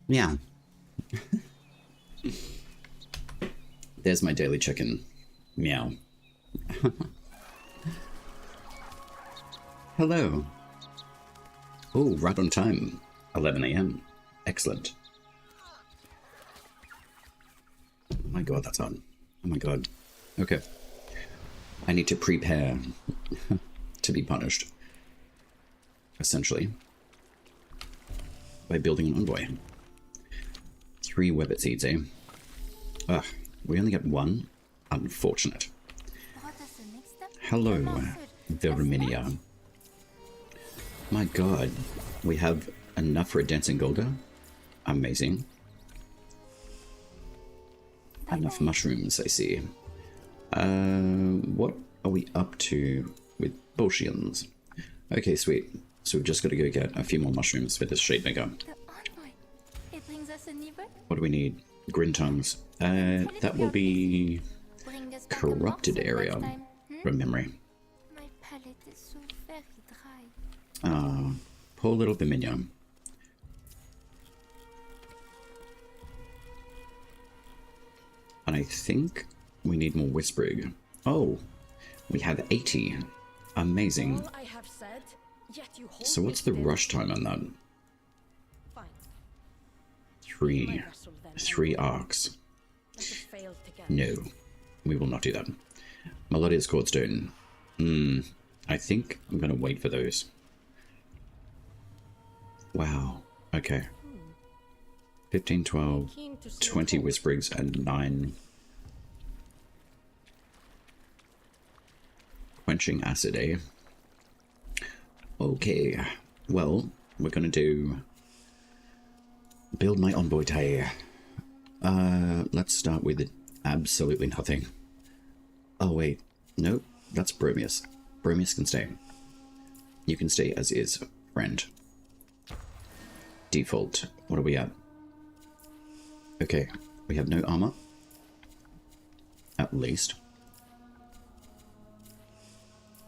Yeah. There's my daily chicken. Meow. Hello. Oh, right on time. 11 a.m. Excellent. Oh my god, that's on. Oh my god. Okay. I need to prepare to be punished. Essentially. By building an envoy. 3 webbit seeds, eh? Ugh, we only get 1. Unfortunate. Hello, Verminia. My god, we have enough for a dancing golda? Amazing. Enough mushrooms, I see. What are we up to with potions? Okay, sweet. So we've just got to go get a few more mushrooms for this shade maker. What do we need? Grin tongues. That will be corrupted area from memory. Poor little Verminia. And I think we need more whispering. Oh, we have 80. Amazing. So what's the rush time on that? 3 arcs. No, we will not do that. Melodious Cordstone. I think I'm going to wait for those. Wow. Okay. 15, 12, 20 Whisperings, and 9 Quenching Acid, eh? Okay. Well, we're going to build my Envoy tie. Let's start with absolutely nothing. Oh, wait. Nope. That's Bromius. Bromius can stay. You can stay as is, friend. Default. What are we at? Okay. We have no armor. At least.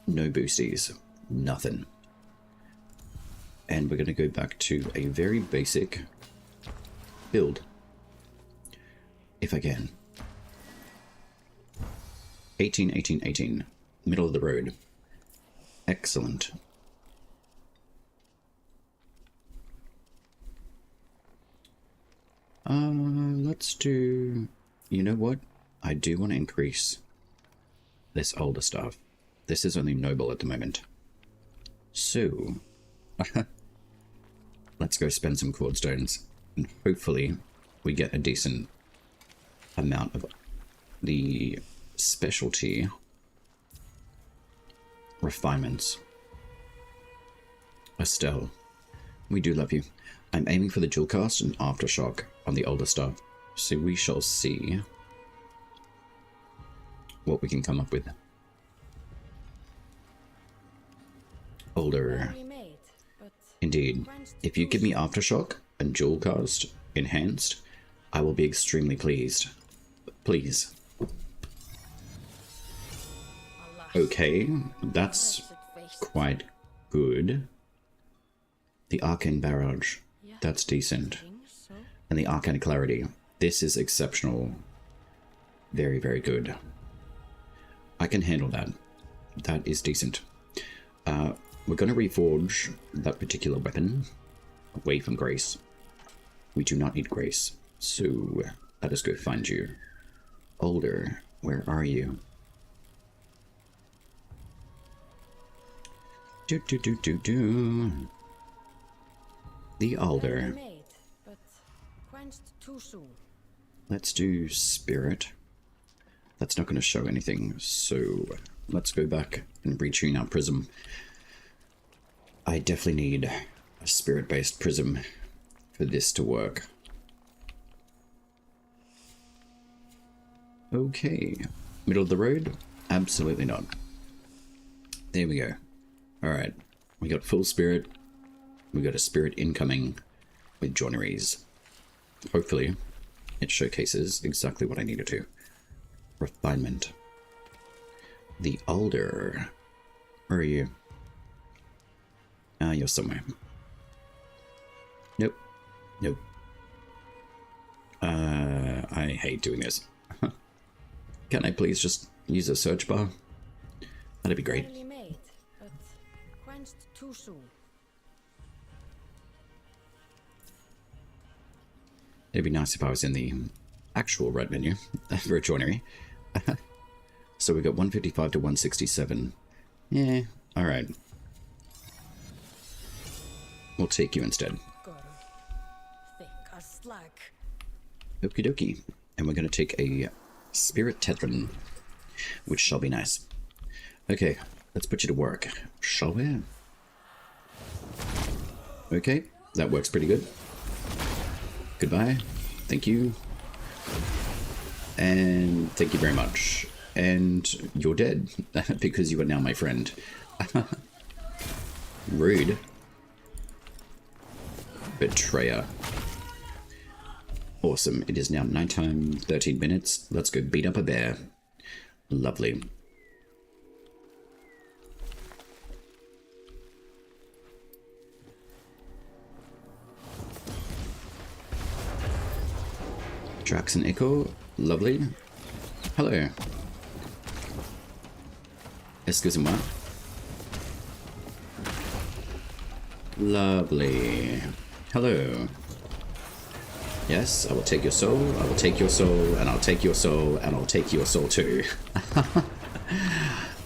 No boosties. Nothing. And we're going to go back to a very basic build. If I can. 18, 18, 18. Middle of the road. Excellent. Let's do... You know what? I do want to increase this older stuff. This is only noble at the moment. So... let's go spend some cordstones. And hopefully we get a decent amount of the specialty refinements. Estelle, we do love you. I'm aiming for the dual cast and aftershock on the older stuff, so we shall see what we can come up with. Older. Indeed. If you give me aftershock and dual cast enhanced, I will be extremely pleased. Please. Okay, that's quite good. The Arcane Barrage, that's decent. And the Arcane Clarity, this is exceptional. Very, very good. I can handle that. That is decent. We're going to reforge that particular weapon away from Grace. We do not need Grace, so let us go find you. Older, where are you? The Alder. Let's do Spirit. That's not going to show anything, so let's go back and retune our Prism. I definitely need a Spirit-based Prism for this to work. Okay. Middle of the road? Absolutely not. There we go. Alright. We got full Spirit. We got a Spirit incoming with joineries. Hopefully, it showcases exactly what I needed to. Refinement. The Alder. Where are you? Ah, you're somewhere. Nope. Nope. I hate doing this. Can I please just use a search bar? That'd be great. Made, but quenched too soon. It'd be nice if I was in the actual red menu for a joinery. So we got 155 to 167. Yeah, alright. We'll take you instead. Okie dokie. And we're going to take a Spirit Tetran, which shall be nice. Okay, let's put you to work, shall we? Okay, that works pretty good. Goodbye. Thank you. And thank you very much. And you're dead, because you are now my friend. Rude. Betrayer. Awesome. It is now nighttime, 13 minutes. Let's go beat up a bear. Lovely. Drax and Echo. Lovely. Hello. Excusez-moi. Lovely. Hello. Yes, I will take your soul, I will take your soul, and I'll take your soul, and I'll take your soul too.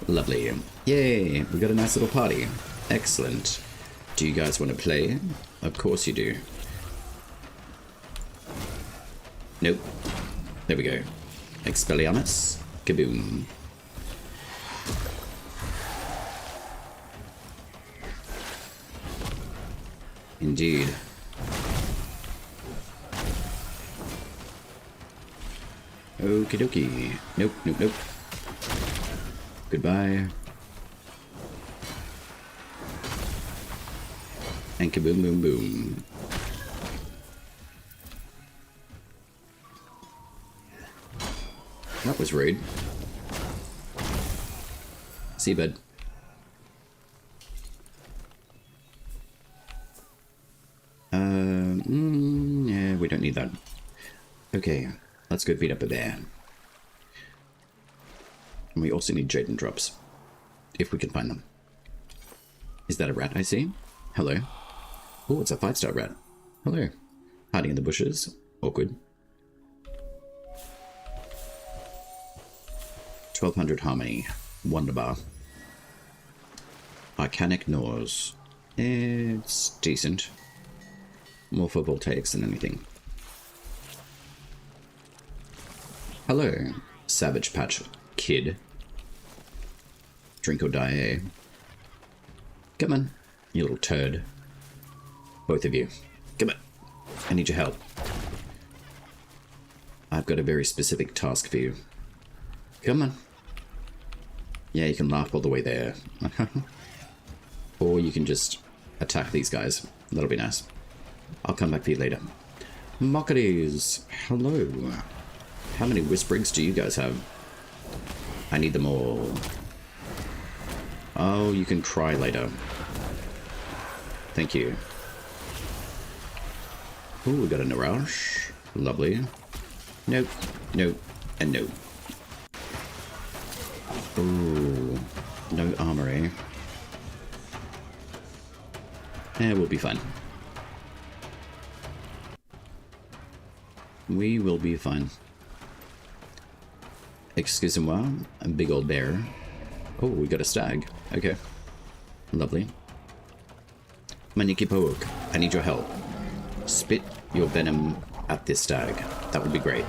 Lovely. Yay, we got a nice little party. Excellent. Do you guys want to play? Of course you do. Nope. There we go. Expelliarmus. Kaboom. Indeed. Okie dokie. Nope, nope, nope. Goodbye. And kaboom, boom, boom. That was rude. Seabed. Yeah, we don't need that. Okay, let's go beat up a bear. And we also need Jaden drops, if we can find them. Is that a rat I see? Hello. Oh, it's a 5-star rat. Hello. Hiding in the bushes. Awkward. 1200 harmony. Wonderbar. Arcanic Nose. It's decent. More for voltaics than anything. Hello, Savage Patch Kid. Drink or die, eh? Come on, you little turd. Both of you. Come on. I need your help. I've got a very specific task for you. Come on. Yeah, you can laugh all the way there. Or you can just attack these guys. That'll be nice. I'll come back for you later. Mockeries. Hello. How many Whisperings do you guys have? I need them all. Oh, you can cry later. Thank you. Oh, we got a Narash. Lovely. Nope. Nope. And nope. Ooh. No armory. We'll be fine. We will be fine. Excuse-moi, a big old bear. Oh, we got a stag. Okay. Lovely. Maniki Pook, I need your help. Spit your venom at this stag. That would be great.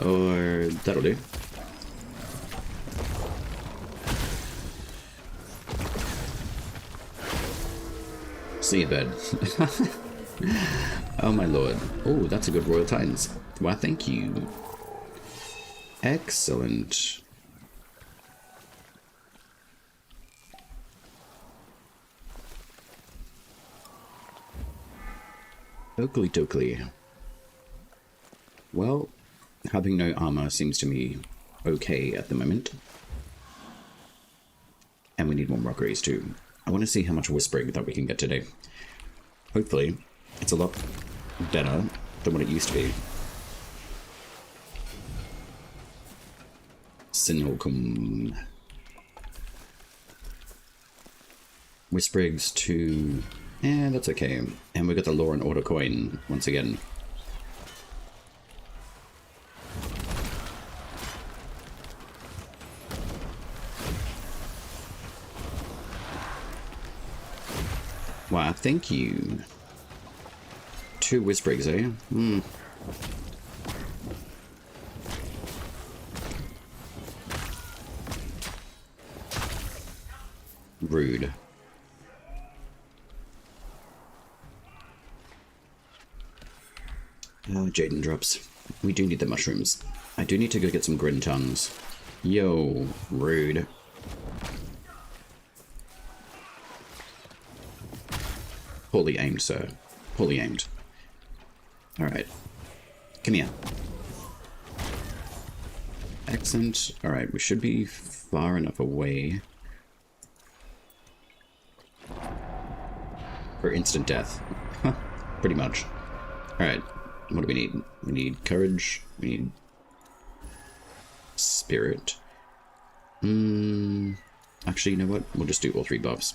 Or that'll do. See you, bed. Oh my lord. Oh, that's a good Royal Titans. Why, thank you. Excellent. Oakley dokley. Well, having no armor seems to me okay at the moment. And we need more rockeries too. I want to see how much whispering that we can get today. hopefully, it's a lot better than what it used to be. Sinholcum. Wisprigs to... that's okay. And we got the Law and Order coin once again. Wow, thank you. 2 Wisprigs, eh? Rude. Oh, Jaden drops. We do need the mushrooms. I do need to go get some Grin tongues. Yo, rude. Poorly aimed, sir. Poorly aimed. Alright. Come here. Excellent. Alright, we should be far enough away for instant death. Pretty much. Alright. What do we need? We need courage. We need spirit. Actually, you know what? We'll just do all 3 buffs.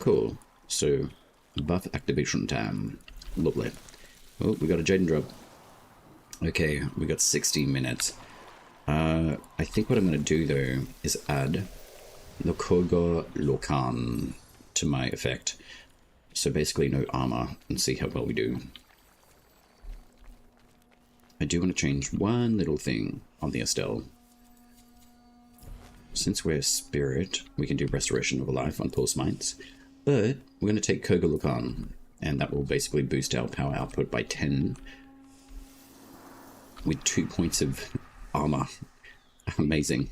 Cool. So, buff activation time. Lovely. Oh, we got a Jaden drop. Okay, we got 16 minutes. I think what I'm going to do, though, is add Lokoga Lokan to my effect. So basically no armor, and see how well we do. I do want to change one little thing on the Estelle. Since we're spirit, we can do restoration of life on pulse mites. But we're going to take Koga Lukan, and that will basically boost our power output by 10 with 2 points of armor. Amazing.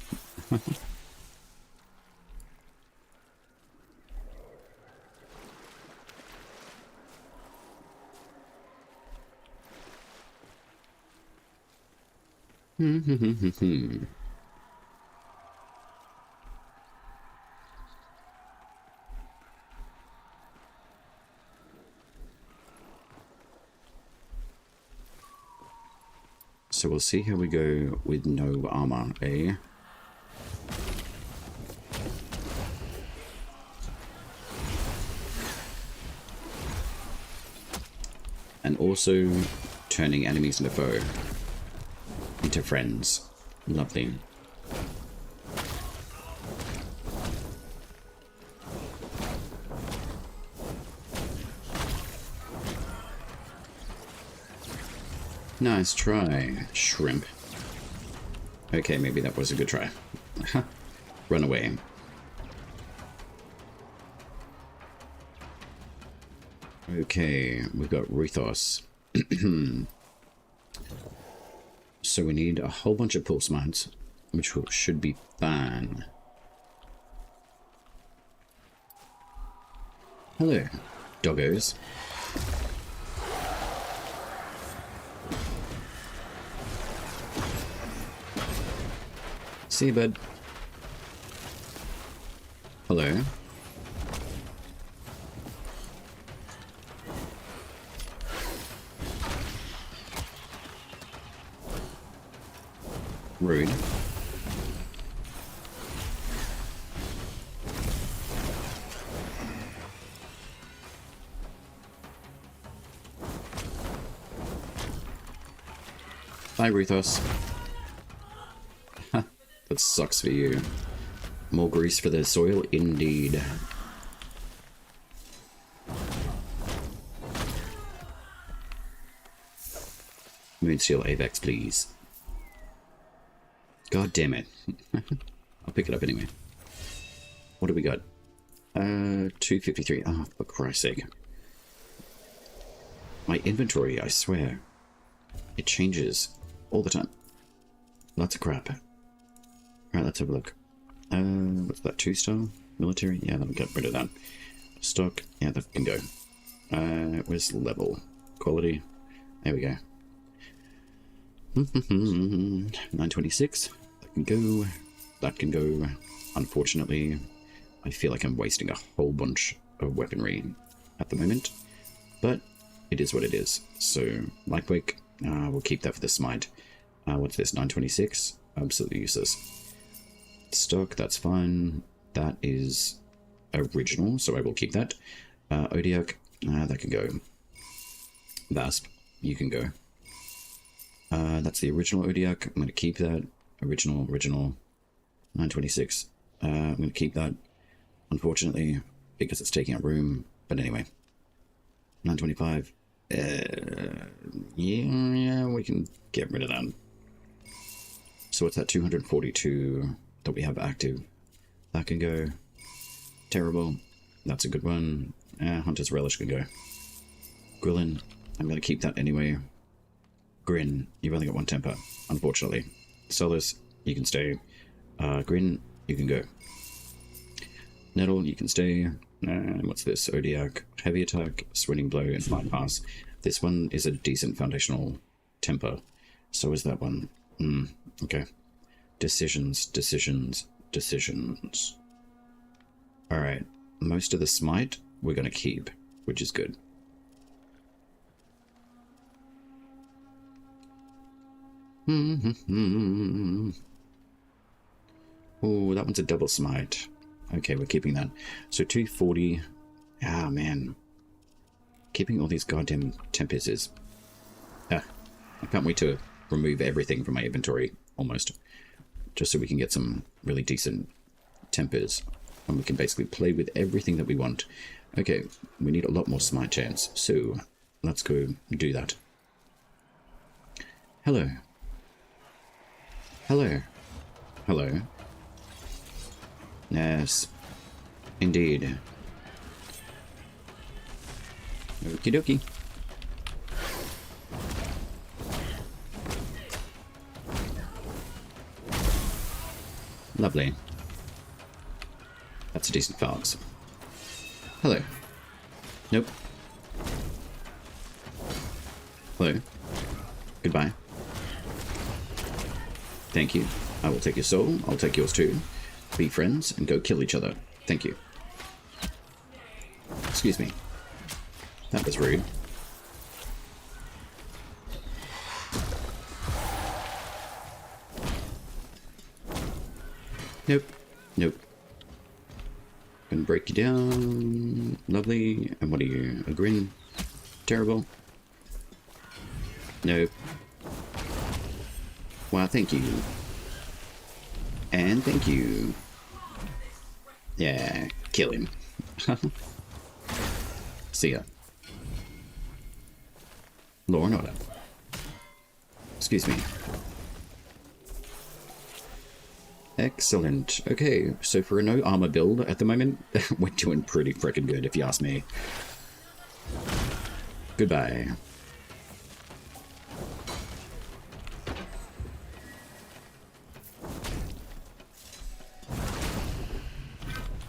So we'll see how we go with no armor, eh? And also turning enemies into foe. Into friends. Lovely. Nice try, shrimp. Okay, maybe that was a good try. Run away. Okay, we've got Ruthos. So we need a whole bunch of pulse mines, which should be fine. Hello, doggos. See you, bud. Hello. Rude. Bye, Ruthos. That sucks for you. More grease for the soil, indeed. Moonsteel Avex, please. God damn it. I'll pick it up anyway. What do we got? 253. Oh, for Christ's sake. My inventory, I swear. It changes all the time. Lots of crap. Alright, let's have a look. What's that? 2-star? Military? Yeah, that'll get rid of that. Stock? Yeah, that can go. Where's level? Quality? There we go. 926. That can go. That can go. Unfortunately, I feel like I'm wasting a whole bunch of weaponry at the moment. But it is what it is. So, Lightquake, we'll keep that for the smite. What's this, 926? Absolutely useless. Stock, that's fine. That is original, so I will keep that. Odiak, that can go. Vasp, you can go. That's the original Odiak. I'm going to keep that. Original. 926. I'm going to keep that, unfortunately, because it's taking up room. But anyway. 925. Yeah, we can get rid of that. So what's that? 242 that we have active. That can go. Terrible. That's a good one. Hunter's Relish can go. Grillin, I'm going to keep that anyway. Grin, you've only got one temper, unfortunately. Solus, you can stay. Grin, you can go. Nettle, you can stay. What's this? Odiak, Heavy Attack, Swinging Blow, and Flight Pass. This one is a decent foundational temper. So is that one. Okay. Decisions. Alright. Most of the smite we're going to keep, which is good. Oh, that one's a double smite. Okay, we're keeping that. So 240. Ah, man. Keeping all these goddamn tempers is... I can't wait to remove everything from my inventory, almost. Just so we can get some really decent tempers. And we can basically play with everything that we want. Okay, we need a lot more smite chance. So, let's go do that. Hello. Hello. Hello. Yes. Indeed. Okie dokie. Lovely. That's a decent fox. Hello. Nope. Hello. Goodbye. Thank you. I will take your soul. I'll take yours too. Be friends and go kill each other. Thank you. Excuse me. That was rude. Nope. Nope. Gonna break you down. Lovely. And what are you? A grin? Terrible. Nope. Well, thank you. And thank you. Yeah, kill him. See ya. Law and order. Excuse me. Excellent. Okay, so for a no armor build at the moment, we're doing pretty freaking good if you ask me. Goodbye.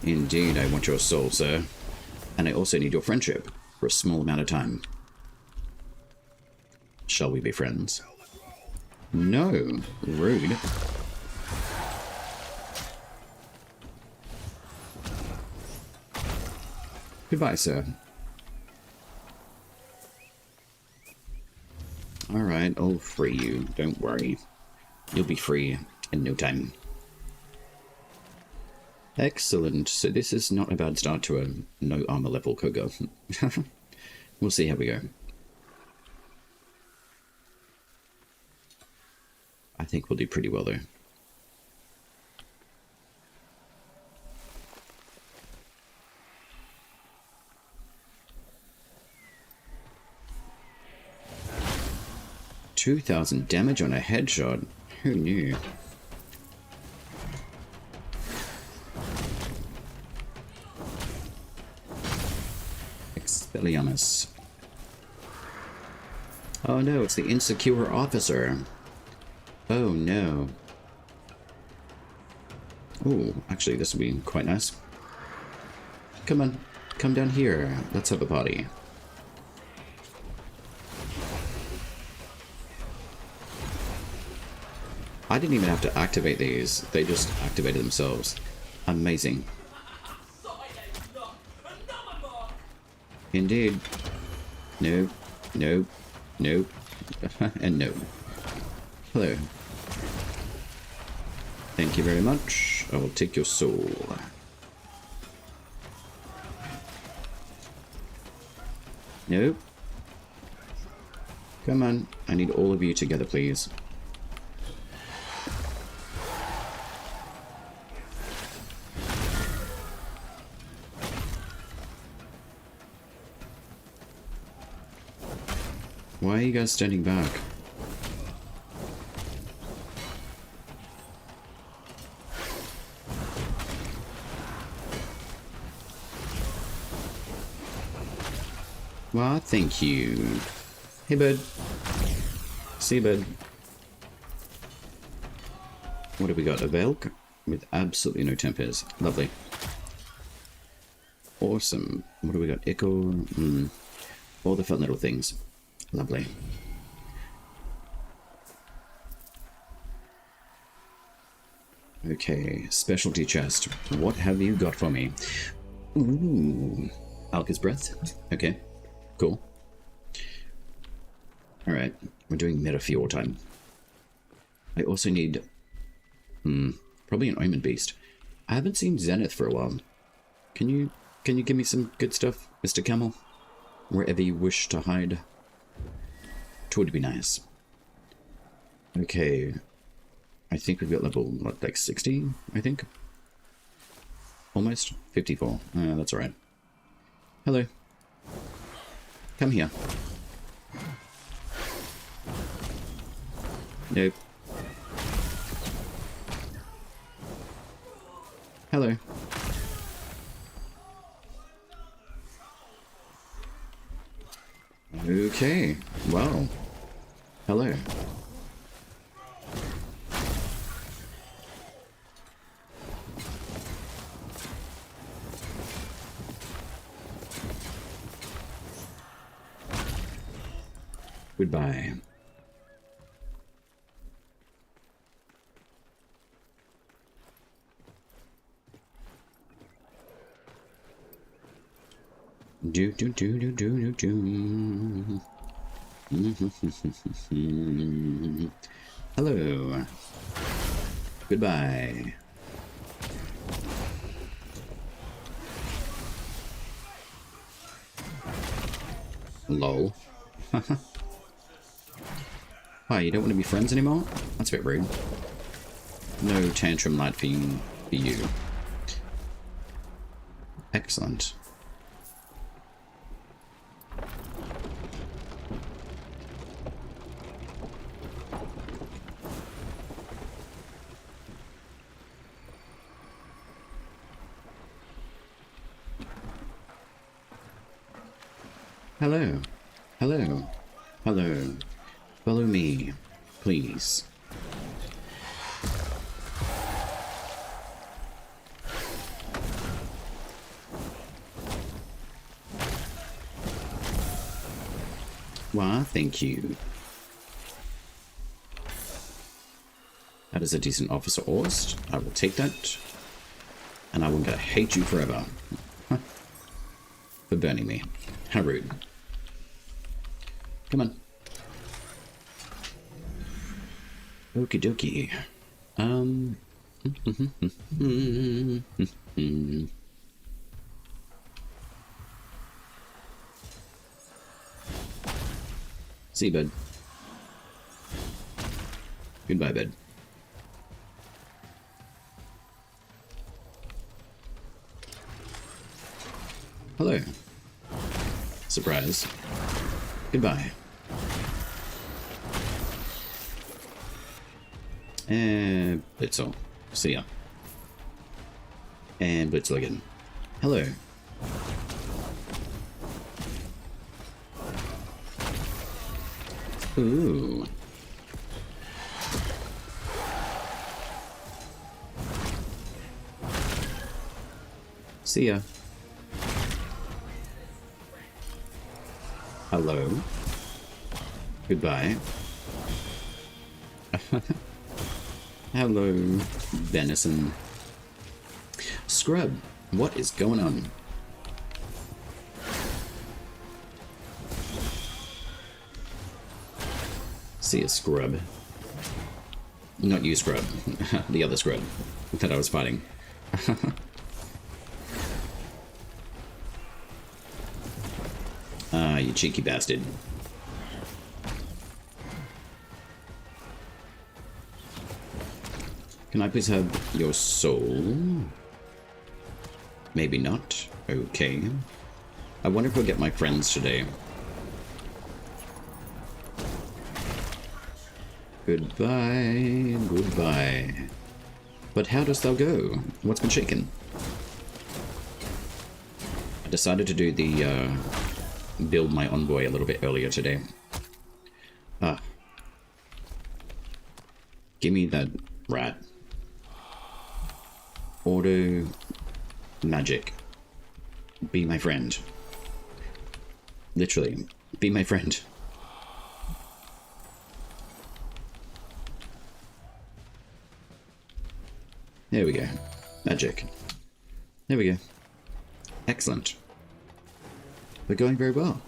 Indeed, I want your soul, sir. And I also need your friendship for a small amount of time. Shall we be friends? No. Rude. Goodbye, sir. Alright, I'll free you. Don't worry. You'll be free in no time. Excellent. So this is not a bad start to a no armor level Koga. We'll see how we go. I think we'll do pretty well though. $2,000 damage on a headshot. Who knew? Expelliarmus. Oh no, it's the insecure officer. Oh no. Ooh, actually this would be quite nice. Come on, come down here. Let's have a party. I didn't even have to activate these. They just activated themselves. Amazing. Indeed. No. No. No. And no. Hello. Thank you very much. I will take your soul. Nope. Come on. I need all of you together, please. Why are you guys standing back? Well, thank you. Hey, bud. See you, bud. What have we got? A Velk with absolutely no tempers. Lovely. Awesome. What do we got? Echo. All the fun little things. Lovely. Okay, specialty chest. What have you got for me? Ooh. Alka's Breath. Okay, cool. Alright, we're doing Metaphor time. I also need... probably an Omen Beast. I haven't seen Zenith for a while. Can you give me some good stuff, Mr. Camel? Wherever you wish to hide. It would be nice. Okay. I think we've got level, what, like 60, I think? Almost? 54. That's alright. Hello. Come here. Nope. Hello. Okay. Wow. Hello. Goodbye. Do do do do do do do. Hello. Goodbye. Lol. Why, you don't want to be friends anymore? That's a bit rude. No tantrum light for you. Excellent. Hello. Hello. Hello. Follow me, please. Why, thank you. That is a decent officer Orst. I will take that. And I will go hate you forever. For burning me. How rude. Come on. Okie dokie. See you, bud. Goodbye, bud. Hello. Surprise. Goodbye. And Blitzel. See ya. And Blitzel again. Hello. Ooh. See ya. Hello. Goodbye. Hello, venison. Scrub, what is going on? See a scrub. Not you, scrub. The other scrub that I was fighting. Ah, you cheeky bastard. Can I please have your soul? Maybe not. Okay. I wonder if we'll get my friends today. Goodbye, goodbye. But how dost thou go? What's been shaken? I decided to do the, build my Envoy a little bit earlier today. Ah. Give me that rat. Auto magic. Be my friend. Literally, be my friend. There we go. Magic. There we go. Excellent. We're going very well.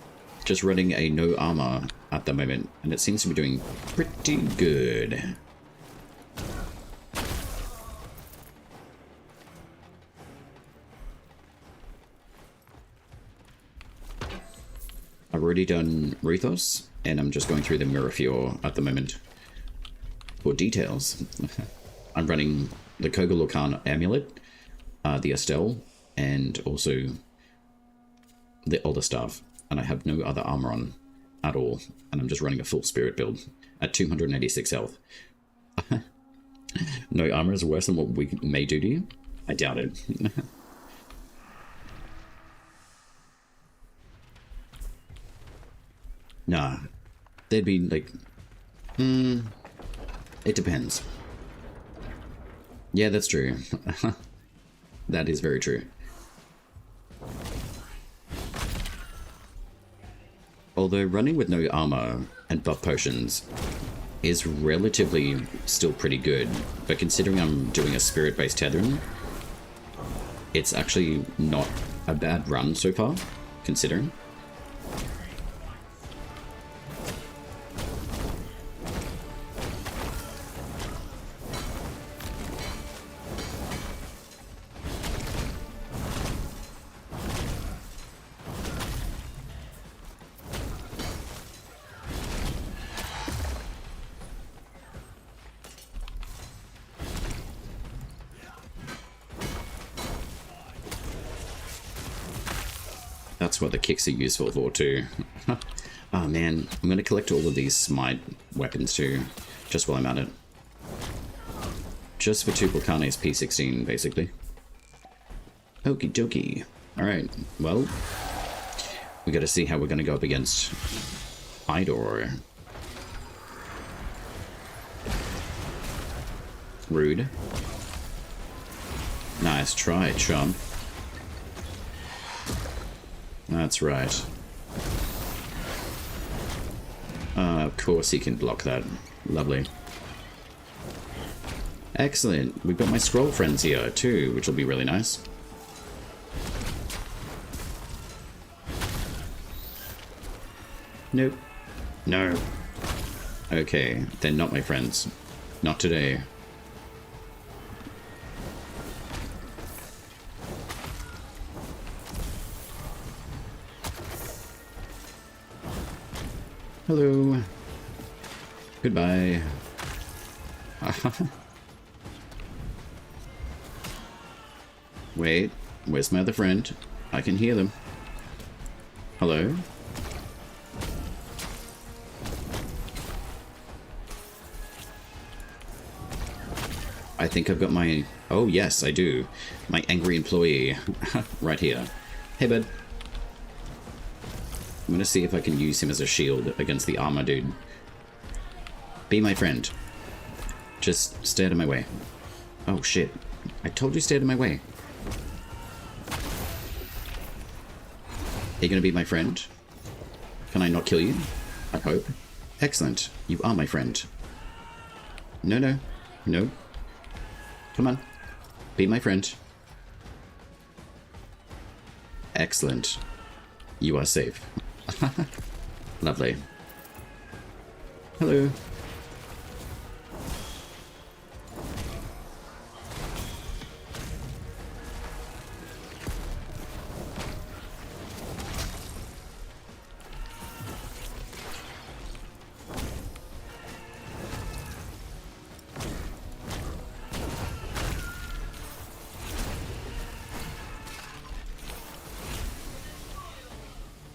Just running a no armor at the moment, and it seems to be doing pretty good. I've already done Ruthos, and I'm just going through the Mirafior at the moment. For details, I'm running the Kogalokan Amulet, the Estelle, and also the Elder Staff, and I have no other armor on at all, and I'm just running a full spirit build at 286 health. No armor is worse than what we may do to you? I doubt it. Nah, they'd be like, it depends. Yeah, that's true. That is very true. Although running with no armor and buff potions is relatively still pretty good, but considering I'm doing a spirit-based tethering, it's actually not a bad run so far, considering. That's what the kicks are useful for too. Oh man, I'm going to collect all of these smite weapons too, just while I'm at it. Just for 2 Volcanes P16, basically. Okie dokie. Alright, well, we gotta see how we're gonna go up against Idor. Rude. Nice try, chump. That's right. Of course he can block that. Lovely. Excellent. We've got my scroll friends here too, which will be really nice. Nope. No. Okay, they're not my friends. Not today. Hello. Goodbye. Wait, where's my other friend? I can hear them. Hello? I think I've got my... Oh, yes, I do. My angry employee. Right here. Hey, bud. I'm gonna see if I can use him as a shield against the armor dude. Be my friend. Just stay out of my way. Oh, shit. I told you stay out of my way. Are you gonna be my friend? Can I not kill you? I hope. Excellent. You are my friend. No, no. No. Come on. Be my friend. Excellent. You are safe. Lovely. Hello.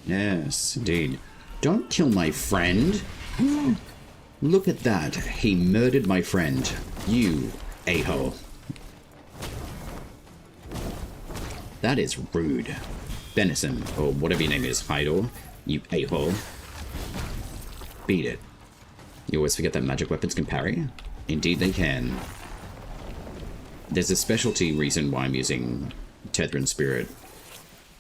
Yes, indeed. Don't kill my friend. Look at that. He murdered my friend. You a-hole. That is rude. Benison, or whatever your name is, Hydor. You a-hole. Beat it. You always forget that magic weapons can parry? Indeed they can. There's a specialty reason why I'm using Tethrin Spirit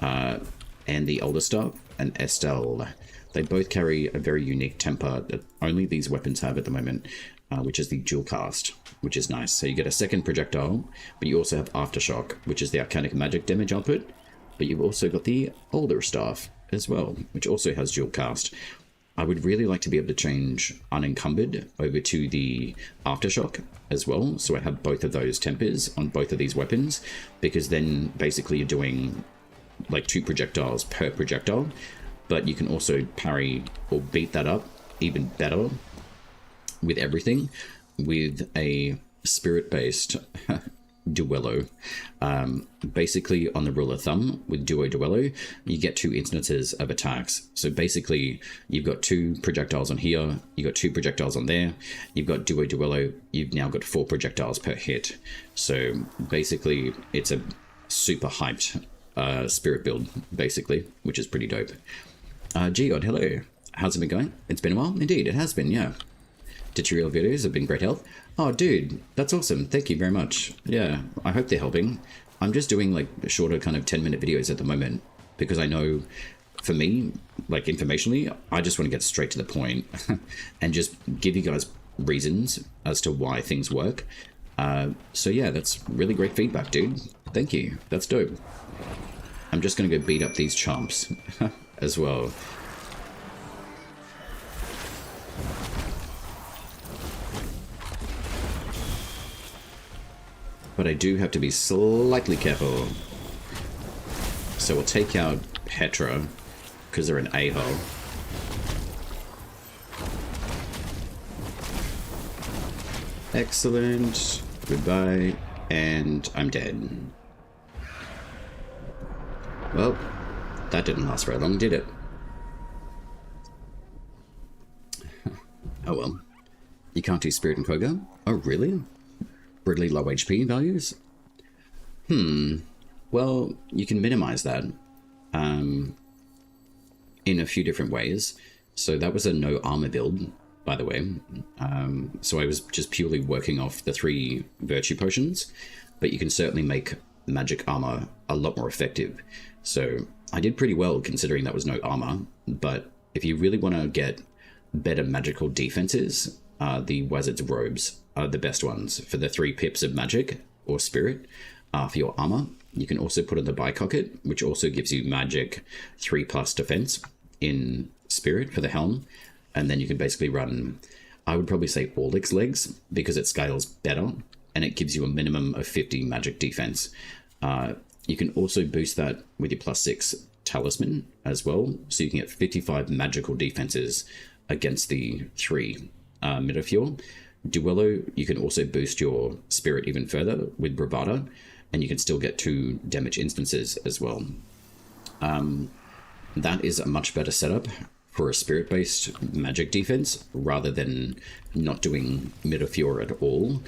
and the Elder Staff and Estelle. They both carry a very unique temper that only these weapons have at the moment, which is the dual cast, which is nice. So you get a second projectile, but you also have Aftershock, which is the arcanic magic damage output, but you've also got the Elder Staff as well, which also has dual cast. I would really like to be able to change Unencumbered over to the Aftershock as well, so I have both of those tempers on both of these weapons, because then basically you're doing like 2 projectiles per projectile, but you can also parry or beat that up even better with everything with a spirit-based duello. Basically, on the rule of thumb with duo duello, you get 2 instances of attacks. So basically, you've got 2 projectiles on here, you've got 2 projectiles on there, you've got duo duello, you've now got 4 projectiles per hit. So basically, it's a super hyped spirit build, basically, which is pretty dope. Geod, hello. How's it been going? It's been a while? Indeed, it has been, yeah. Tutorial videos have been great help. Oh, dude, that's awesome. Thank you very much. Yeah, I hope they're helping. I'm just doing like shorter kind of 10-minute videos at the moment because I know for me, like informationally, I just want to get straight to the point and just give you guys reasons as to why things work. So yeah, that's really great feedback, dude. Thank you. That's dope. I'm just going to go beat up these chomps as well. But I do have to be slightly careful. So we'll take out Petra, because they're an a-hole. Excellent. Goodbye. And I'm dead. Well, that didn't last very long, did it? Oh well. You can't do Spirit and Koga? Oh, really? Really low HP values? Well, you can minimize that in a few different ways. So that was a no armor build, by the way. So I was just purely working off the 3 virtue potions, but you can certainly make magic armor a lot more effective. So I did pretty well considering that was no armor, but if you really want to get better magical defenses, the Wizard's Robes are the best ones for the 3 pips of magic or spirit for your armor. You can also put on the Bicocket, which also gives you magic 3+ defense in spirit for the helm. And then you can basically run, I would probably say Orlic's legs, because it scales better and it gives you a minimum of 50 magic defense. You can also boost that with your +6 talisman as well, so you can get 55 magical defenses against the 3 Metafuel. Duello, you can also boost your spirit even further with Bravado, and you can still get 2 damage instances as well. That is a much better setup for a spirit-based magic defense, rather than not doing Metafuel at all.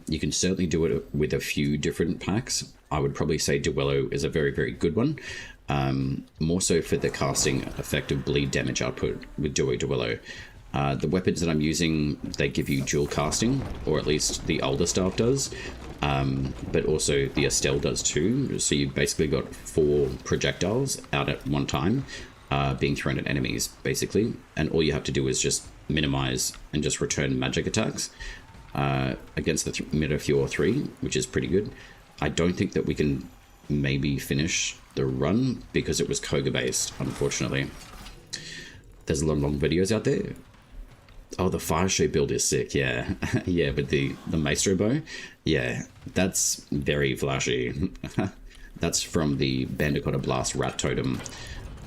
You can certainly do it with a few different packs. I would probably say Duello is a very, very good one. More so for the casting effective bleed damage output with Duello. The weapons that I'm using, they give you dual casting, or at least the Elder Staff does, but also the Estelle does too. So you've basically got 4 projectiles out at one time, being thrown at enemies, basically. And all you have to do is just minimize and just return magic attacks against the Metafuel 3, which is pretty good. I don't think that we can maybe finish the run because it was Koga based, unfortunately. There's a lot of long videos out there. Oh, the Fire Show build is sick, yeah. Yeah, with the Maestro bow. Yeah, that's very flashy. That's from the Bandicoot Blast Rat Totem.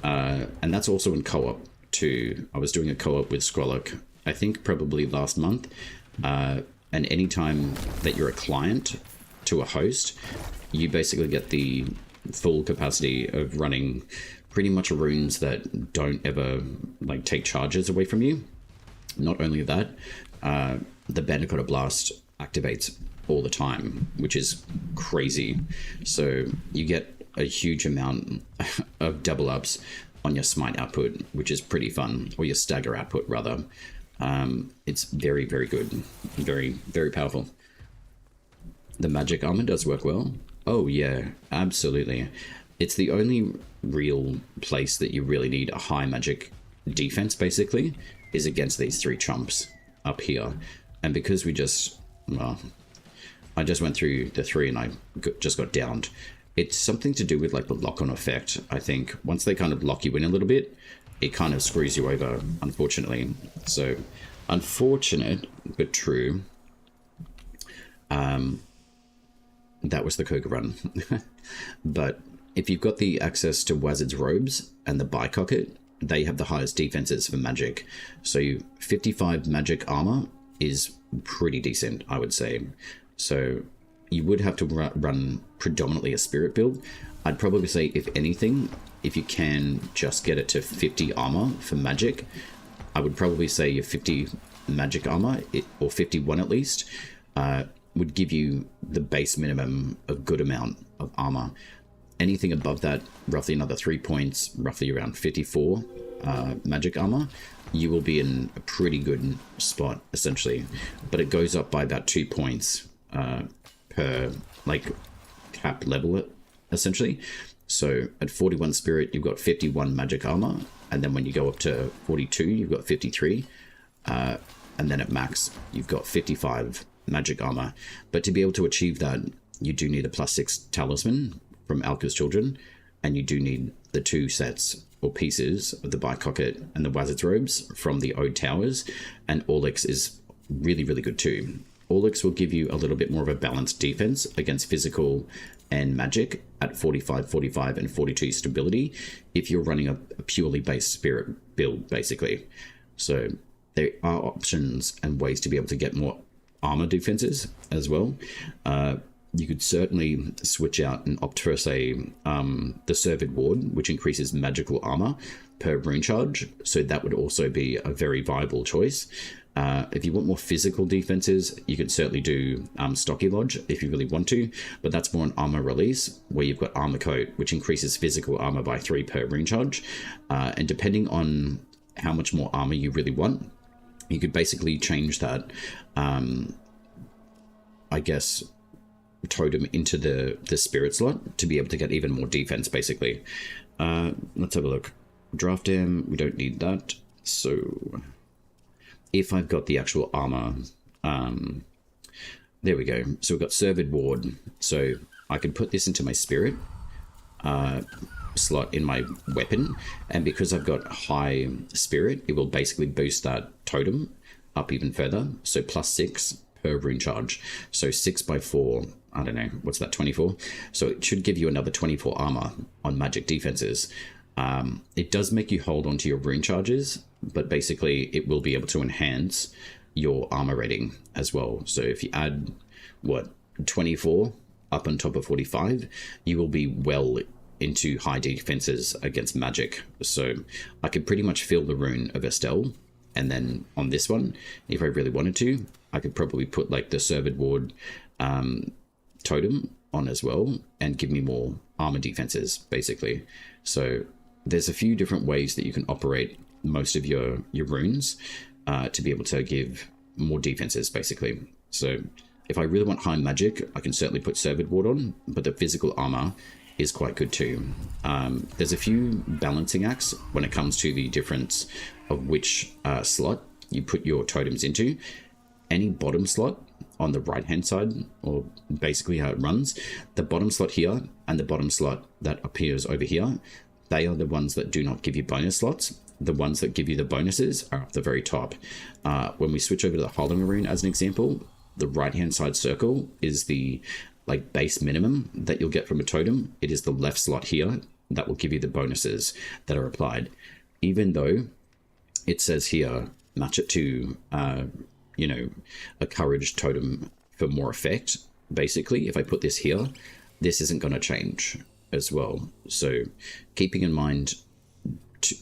And that's also in co-op too. I was doing a co-op with Skrolok, I think probably last month. And anytime that you're a client to a host, you basically get the full capacity of running pretty much runes that don't ever like take charges away from you. Not only that, the Bandicoot Blast activates all the time, which is crazy. So you get a huge amount of double ups on your smite output, which is pretty fun, or your stagger output rather. It's very, very good. Very, very powerful. The magic armor does work well. Oh yeah, absolutely. It's the only real place that you really need a high magic defense, basically, is against these three chumps up here. And because we just, well, I just went through the three and I just got downed. It's something to do with like the lock-on effect, I think. Once they kind of lock you in a little bit, it kind of screws you over, unfortunately. So, unfortunate, but true. That was the Koga run. But if you've got the access to Wizard's Robes and the Bicocket, they have the highest defenses for magic. So 55 magic armor is pretty decent, I would say. So you would have to run predominantly a spirit build. I'd probably say, if anything, if you can just get it to 50 armor for magic, I would probably say your 50 magic armor, or 51 at least, would give you the base minimum of good amount of armor. Anything above that, roughly another 3 points, roughly around 54 magic armor, you will be in a pretty good spot, essentially. But it goes up by about 2 points per, like, cap level, essentially. So at 41 spirit, you've got 51 magic armor, and then when you go up to 42, you've got 53, and then at max, you've got 55 magic armor. But to be able to achieve that, you do need a +6 talisman from Alka's Children, and you do need the 2 sets or pieces of the Bicocket and the Wizard's Robes from the Ode Towers, and Orlix is really, really good too. Orlix will give you a little bit more of a balanced defense against physical and magic at 45, 45, and 42 stability if you're running a purely based spirit build, basically. So there are options and ways to be able to get more armor defenses as well. You could certainly switch out and opt for, say, the Servid Ward, which increases magical armor per rune charge. So that would also be a very viable choice. If you want more physical defenses, you could certainly do Stocky Lodge if you really want to, but that's more an armor release, where you've got Armor Coat, which increases physical armor by 3 per rune charge. And depending on how much more armor you really want, you could basically change that, I guess, totem into the spirit slot to be able to get even more defense, basically. Let's have a look. Draft Dam, we don't need that. So if I've got the actual armor, there we go. So we've got Servid Ward. So I can put this into my spirit slot in my weapon, and because I've got high spirit, it will basically boost that totem up even further. So +6 per rune charge. So 6 by 4, I don't know, what's that, 24? So it should give you another 24 armor on magic defenses. It does make you hold on to your rune charges, but basically it will be able to enhance your armor rating as well. So if you add, 24 up on top of 45, you will be well into high defenses against magic. So I could pretty much fill the rune of Estelle, and then on this one, if I really wanted to, I could probably put like the Servid Ward totem on as well and give me more armor defenses, basically. So there's a few different ways that you can operate most of your runes to be able to give more defenses, basically. So if I really want high magic, I can certainly put Servid Ward on, but the physical armor is quite good too. There's a few balancing acts when it comes to the difference of which slot you put your totems into. Any bottom slot on the right hand side, or basically how it runs, the bottom slot here and the bottom slot that appears over here, they are the ones that do not give you bonus slots. The ones that give you the bonuses are at the very top. When we switch over to the Holding Rune as an example, the right hand side circle is the base minimum that you'll get from a totem. It is the left slot here that will give you the bonuses that are applied, even though it says here match it to a courage totem for more effect. Basically, if I put this here, this isn't going to change as well. So keeping in mind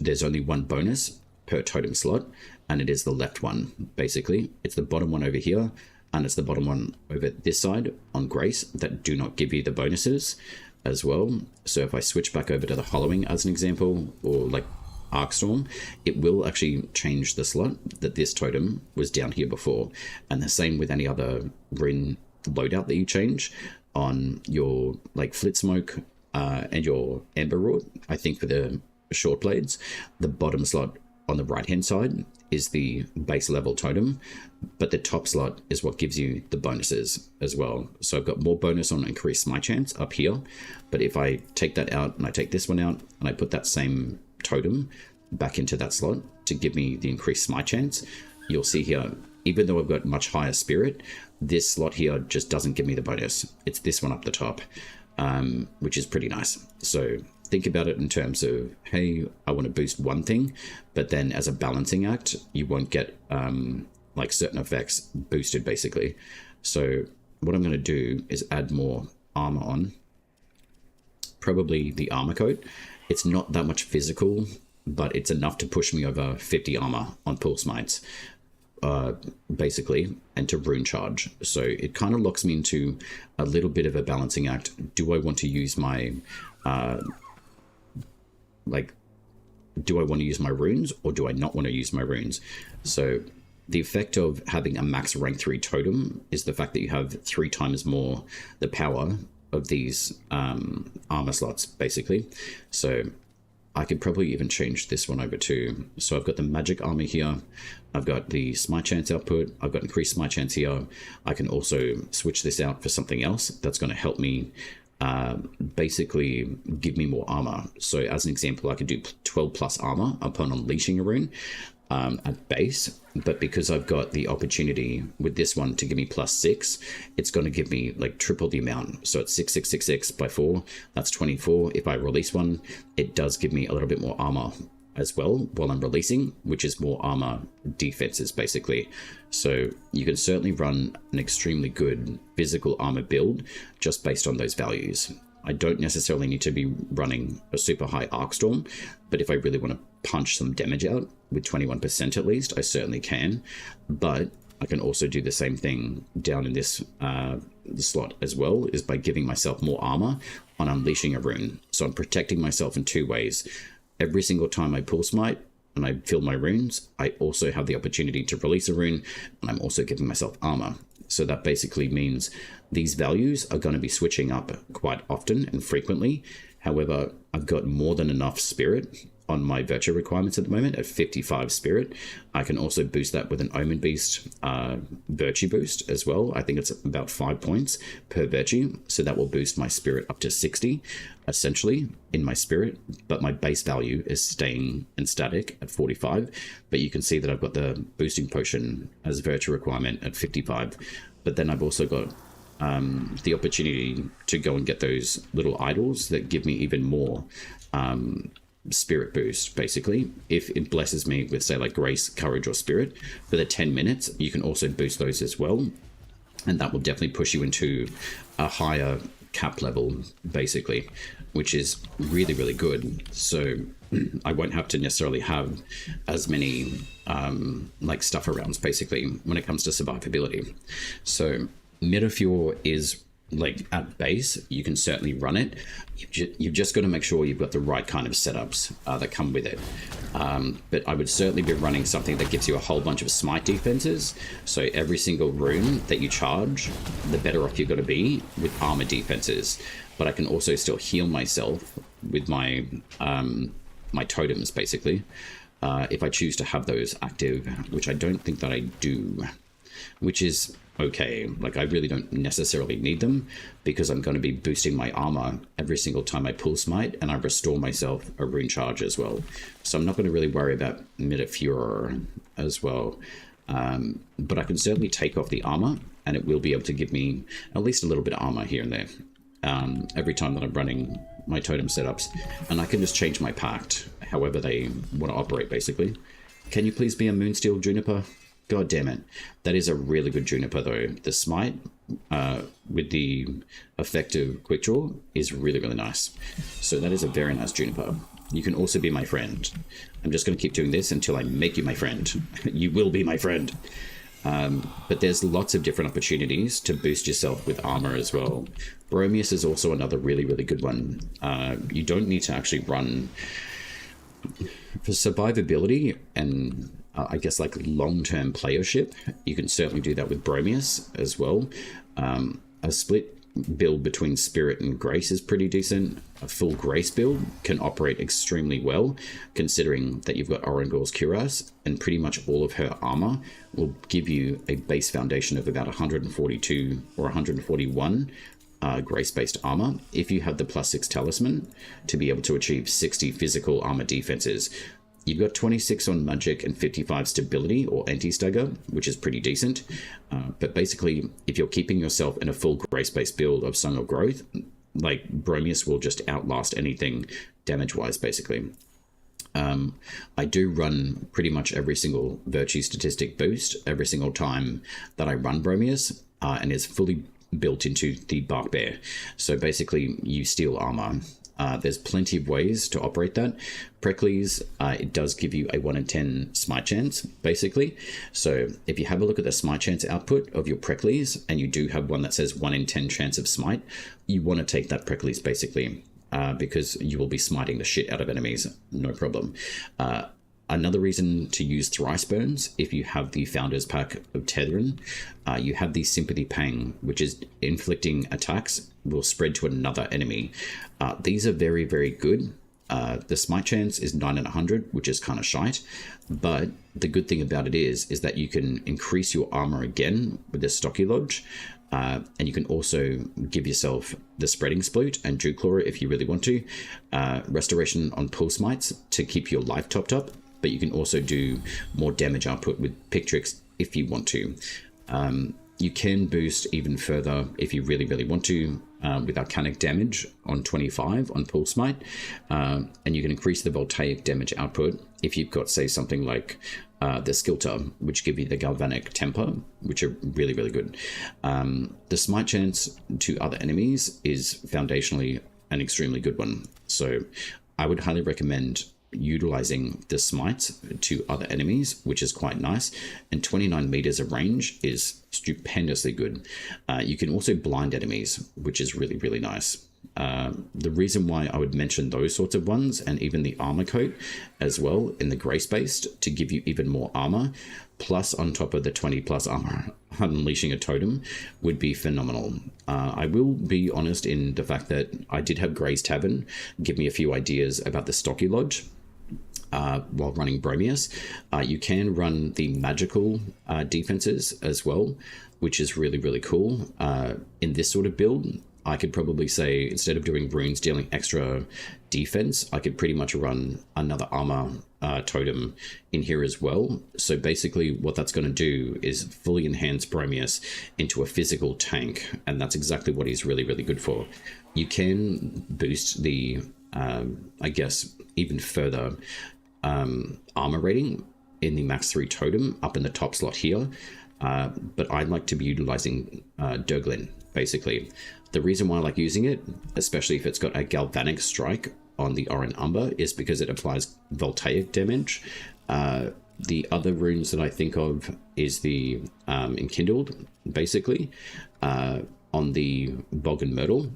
there's only one bonus per totem slot, and it is the left one, basically. It's the bottom one over here, and it's the bottom one over this side on Grace that do not give you the bonuses as well. So if I switch back over to the Hollowing as an example, or like Arcstorm, it will actually change the slot that this totem was down here before. And the same with any other rune loadout that you change on your like Flit Smoke and your Ember Root. I think for the short blades, the bottom slot on the right hand side is the base level totem, but the top slot is what gives you the bonuses as well. So I've got more bonus on increase my chance up here, but if I take that out and I take this one out and I put that same totem back into that slot to give me the increased my chance, you'll see here, even though I've got much higher spirit, this slot here just doesn't give me the bonus. It's this one up the top, which is pretty nice. So think about it in terms of, hey, I want to boost one thing, but then as a balancing act, you won't get like certain effects boosted basically. So what I'm going to do is add more armor on, probably the armor coat. It's not that much physical, but it's enough to push me over 50 armor on pull smites, basically, and to rune charge. So it kind of locks me into a little bit of a balancing act. Do I want to use my do I want to use my runes, or do I not want to use my runes? So the effect of having a max rank 3 totem is the fact that you have 3 times more the power of these armor slots, basically. So I could probably even change this one over too. So I've got the magic armor here, I've got the smite chance output, I've got increased smite chance here. I can also switch this out for something else that's going to help me basically give me more armor. So as an example, I could do 12 plus armor upon unleashing a rune at base, but because I've got the opportunity with this one to give me +6, it's going to give me like triple the amount. So it's 6 6 6 6 by 4, that's 24. If I release one, it does give me a little bit more armor as well while I'm releasing, which is more armor defenses basically. So you can certainly run an extremely good physical armor build just based on those values. I don't necessarily need to be running a super high Arcstorm, but if I really want to punch some damage out with 21% at least, I certainly can. But I can also do the same thing down in this slot as well, is by giving myself more armor on unleashing a rune. So I'm protecting myself in 2 ways. Every single time I pull smite and I fill my runes, I also have the opportunity to release a rune, and I'm also giving myself armor. So that basically means these values are going to be switching up quite often and frequently. However, I've got more than enough spirit on my virtue requirements at the moment at 55 spirit. I can also boost that with an Omen Beast virtue boost as well. I think it's about 5 points per virtue. So that will boost my spirit up to 60, essentially, in my spirit. But my base value is staying in static at 45. But you can see that I've got the boosting potion as virtue requirement at 55. But then I've also got the opportunity to go and get those little idols that give me even more spirit boost. Basically, if it blesses me with, say, like grace, courage, or spirit for the 10 minutes, you can also boost those as well, and that will definitely push you into a higher cap level basically, which is really, really good. So I won't have to necessarily have as many like stuff arounds basically when it comes to survivability. So Metaphor is like at base, you can certainly run it. You've just got to make sure you've got the right kind of setups that come with it. But I would certainly be running something that gives you a whole bunch of smite defenses. So every single rune that you charge, the better off you're going to be with armor defenses. But I can also still heal myself with my my totems basically, if I choose to have those active, which I don't think that I do, which is okay. Like, I really don't necessarily need them because I'm going to be boosting my armor every single time I pull smite, and I restore myself a rune charge as well. So I'm not going to really worry about Metaphor as well. But I can certainly take off the armor, and it will be able to give me at least a little bit of armor here and there every time that I'm running my totem setups. And I can just change my pact however they want to operate basically. Can you please be a Moonsteel Juniper? God damn it. That is a really good Juniper though. The smite with the effective quick draw is really, really nice. So that is a very nice Juniper. You can also be my friend. I'm just going to keep doing this until I make you my friend. You will be my friend. But there's lots of different opportunities to boost yourself with armor as well. Bromius is also another really, really good one. You don't need to actually run for survivability and I guess like long-term playership. You can certainly do that with Bromius as well. A split build between Spirit and Grace is pretty decent. A full Grace build can operate extremely well, considering that you've got Orangor's Cuirass, and pretty much all of her armor will give you a base foundation of about 142 or 141 Grace-based armor if you have the +6 talisman to be able to achieve 60 physical armor defenses. You've got 26 on magic and 55 stability or anti-stagger, which is pretty decent. But basically, if you're keeping yourself in a full grace-based build of Song of Growth, like Bromius will just outlast anything damage-wise, basically. I do run pretty much every single virtue statistic boost every single time that I run Bromius, and it's fully built into the Bark Bear. So basically, you steal armor. There's plenty of ways to operate that. Preludes, it does give you a 1 in 10 smite chance, basically. So if you have a look at the smite chance output of your Preludes, and you do have one that says 1 in 10 chance of smite, you want to take that Preludes, basically, because you will be smiting the shit out of enemies, no problem. Another reason to use Thrice Burns, if you have the Founders Pack of Tetherin, you have the Sympathy Pang, which is inflicting attacks will spread to another enemy. These are very, very good. The smite chance is 9 in 100, which is kind of shite, but the good thing about it is that you can increase your armor again with the Stocky Lodge, and you can also give yourself the Spreading Sploot and Dewclaw if you really want to. Restoration on Pull Smites to keep your life topped up, but you can also do more damage output with Pictrix if you want to. You can boost even further if you really, really want to with Arcanic damage on 25 on Pull Smite, and you can increase the Voltaic damage output if you've got, say, something like the Skilter, which give you the Galvanic Temper, which are really, really good. The Smite chance to other enemies is foundationally an extremely good one, so I would highly recommend utilizing the smites to other enemies, which is quite nice, and 29 meters of range is stupendously good. You can also blind enemies, which is really, really nice. The reason why I would mention those sorts of ones, and even the armor coat as well in the grace based to give you even more armor, plus on top of the 20 plus armor, unleashing a totem would be phenomenal. I will be honest in the fact that I did have Gray's Tavern give me a few ideas about the Stocky Lodge. While running Bromius, you can run the magical defenses as well, which is really, really cool. In this sort of build, I could probably say, instead of doing runes dealing extra defense, I could pretty much run another armor totem in here as well. So basically what that's going to do is fully enhance Bromius into a physical tank, and that's exactly what he's really, really good for. You can boost the, I guess, even further armor rating in the max 3 totem up in the top slot here, but I like to be utilizing Durglin, basically. The reason why I like using it, especially if it's got a Galvanic Strike on the Oran Umber, is because it applies Voltaic damage. The other runes that I think of is the Enkindled, basically, on the Bog and Myrtle.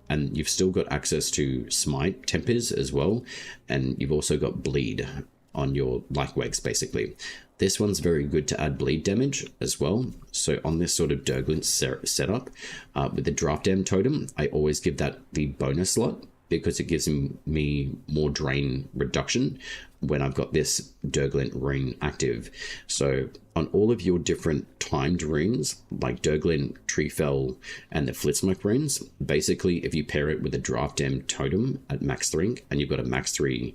And you've still got access to Smite Tempers as well, and you've also got Bleed on your Lightwags, basically. This one's very good to add bleed damage as well. So on this sort of Durglin setup, with the Draft Dam Totem, I always give that the bonus slot because it gives me more drain reduction when I've got this Durglin rune active. So on all of your different timed runes, like Durglin, Treefell, and the Flitzmark runes, basically if you pair it with a Draft Dam Totem at max 3, and you've got a max 3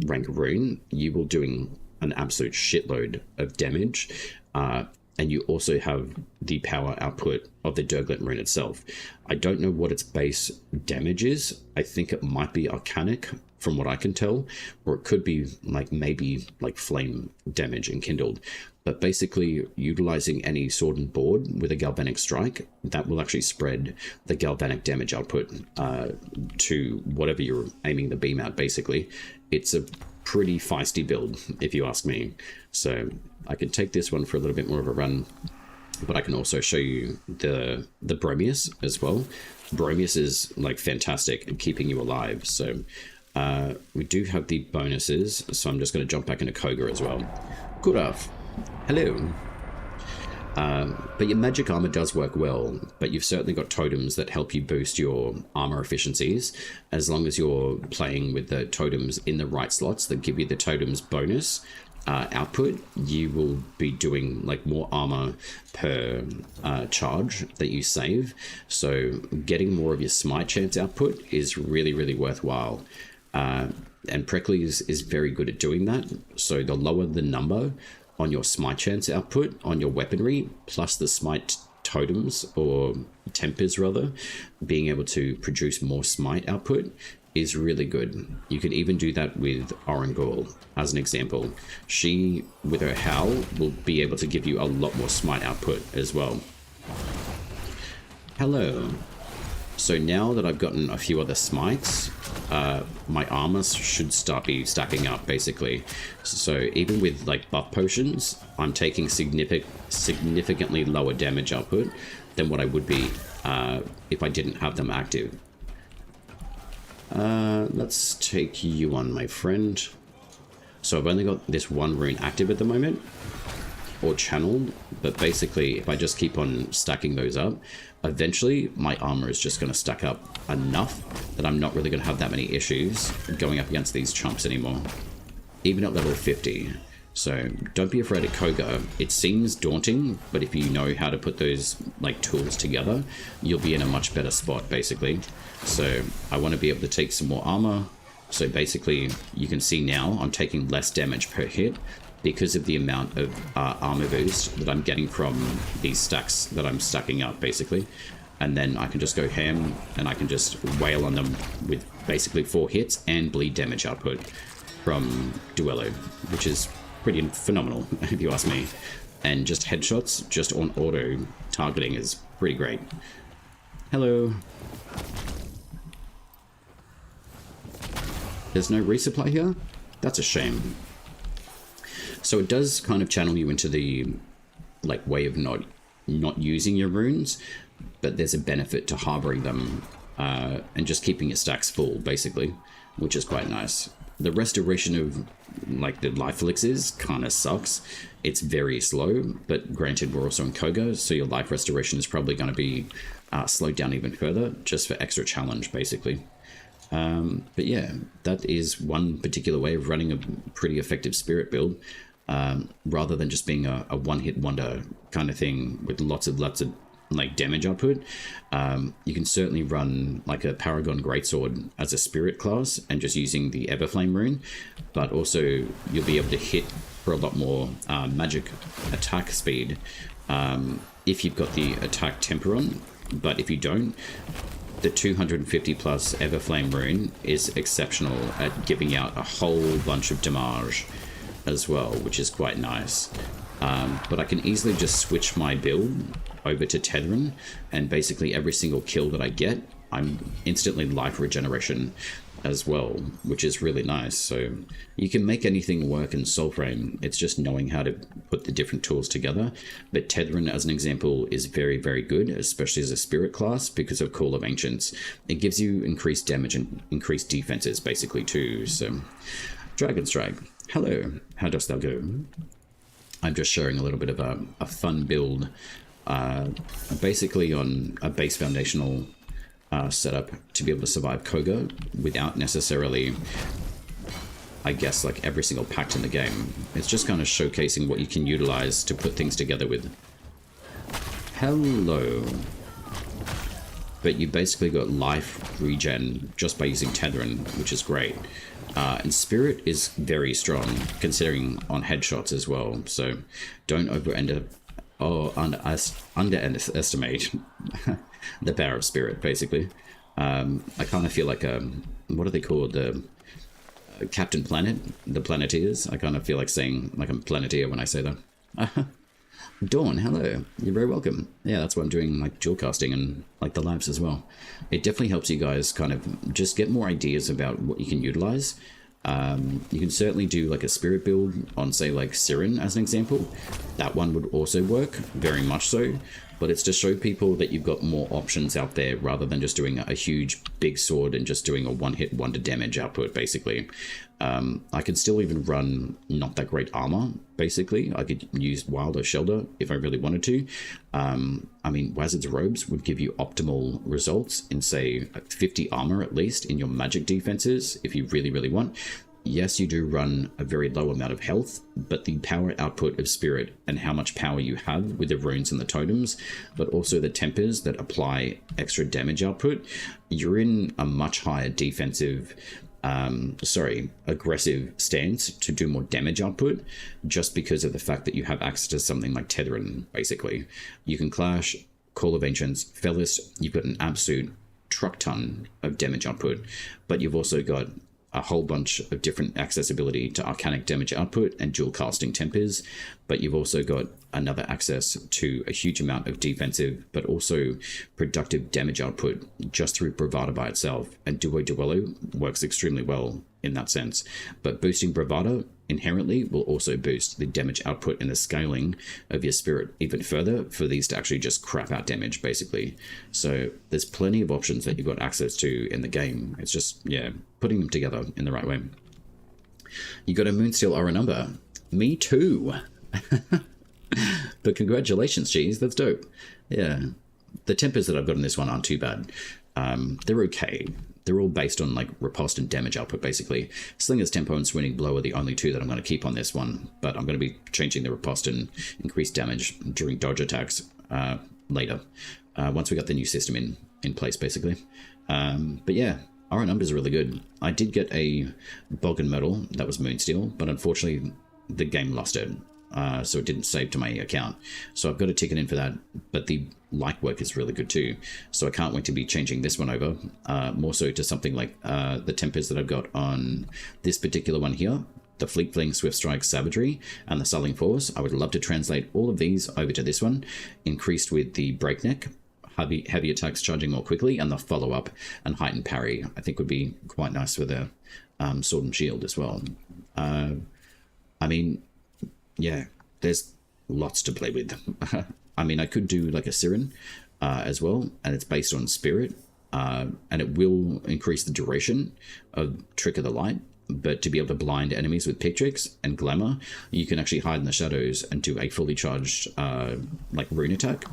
rank rune, you will doing an absolute shitload of damage, and you also have the power output of the Durglin rune itself. I don't know what its base damage is. I think it might be Arcanic from what I can tell, or it could be like maybe like flame damage and kindled. But basically, utilizing any sword and board with a galvanic strike, that will actually spread the galvanic damage output to whatever you're aiming the beam at, basically. It's a pretty feisty build, if you ask me. So I can take this one for a little bit more of a run, but I can also show you the Bromius as well. Bromius is like fantastic at keeping you alive. So we do have the bonuses, so I'm just going to jump back into Koga as well. Good off. Hello. But your magic armor does work well, but you've certainly got totems that help you boost your armor efficiencies, as long as you're playing with the totems in the right slots that give you the totems bonus output. You will be doing like more armor per charge that you save, so getting more of your smite chance output is really, really worthwhile. And Preludes is very good at doing that, so the lower the number on your smite chance output on your weaponry, plus the smite totems, or tempers rather, being able to produce more smite output is really good. You can even do that with Orangul as an example. She, with her howl, will be able to give you a lot more smite output as well. Hello. So now that I've gotten a few other smites, my armor should start be stacking up, basically. So even with like buff potions, I'm taking significantly lower damage output than what I would be if I didn't have them active. Let's take you on, my friend. So I've only got this one rune active at the moment, or channeled, but basically if I just keep on stacking those up, eventually my armor is just going to stack up enough that I'm not really going to have that many issues going up against these chumps anymore, even at level 50. So don't be afraid of Koga. It seems daunting, but if you know how to put those like tools together, you'll be in a much better spot, basically. So I want to be able to take some more armor. So basically you can see now I'm taking less damage per hit because of the amount of armor boost that I'm getting from these stacks that I'm stacking up, basically. And then I can just go ham and I can just wail on them with basically 4 hits and bleed damage output from Duello, which is pretty phenomenal if you ask me. And just headshots just on auto targeting is pretty great. Hello. There's no resupply here? That's a shame. So it does kind of channel you into the like way of not using your runes, but there's a benefit to harboring them and just keeping your stacks full, basically, which is quite nice. The restoration of like the life elixirs kind of sucks. It's very slow, but granted we're also in Koga, so your life restoration is probably going to be slowed down even further just for extra challenge, basically. But yeah, that is one particular way of running a pretty effective spirit build, rather than just being a one-hit wonder kind of thing with lots of like damage output. You can certainly run like a Paragon Greatsword as a spirit class and just using the Everflame rune, but also you'll be able to hit for a lot more magic attack speed if you've got the attack temper on. But if you don't, the 250 plus Everflame rune is exceptional at giving out a whole bunch of damage as well, which is quite nice. But I can easily just switch my build over to Tethrin, and basically every single kill that I get, I'm instantly life regeneration as well, which is really nice. So you can make anything work in Soulframe. It's just knowing how to put the different tools together. But Tethrin, as an example, is very, very good, especially as a spirit class, because of Call of Ancients. It gives you increased damage and increased defenses, basically, too. So, Dragon Strike. Hello, how dost thou go? I'm just sharing a little bit of a fun build, basically on a base foundational setup to be able to survive Koga without necessarily, I guess, like every single pact in the game. It's just kind of showcasing what you can utilize to put things together with. Hello. But you basically got life regen just by using Tethrin, which is great. And Spirit is very strong, considering on headshots as well. So don't underestimate the power of Spirit, basically. I kind of feel like what are they called? Captain Planet, the Planeteers. I kind of feel like saying like I'm a Planeteer when I say that. Dawn, hello. You're very welcome. Yeah, that's why I'm doing like dual casting and like the labs as well. It definitely helps you guys kind of just get more ideas about what you can utilize. You can certainly do like a spirit build on, say, like Siren as an example. That one would also work, very much so. But it's to show people that you've got more options out there rather than just doing a huge big sword and just doing a one-hit wonder damage output, basically. I could still even run not that great armor, basically. I could use Wild or Shelter if I really wanted to. I mean, Wizard's Robes would give you optimal results in, say, 50 armor at least in your magic defenses if you really, really want. Yes, you do run a very low amount of health, but the power output of Spirit and how much power you have with the runes and the totems, but also the tempers that apply extra damage output, you're in a much higher defensive, aggressive stance to do more damage output, just because of the fact that you have access to something like Tetherin, basically. You can clash, Call of Ancients, Fellis, you've got an absolute truck ton of damage output, but you've also got a whole bunch of different accessibility to arcanic damage output and dual casting tempers, but you've also got another access to a huge amount of defensive but also productive damage output just through Bravada by itself, and Duo Duello works extremely well in that sense. But boosting Bravada inherently will also boost the damage output and the scaling of your spirit even further for these to actually just crap out damage, basically. So there's plenty of options that you've got access to in the game. It's just, yeah, putting them together in the right way. You got a Moonsteel Aura number. Me too. But congratulations, geez, that's dope. Yeah, the tempers that I've got in this one aren't too bad. They're okay. They're all based on like riposte and damage output, basically. Slinger's Tempo and Swooning Blow are the only two that I'm going to keep on this one, but I'm going to be changing the riposte and increased damage during dodge attacks later, once we got the new system in place, basically. But yeah, our numbers are really good. I did get a Bog and Myrtle that was Moonsteel, but unfortunately the game lost it. So it didn't save to my account. So I've got a ticket in for that, but the light work is really good too. So I can't wait to be changing this one over, more so to something like the tempers that I've got on this particular one here, the Fleet Fling, Swift Strike, Savagery, and the Sulling Force. I would love to translate all of these over to this one, increased with the Breakneck, heavy attacks charging more quickly, and the follow-up and heightened parry. I think would be quite nice for the Sword and Shield as well. I mean, yeah, there's lots to play with. I mean, I could do like a Siren as well, and it's based on Spirit, and it will increase the duration of Trick of the Light, but to be able to blind enemies with Pictrix and Glamour, you can actually hide in the shadows and do a fully charged like rune attack,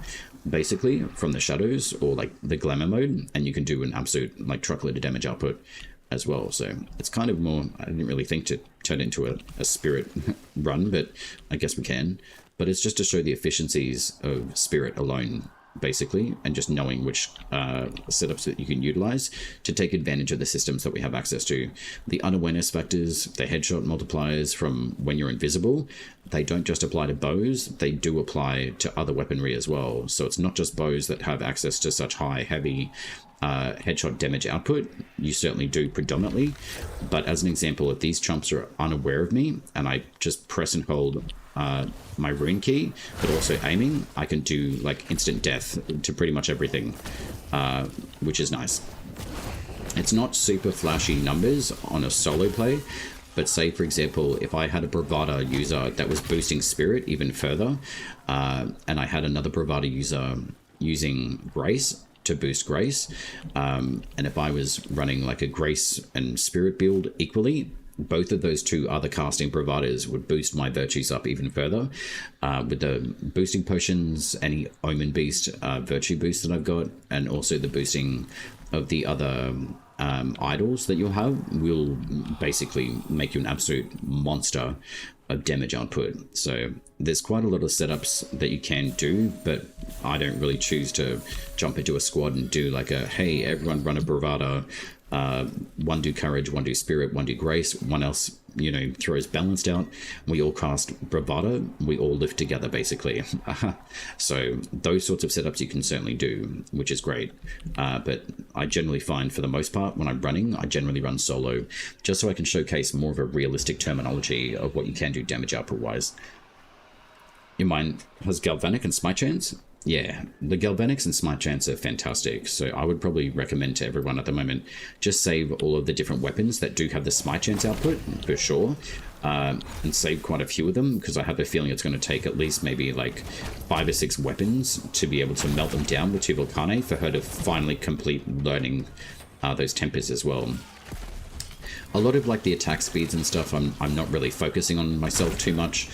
basically, from the shadows, or like the Glamour mode, and you can do an absolute like truckload of damage output as well. So it's kind of more, I didn't really think to turn into a Spirit run, but I guess we can. But it's just to show the efficiencies of Spirit alone, basically, and just knowing which setups that you can utilize to take advantage of the systems that we have access to. The unawareness factors, the headshot multipliers from when you're invisible, they don't just apply to bows, they do apply to other weaponry as well. So it's not just bows that have access to such high, heavy headshot damage output. You certainly do predominantly, but as an example, if these chumps are unaware of me and I just press and hold my rune key, but also aiming, I can do like instant death to pretty much everything, which is nice. It's not super flashy numbers on a solo play, but say for example, if I had a Bravada user that was boosting Spirit even further, and I had another Bravada user using Grace to boost Grace, and if I was running like a Grace and Spirit build equally, both of those two other casting Bravadas would boost my virtues up even further. With the boosting potions, any Omen Beast virtue boost that I've got, and also the boosting of the other idols that you'll have, will basically make you an absolute monster of damage output. So there's quite a lot of setups that you can do, but I don't really choose to jump into a squad and do like a, hey, everyone run a Bravada, one do Courage, one do Spirit, one do Grace, one else you know, throws balanced out. We all cast Bravado. We all lift together, basically. So those sorts of setups you can certainly do, which is great. But I generally find, for the most part, when I'm running, I generally run solo, just so I can showcase more of a realistic terminology of what you can do damage output-wise. Your mind has Galvanic and Smite Chance? Yeah, the Galvanics and Smite Chance are fantastic, so I would probably recommend to everyone at the moment, just save all of the different weapons that do have the Smite Chance output, for sure, and save quite a few of them, because I have a feeling it's going to take at least maybe like 5 or 6 weapons to be able to melt them down with Tuvilcane for her to finally complete learning those tempers as well. A lot of like the attack speeds and stuff, I'm not really focusing on myself too much.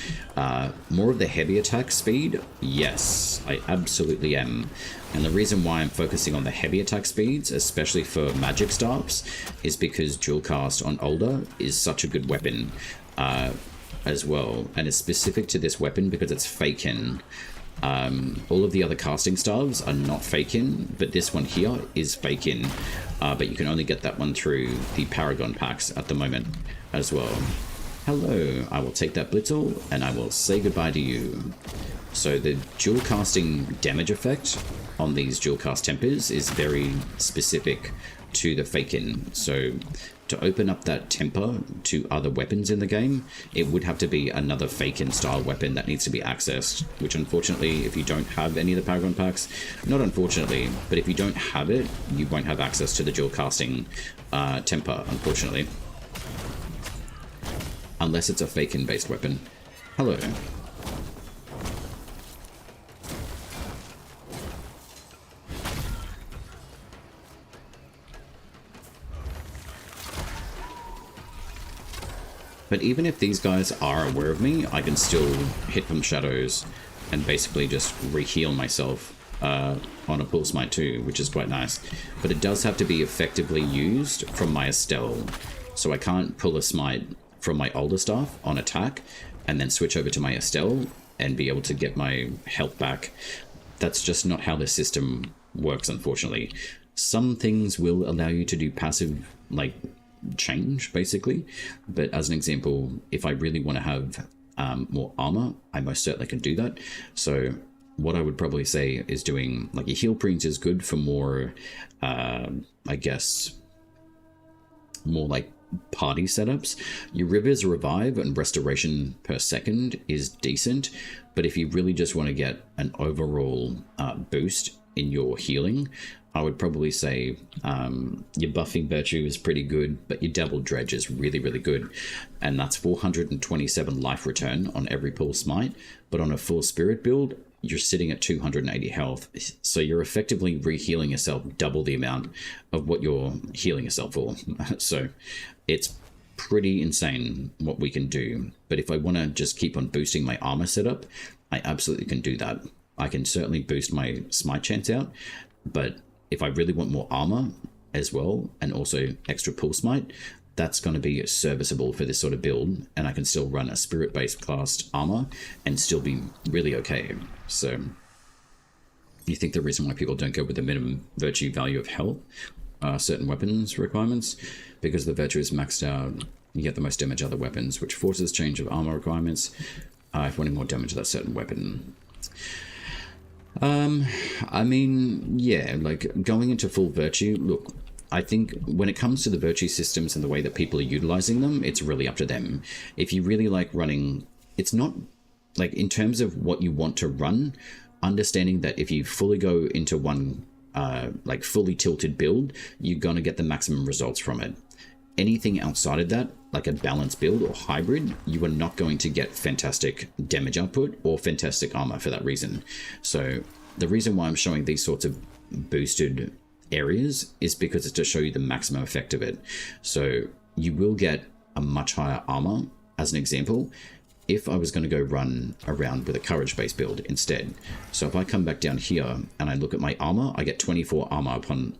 More of the heavy attack speed, yes, I absolutely am. And the reason why I'm focusing on the heavy attack speeds, especially for magic staffs, is because dual cast on Older is such a good weapon as well. And it's specific to this weapon because it's fake-in. All of the other casting staves are not fake-in, but this one here is fake-in. But you can only get that one through the Paragon packs at the moment as well. Hello, I will take that Blitzel, and I will say goodbye to you. So the dual casting damage effect on these dual cast tempers is very specific to the fake-in. So to open up that temper to other weapons in the game, it would have to be another fake-in style weapon that needs to be accessed, which unfortunately, if you don't have any of the Paragon packs, not unfortunately, but if you don't have it, you won't have access to the dual casting temper, unfortunately. Unless it's a fake-in based weapon. Hello. But even if these guys are aware of me, I can still hit from shadows and basically just re-heal myself on a Pulse Smite too, which is quite nice. But it does have to be effectively used from my Estelle. So I can't pull a Smite from my older staff on attack and then switch over to my Estelle and be able to get my health back. That's just not how the system works, unfortunately. Some things will allow you to do passive, like, change, basically. But as an example, if I really want to have more armor, I most certainly can do that. So what I would probably say is doing, like, a heal print is good for more, I guess, more like party setups. Your Rivers Revive and Restoration per second is decent, but if you really just want to get an overall boost in your healing, I would probably say your Buffing Virtue is pretty good, but your Devil Dredge is really, really good. And that's 427 life return on every Pull Smite, but on a full Spirit build, you're sitting at 280 health. So you're effectively re-healing yourself double the amount of what you're healing yourself for. So it's pretty insane what we can do. But if I want to just keep on boosting my armor setup, I absolutely can do that. I can certainly boost my Smite chance out, but if I really want more armor as well, and also extra Pull Smite, that's going to be serviceable for this sort of build, and I can still run a Spirit-based classed armor and still be really okay. So you think the reason why people don't go with the minimum virtue value of health, certain weapons requirements, because the virtue is maxed out, you get the most damage other weapons, which forces change of armor requirements if wanting more damage to that certain weapon. I mean, yeah, like going into full virtue, look, I think when it comes to the virtue systems and the way that people are utilizing them, it's really up to them. If you really like running, it's not like in terms of what you want to run, understanding that if you fully go into one like fully tilted build, you're going to get the maximum results from it. Anything outside of that, like a balanced build or hybrid, you are not going to get fantastic damage output or fantastic armor for that reason. So the reason why I'm showing these sorts of boosted areas is because it's to show you the maximum effect of it. So you will get a much higher armor, as an example, if I was going to go run around with a courage-based build instead. So if I come back down here and I look at my armor, I get 24 armor upon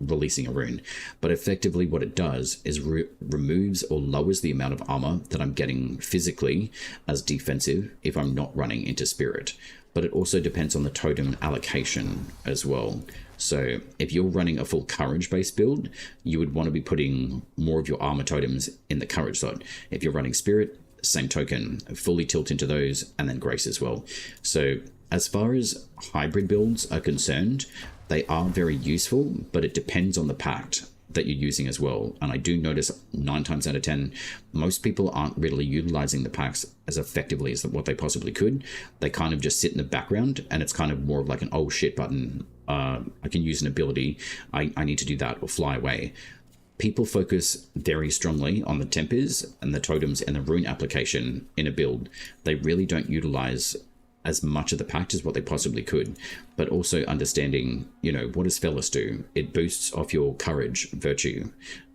releasing a rune. But effectively what it does is removes or lowers the amount of armor that I'm getting physically as defensive if I'm not running into Spirit. But it also depends on the totem allocation as well. So if you're running a full courage based build, you would want to be putting more of your armor totems in the courage slot. If you're running spirit, same token, fully tilt into those, and then grace as well. So as far as hybrid builds are concerned, they are very useful, but it depends on the pact that you're using as well. And I do notice 9 times out of 10, most people aren't really utilizing the packs as effectively as what they possibly could. They kind of just sit in the background, and it's kind of more of like an oh shit button. I can use an ability, I need to do that, or fly away. People focus very strongly on the tempers and the totems and the rune application in a build. They really don't utilize as much of the pact as what they possibly could, but also understanding, you know, what does Fellas do? It boosts off your courage virtue.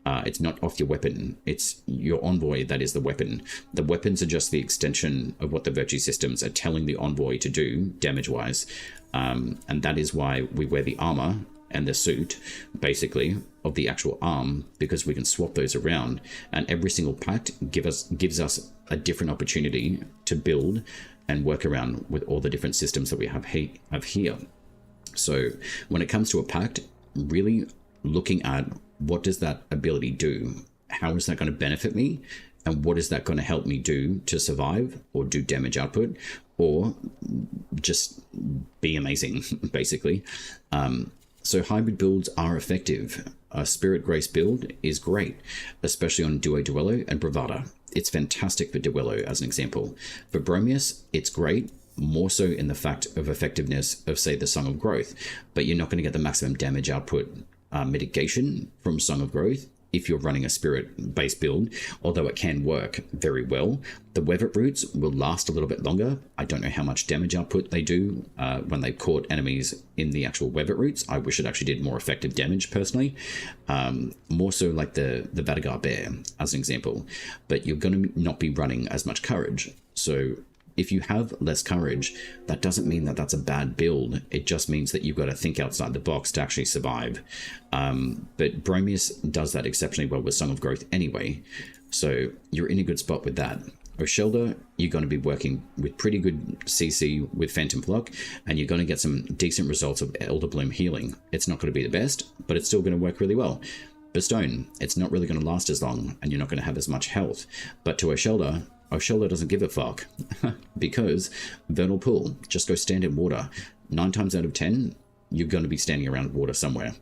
It's not off your weapon. It's your envoy that is the weapon. The weapons are just the extension of what the virtue systems are telling the envoy to do damage-wise. And that is why we wear the armor and the suit, basically, of the actual arm, because we can swap those around. And every single pact gives us a different opportunity to build and work around with all the different systems that we have here. So when it comes to a pact, really looking at what does that ability do? How is that going to benefit me? And what is that going to help me do to survive or do damage output or just be amazing, basically. So hybrid builds are effective. A Spirit Grace build is great, especially on Duo Duello and Bravada. It's fantastic for Duello as an example. For Bromius, it's great, more so in the fact of effectiveness of, say, the Song of Growth, but you're not going to get the maximum damage output mitigation from Song of Growth if you're running a spirit-based build, although it can work very well. The Wevet Roots will last a little bit longer. I don't know how much damage output they do when they caught enemies in the actual Wevet Roots. I wish it actually did more effective damage, personally. More so like the Vadagar Bear, as an example. But you're going to not be running as much courage. So if you have less courage, that doesn't mean that that's a bad build. It just means that you've got to think outside the box to actually survive. But Bromius does that exceptionally well with Song of Growth anyway. So you're in a good spot with that. Oshelda, you're going to be working with pretty good CC with Phantom Flock, and you're going to get some decent results of Elder Bloom healing. It's not going to be the best, but it's still going to work really well. Bestone, it's not really going to last as long, and you're not going to have as much health. But to Oshelda doesn't give a fuck because Vernal Pool, just go stand in water. 9 times out of 10, you're going to be standing around water somewhere.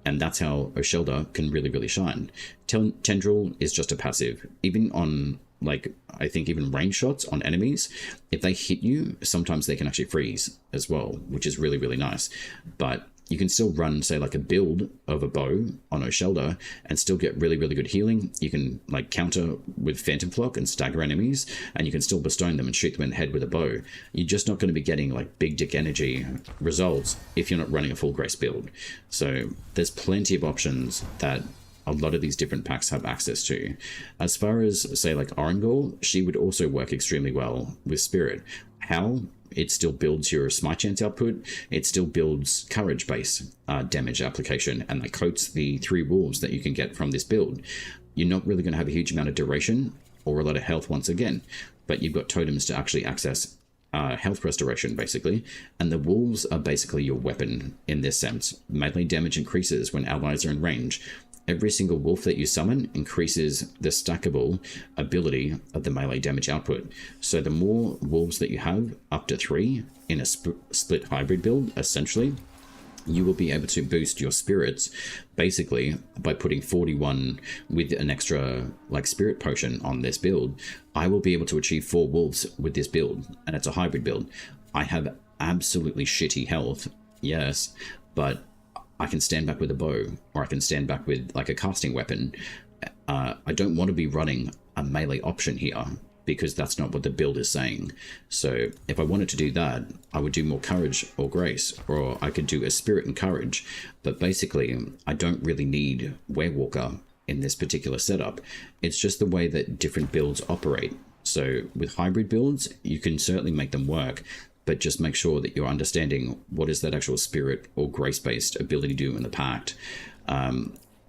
And that's how Oshelda can really, really shine. Tendril is just a passive. Even on, like, I think even range shots on enemies, if they hit you, sometimes they can actually freeze as well, which is really, really nice. But you can still run, say, like a build of a bow on Oshelda and still get really, really good healing. You can like counter with Phantom Flock and stagger enemies, and you can still bestone them and shoot them in the head with a bow. You're just not going to be getting like big dick energy results if you're not running a full Grace build. So there's plenty of options that a lot of these different packs have access to. As far as, say, like Orangol, she would also work extremely well with Spirit. How? It still builds your smite chance output. It still builds courage base damage application, and that coats the 3 wolves that you can get from this build. You're not really going to have a huge amount of duration or a lot of health once again, but you've got totems to actually access health restoration, basically. And the wolves are basically your weapon in this sense. Melee damage increases when allies are in range. Every single wolf that you summon increases the stackable ability of the melee damage output. So the more wolves that you have, up to 3 in a split hybrid build, essentially, you will be able to boost your spirits basically by putting 41 with an extra like spirit potion on this build. I will be able to achieve 4 wolves with this build, and it's a hybrid build. I have absolutely shitty health, yes, but I can stand back with a bow, or I can stand back with like a casting weapon. I don't want to be running a melee option here because that's not what the build is saying. So if I wanted to do that, I would do more courage or grace, or I could do a spirit and courage. But basically, I don't really need Werewalker in this particular setup. It's just the way that different builds operate. So with hybrid builds, you can certainly make them work, but just make sure that you're understanding what is that actual spirit or grace-based ability do in the pact.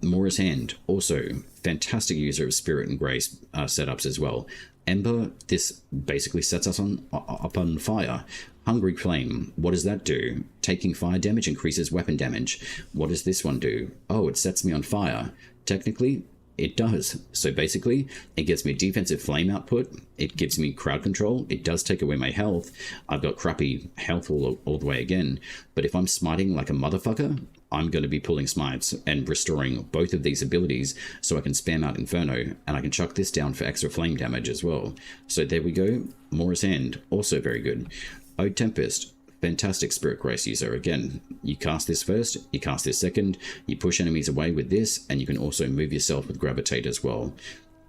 Mora's Hand, also fantastic user of Spirit and Grace setups as well. Ember, this basically sets us up on fire. Hungry Flame, what does that do? Taking fire damage increases weapon damage. What does this one do? Oh, it sets me on fire. Technically, it does. So basically, it gives me defensive flame output. It gives me crowd control. It does take away my health. I've got crappy health all the way again. But if I'm smiting like a motherfucker, I'm going to be pulling smites and restoring both of these abilities so I can spam out Inferno, and I can chuck this down for extra flame damage as well. So there we go. Mora's Hand, also very good. Ode Tempest, fantastic Spirit Grace user. Again, you cast this first, you cast this second, you push enemies away with this, and you can also move yourself with Gravitate as well.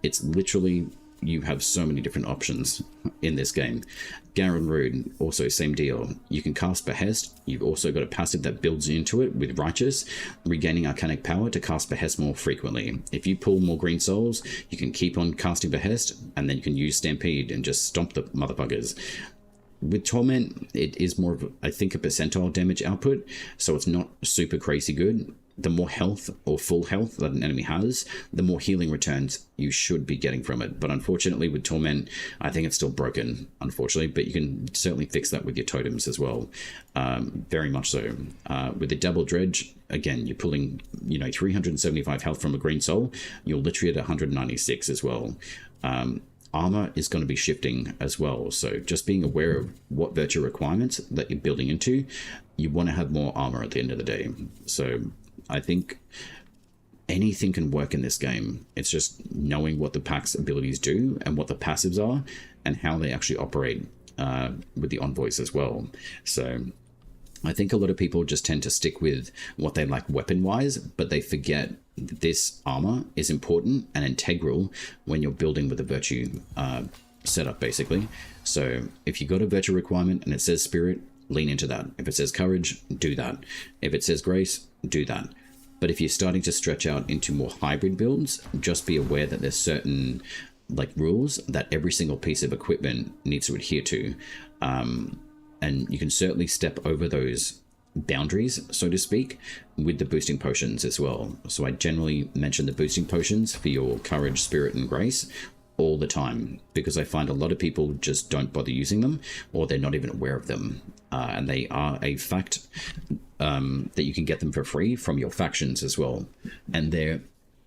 It's literally, you have so many different options in this game. Garen Rude, also same deal. You can cast Behest. You've also got a passive that builds into it with Righteous, regaining Arcanic power to cast Behest more frequently. If you pull more green souls, you can keep on casting Behest, and then you can use Stampede and just stomp the motherfuckers. With Torment, it is more of, I think, a percentile damage output, so it's not super crazy good. The more health or full health that an enemy has, the more healing returns you should be getting from it. But unfortunately with Torment, I think it's still broken, unfortunately, but you can certainly fix that with your totems as well. Very much so. With the Double Dredge, again, you're pulling, 375 health from a green soul. You're literally at 196 as well. Armor is going to be shifting as well, so just being aware of what virtue requirements that you're building into, you want to have more armor at the end of the day. So I think anything can work in this game. It's just knowing what the pack's abilities do and what the passives are and how they actually operate with the Envoys as well. So I think a lot of people just tend to stick with what they like weapon-wise, but they forget that this armor is important and integral when you're building with a virtue setup, basically. So if you got a virtue requirement and it says Spirit, lean into that. If it says Courage, do that. If it says Grace, do that. But if you're starting to stretch out into more hybrid builds, just be aware that there's certain rules that every single piece of equipment needs to adhere to. And you can certainly step over those boundaries, so to speak, with the boosting potions as well. So I generally mention the boosting potions for your Courage, Spirit, and Grace all the time, because I find a lot of people just don't bother using them, or they're not even aware of them. And they are a fact that you can get them for free from your factions as well. And they're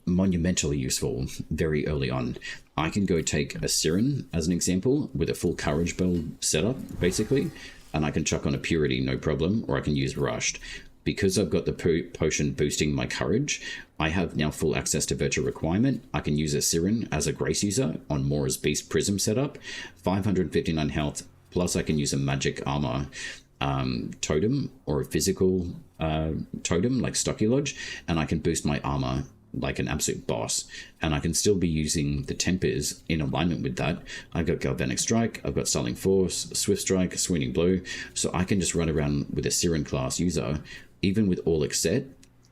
monumentally useful very early on. I can go take a Siren as an example with a full Courage build setup, basically, and I can chuck on a Purity, no problem, or I can use Rushed. Because I've got the potion boosting my Courage, I have now full access to Virtue Requirement. I can use a Siren as a Grace user on Mora's Beast Prism setup, 559 health, plus I can use a Magic Armor totem or a physical totem like Stocky Lodge, and I can boost my armor like an absolute boss, and I can still be using the Tempers in alignment with that. I've got Galvanic Strike, I've got Sulling Force, Swift Strike, Swooning Blow, so I can just run around with a Siren class user. Even with all set,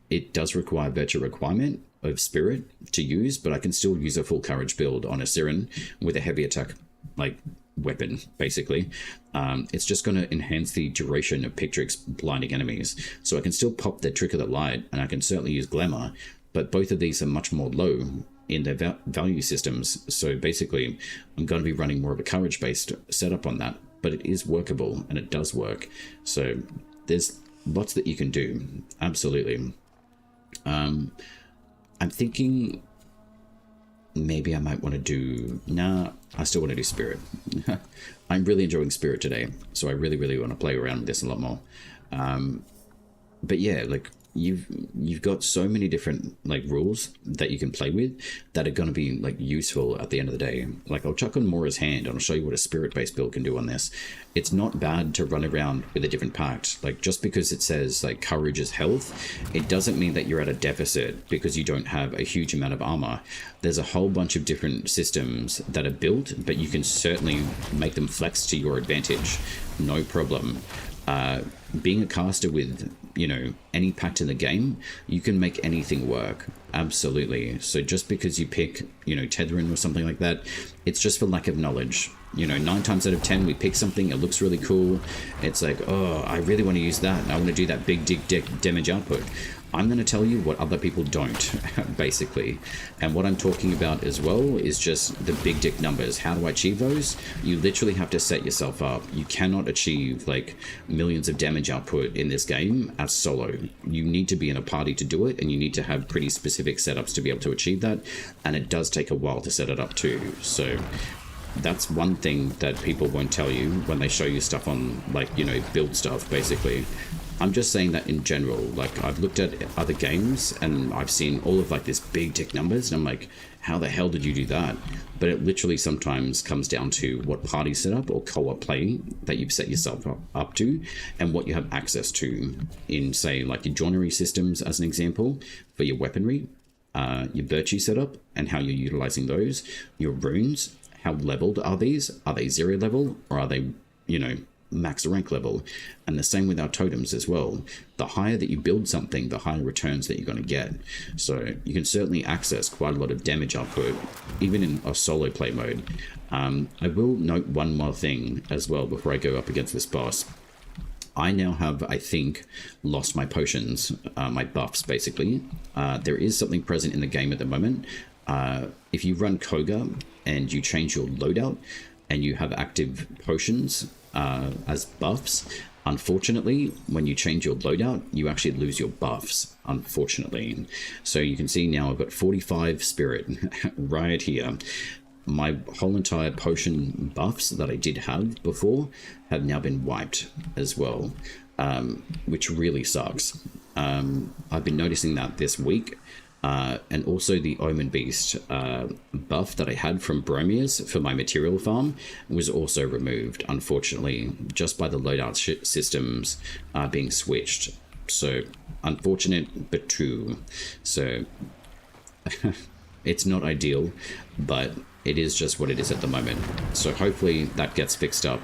it does require Virtue Requirement of Spirit to use, but I can still use a full Courage build on a Siren with a heavy attack weapon, basically. It's just going to enhance the duration of Pictrix blinding enemies, so I can still pop the Trick of the Light, and I can certainly use Glamour, but both of these are much more low in their value systems, so basically I'm going to be running more of a Courage based setup on that, but it is workable and it does work. So there's lots that you can do, absolutely. I'm thinking maybe I might want to do, I still want to do Spirit. I'm really enjoying Spirit today, so I really want to play around with this a lot more. But yeah, you've got so many different rules that you can play with that are going to be useful at the end of the day. I'll chuck on Mora's Hand and I'll show you what a Spirit based build can do on this. It's not bad to run around with a different pact. Just because it says Courage is health, it doesn't mean that you're at a deficit because you don't have a huge amount of armor. There's a whole bunch of different systems that are built, but you can certainly make them flex to your advantage, no problem. Being a caster with any pact in the game, you can make anything work, absolutely. So just because you pick Tethering or something like that, it's just for lack of knowledge. 9 times out of 10 we pick something, it looks really cool, it's oh, I really want to use that, I want to do that big damage output. I'm going to tell you what other people don't, basically. And what I'm talking about as well is just the big dick numbers. How do I achieve those? You literally have to set yourself up. You cannot achieve like millions of damage output in this game as solo. You need to be in a party to do it, and you need to have pretty specific setups to be able to achieve that. And it does take a while to set it up too. So that's one thing that people won't tell you when they show you stuff on, like, you know, build stuff, basically. I'm just saying that in general. Like, I've looked at other games and I've seen all of like this big dick numbers, and I'm like, how the hell did you do that? But it literally sometimes comes down to what party setup or co-op play that you've set yourself up to, and what you have access to in, say, like your joinery systems as an example for your weaponry, your virtue setup and how you're utilizing those, your runes, how leveled are these? Are they 0 level, or are they, you know, max rank level? And the same with our totems as well. The higher that you build something, the higher returns that you're going to get. So you can certainly access quite a lot of damage output, even in a solo play mode. I will note one more thing as well before I go up against this boss. I now have, I think, lost my potions, my buffs, basically. There is something present in the game at the moment. If you run Koga and you change your loadout and you have active potions as buffs, unfortunately, when you change your loadout, you actually lose your buffs, unfortunately. So you can see now I've got 45 spirit right here. My whole entire potion buffs that I did have before have now been wiped as well, which really sucks. I've been noticing that this week. And also the Omen Beast buff that I had from Bromius for my material farm was also removed, unfortunately, just by the loadout systems being switched. So, unfortunate, but true. So, it's not ideal, but it is just what it is at the moment. So hopefully that gets fixed up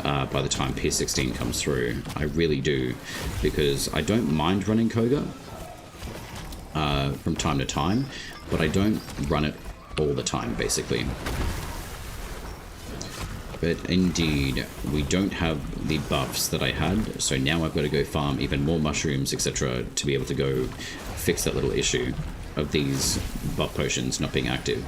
by the time P16 comes through. I really do, because I don't mind running Koga from time to time, but I don't run it all the time, basically. But indeed, we don't have the buffs that I had, so now I've got to go farm even more mushrooms, etc., to be able to go fix that little issue of these buff potions not being active.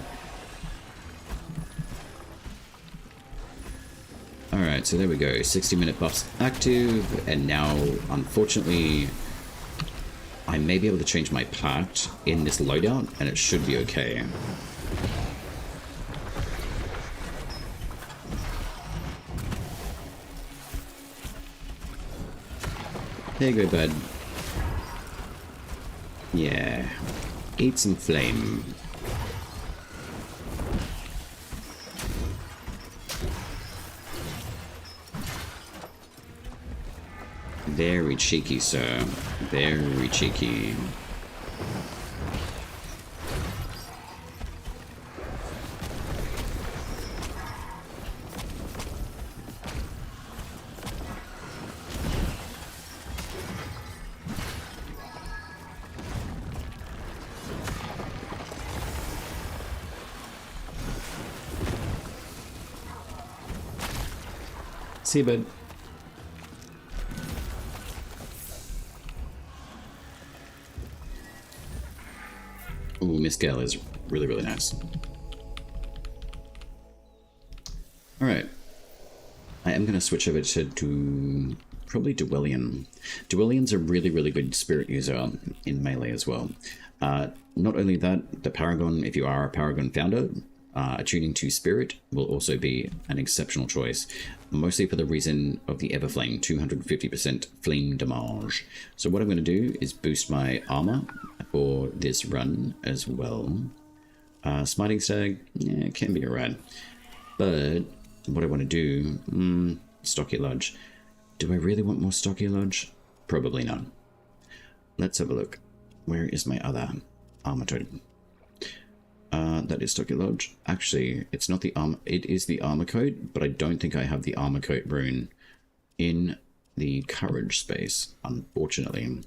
Alright, so there we go, 60-minute buffs active, and now, unfortunately, I may be able to change my pact in this loadout, and it should be okay. There you go, bud. Yeah. Eat some flame. Very cheeky, sir. Very cheeky. See you, bud. Ooh, Miss Gale is really, really nice. Alright. I am going to switch over to probably Dwellian. Dwellian's a really, really good spirit user in melee as well. Not only that, the Paragon, if you are a Paragon founder, attuning to spirit will also be an exceptional choice, mostly for the reason of the Everflame, 250% flame damage. So what I'm going to do is boost my armor for this run as well. Smiting Stag, yeah, can be alright. But what I want to do, Stocky Lodge. Do I really want more Stocky Lodge? Probably not. Let's have a look. Where is my other armor totem? That is Stocky Lodge. Actually, it's not the armor. It is the armor coat, but I don't think I have the armor coat rune in the courage space, unfortunately.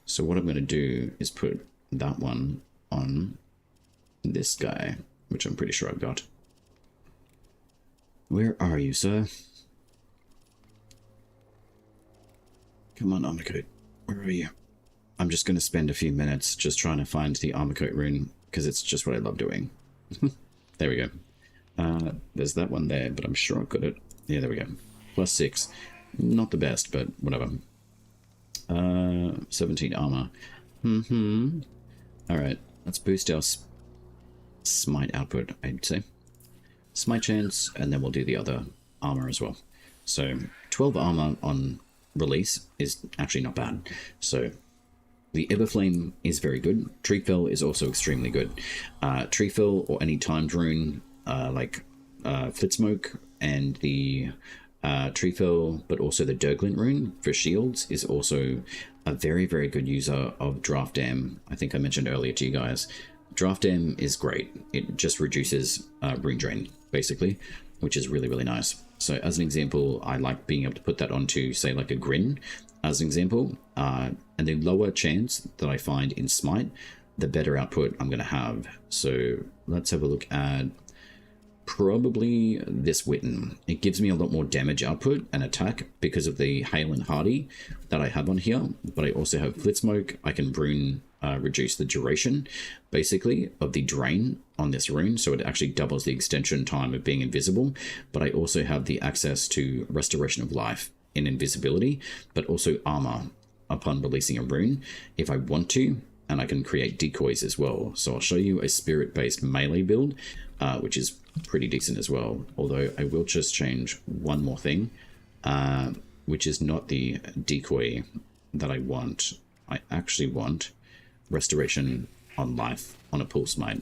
So what I'm going to do is put that one on this guy, which I'm pretty sure I've got. Where are you, sir? Come on, armor coat. Where are you? I'm just going to spend a few minutes just trying to find the armor coat rune, because it's just what I love doing. There we go. There's that one there, but I'm sure I've got it. Yeah, there we go. +6. Not the best, but whatever. 17 armor. Alright, let's boost our smite output, I'd say. Smite chance, and then we'll do the other armor as well. So 12 armor on release is actually not bad. So the Everflame is very good. Treefell is also extremely good. Treefell or any timed rune like Flitsmoke and the Treefell, but also the Durglint rune for shields is also a very, very good user of Draft Dam. I think I mentioned earlier to you guys. Draft Dam is great. It just reduces rune drain, basically, which is really, really nice. So as an example, I like being able to put that onto, say, like a Grin, as an example. And the lower chance that I find in Smite, the better output I'm going to have. So let's have a look at probably this Witten. It gives me a lot more damage output and attack because of the Hail and Hardy that I have on here. But I also have Flitsmoke. I can rune reduce the duration, basically, of the drain on this rune. So it actually doubles the extension time of being invisible. But I also have the access to Restoration of Life in invisibility, but also armor upon releasing a rune if I want to. And I can create decoys as well. So I'll show you a spirit-based melee build, which is pretty decent as well. Although I will just change one more thing, which is not the decoy that I want. I actually want Restoration on Life on a pull smite.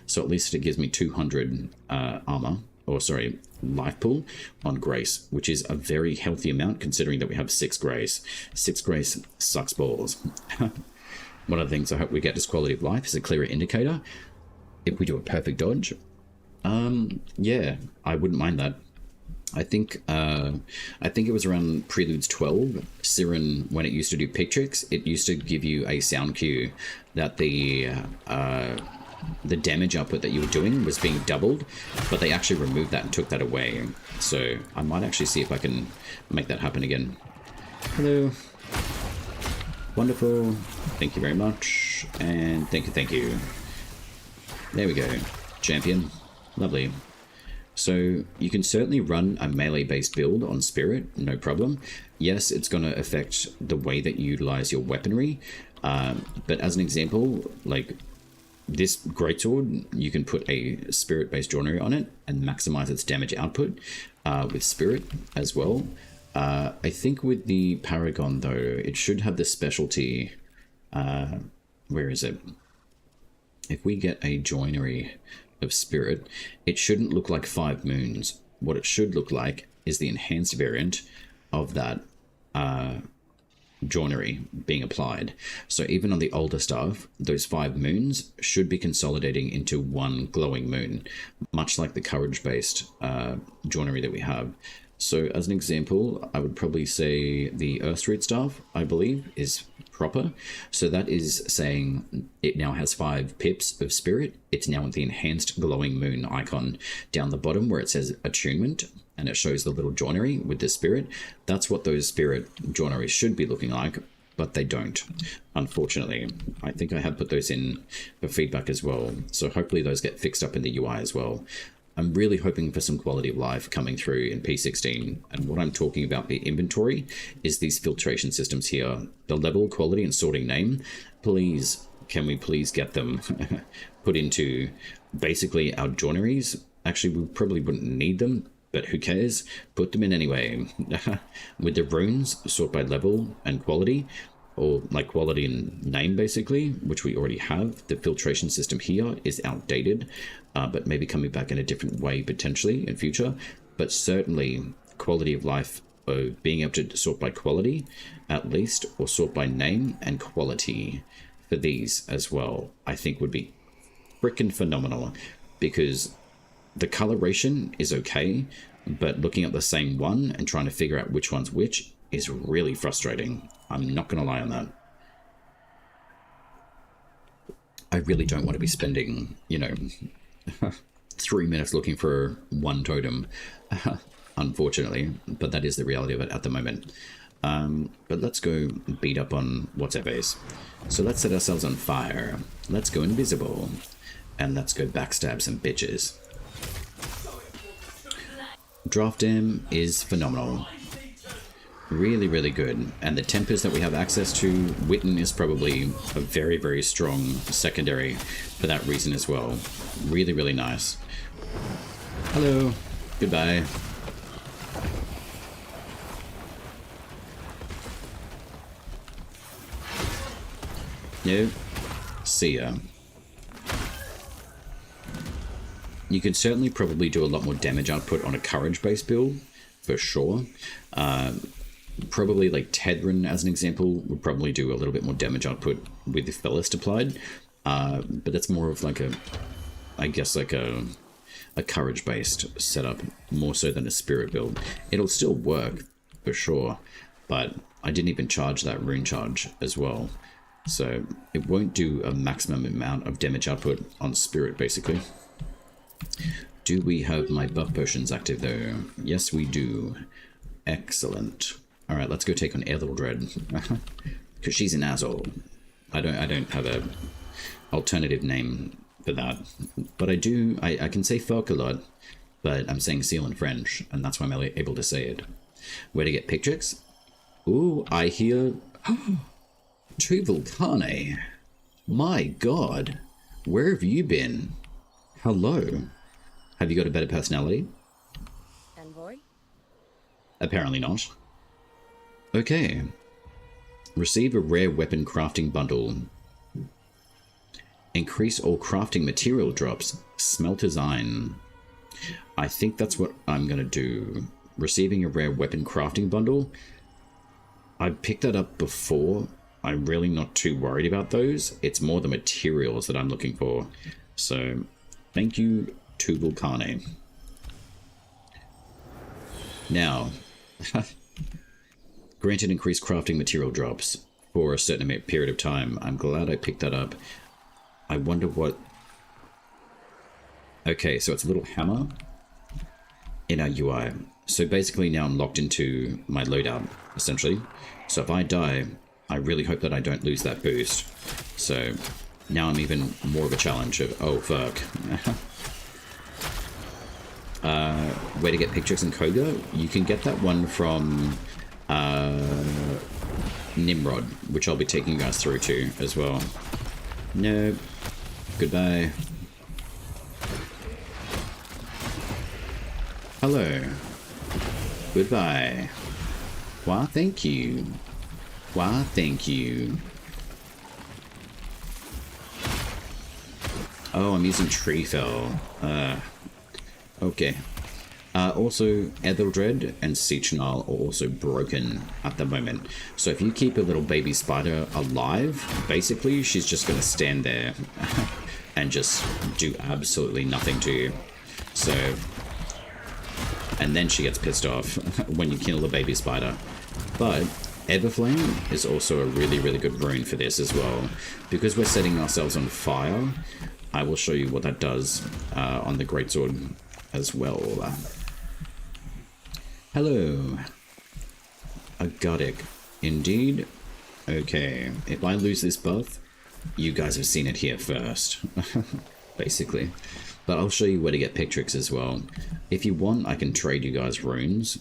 So at least it gives me 200 armor, or sorry, life pool on Grace, which is a very healthy amount considering that we have 6 Grace. 6 Grace sucks balls. One of the things I hope we get as quality of life is a clearer indicator. If we do a perfect dodge, yeah, I wouldn't mind that. I think it was around Preludes 12, Siren, when it used to do Pictrix, it used to give you a sound cue that the damage output that you were doing was being doubled, but they actually removed that and took that away. So I might actually see if I can make that happen again. Hello. Wonderful. Thank you very much. And thank you. There we go. Champion. Lovely. So you can certainly run a melee-based build on Spirit, no problem. Yes, it's going to affect the way that you utilize your weaponry. But as an example, like this greatsword, you can put a Spirit-based joinery on it and maximize its damage output with Spirit as well. I think with the Paragon, though, it should have the specialty. Where is it? If we get a joinery of Spirit, it shouldn't look like 5 moons. What it should look like is the enhanced variant of that joinery being applied. So even on the older stuff, those 5 moons should be consolidating into one glowing moon, much like the courage-based joinery that we have. So as an example, I would probably say the Earth Street staff, I believe, is proper. So that is saying it now has 5 pips of Spirit. It's now with the enhanced glowing moon icon down the bottom where it says attunement, and it shows the little joinery with the Spirit. That's what those Spirit joineries should be looking like, but they don't, unfortunately. I think I have put those in for feedback as well. So hopefully those get fixed up in the UI as well. I'm really hoping for some quality of life coming through in P16, and what I'm talking about the inventory is these filtration systems here. The level, quality, and sorting name, please, can we please get them put into basically our joineries? Actually, we probably wouldn't need them, but who cares? Put them in anyway. With the runes, sort by level and quality, or like quality and name basically, which we already have. The filtration system here is outdated, but maybe coming back in a different way potentially in future. But certainly quality of life, being able to sort by quality at least, or sort by name and quality for these as well, I think would be freaking phenomenal, because the coloration is okay, but looking at the same one and trying to figure out which one's which is really frustrating. I'm not going to lie on that. I really don't want to be spending, 3 minutes looking for one totem, unfortunately, but that is the reality of it at the moment. But let's go beat up on whatever's. So let's set ourselves on fire. Let's go invisible. And let's go backstab some bitches. Draft Dam is phenomenal. Really, really good. And the tempers that we have access to, Witten is probably a very, very strong secondary for that reason as well. Really, really nice. Hello. Goodbye. No. See ya. You could certainly probably do a lot more damage output on a courage-based build, for sure. Probably like Tedrin, as an example, would probably do a little bit more damage output with the Felist applied. But that's more of like a, I guess like a courage-based setup, more so than a spirit build. It'll still work, for sure, but I didn't even charge that rune charge as well. So it won't do a maximum amount of damage output on spirit, basically. Do we have my buff potions active though? Yes, we do. Excellent. All right, let's go take on Etheldred, because she's an asshole. I don't have a alternative name for that, but I do. I can say fuck a lot, but I'm saying seal in French, and that's why I'm able to say it. Where to get pictures? Ooh, I hear. Tuvalkane. My God, where have you been? Hello. Have you got a better personality? Envoy? Apparently not. Okay. Receive a rare weapon crafting bundle. Increase all crafting material drops. Smelter's Iron. I think that's what I'm going to do. Receiving a rare weapon crafting bundle. I picked that up before. I'm really not too worried about those. It's more the materials that I'm looking for. So, thank you, Tuvalkane. Now, granted increased crafting material drops for a certain period of time. I'm glad I picked that up. I wonder what... Okay, so it's a little hammer in our UI. So basically now I'm locked into my loadout, essentially. So if I die, I really hope that I don't lose that boost. So now I'm even more of a challenge of, oh fuck. Where to get Pictrix and Koga? You can get that one from Nimrod, which I'll be taking you guys through to as well. No. Goodbye. Hello. Goodbye. Why, thank you. Why, thank you. Oh, I'm using Tree Fell. Okay. Also, Etheldred and Seachnal are also broken at the moment. So if you keep a little baby spider alive, basically she's just going to stand there and just do absolutely nothing to you. So, and then she gets pissed off when you kill the baby spider. But Everflame is also a really, really good rune for this as well. Because we're setting ourselves on fire, I will show you what that does on the Greatsword as well. Hello. Agodic. Indeed. Okay. If I lose this buff, you guys have seen it here first. Basically. But I'll show you where to get Pictrix as well. If you want, I can trade you guys runes.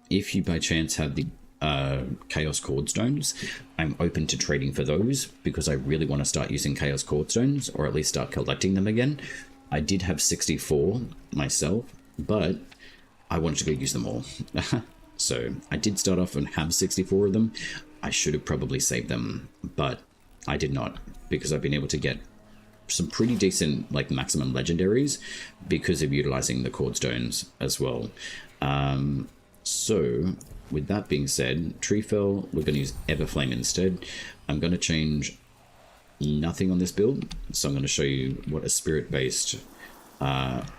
If you by chance have the Chaos Cordstones, I'm open to trading for those because I really want to start using Chaos Cordstones, or at least start collecting them again. I did have 64 myself, but I wanted to go use them all. So I did start off and have 64 of them. I should have probably saved them, but I did not, because I've been able to get some pretty decent like maximum legendaries because of utilizing the Cordstones as well. So with that being said, Treefell, we're going to use Everflame instead. I'm going to change nothing on this build, so I'm going to show you what a spirit-based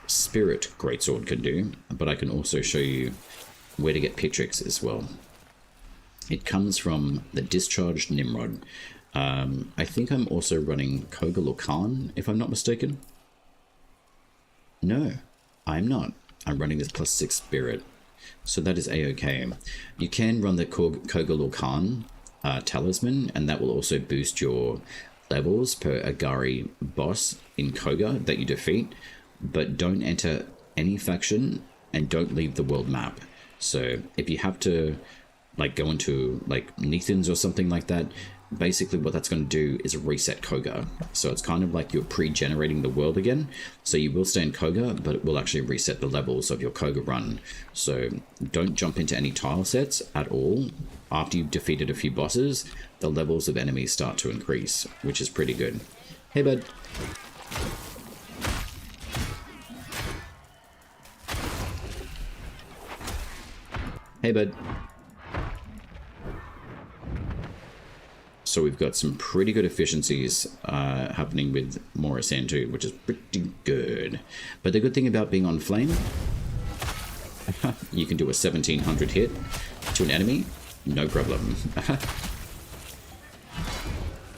spirit greatsword can do, but I can also show you where to get Pictrix as well. It comes from the Discharged Nimrod. I think I'm also running Koga Lokan, if I'm not mistaken. No, I'm not. I'm running this +6 spirit. So that is a-okay. You can run the Kogal Khan talisman, and that will also boost your levels per Agari boss in Koga that you defeat, but don't enter any faction and don't leave the world map. So if you have to like go into like Nethans or something like that, basically what that's going to do is reset Koga. So it's kind of like you're pre-generating the world again. So you will stay in Koga, but it will actually reset the levels of your Koga run. So don't jump into any tile sets at all. After you've defeated a few bosses, the levels of enemies start to increase, which is pretty good. Hey, bud. Hey, bud. So we've got some pretty good efficiencies happening with Morisan too, which is pretty good. But the good thing about being on flame, you can do a 1700 hit to an enemy, no problem.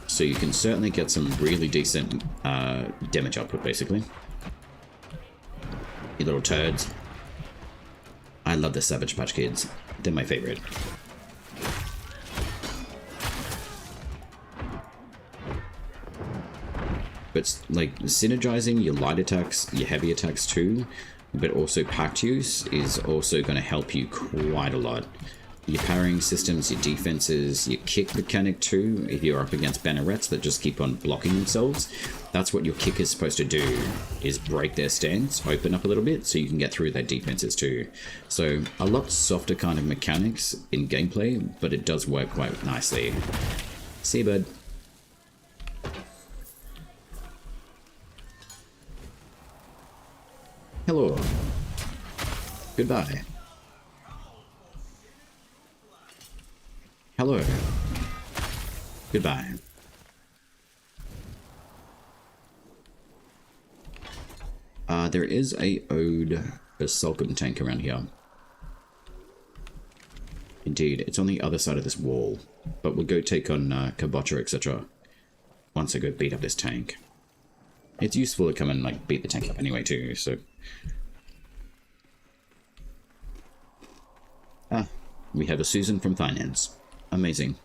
So you can certainly get some really decent damage output, basically. You little turds. I love the Savage Patch Kids. They're my favorite. But like synergizing your light attacks, your heavy attacks too, but also pact use is also going to help you quite a lot. Your parrying systems, your defenses, your kick mechanic too, if you're up against bannerets that just keep on blocking themselves, that's what your kick is supposed to do, is break their stance, open up a little bit so you can get through their defenses too. So a lot softer kind of mechanics in gameplay, but it does work quite nicely. See you, bud. Hello. Goodbye. Hello. Goodbye. There is a Ode Basulcum tank around here. Indeed, it's on the other side of this wall. But we'll go take on Kabocha, etc. once I go beat up this tank. It's useful to come and like beat the tank up anyway too, so... Ah, we have a Susan from Finance. Amazing.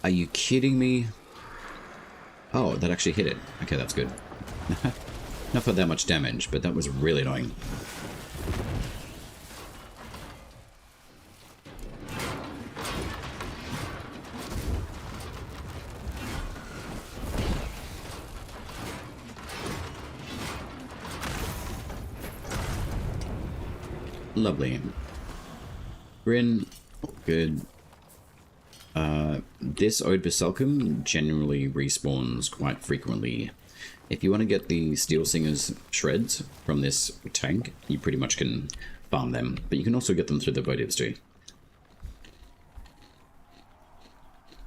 Are you kidding me? Oh, that actually hit it. Okay, that's good. Not for that much damage, but that was really annoying. Lovely. Grin, good. This Ode Basulcum generally respawns quite frequently. If you want to get the Steel Singer's shreds from this tank, you pretty much can farm them, but you can also get them through the Votives too.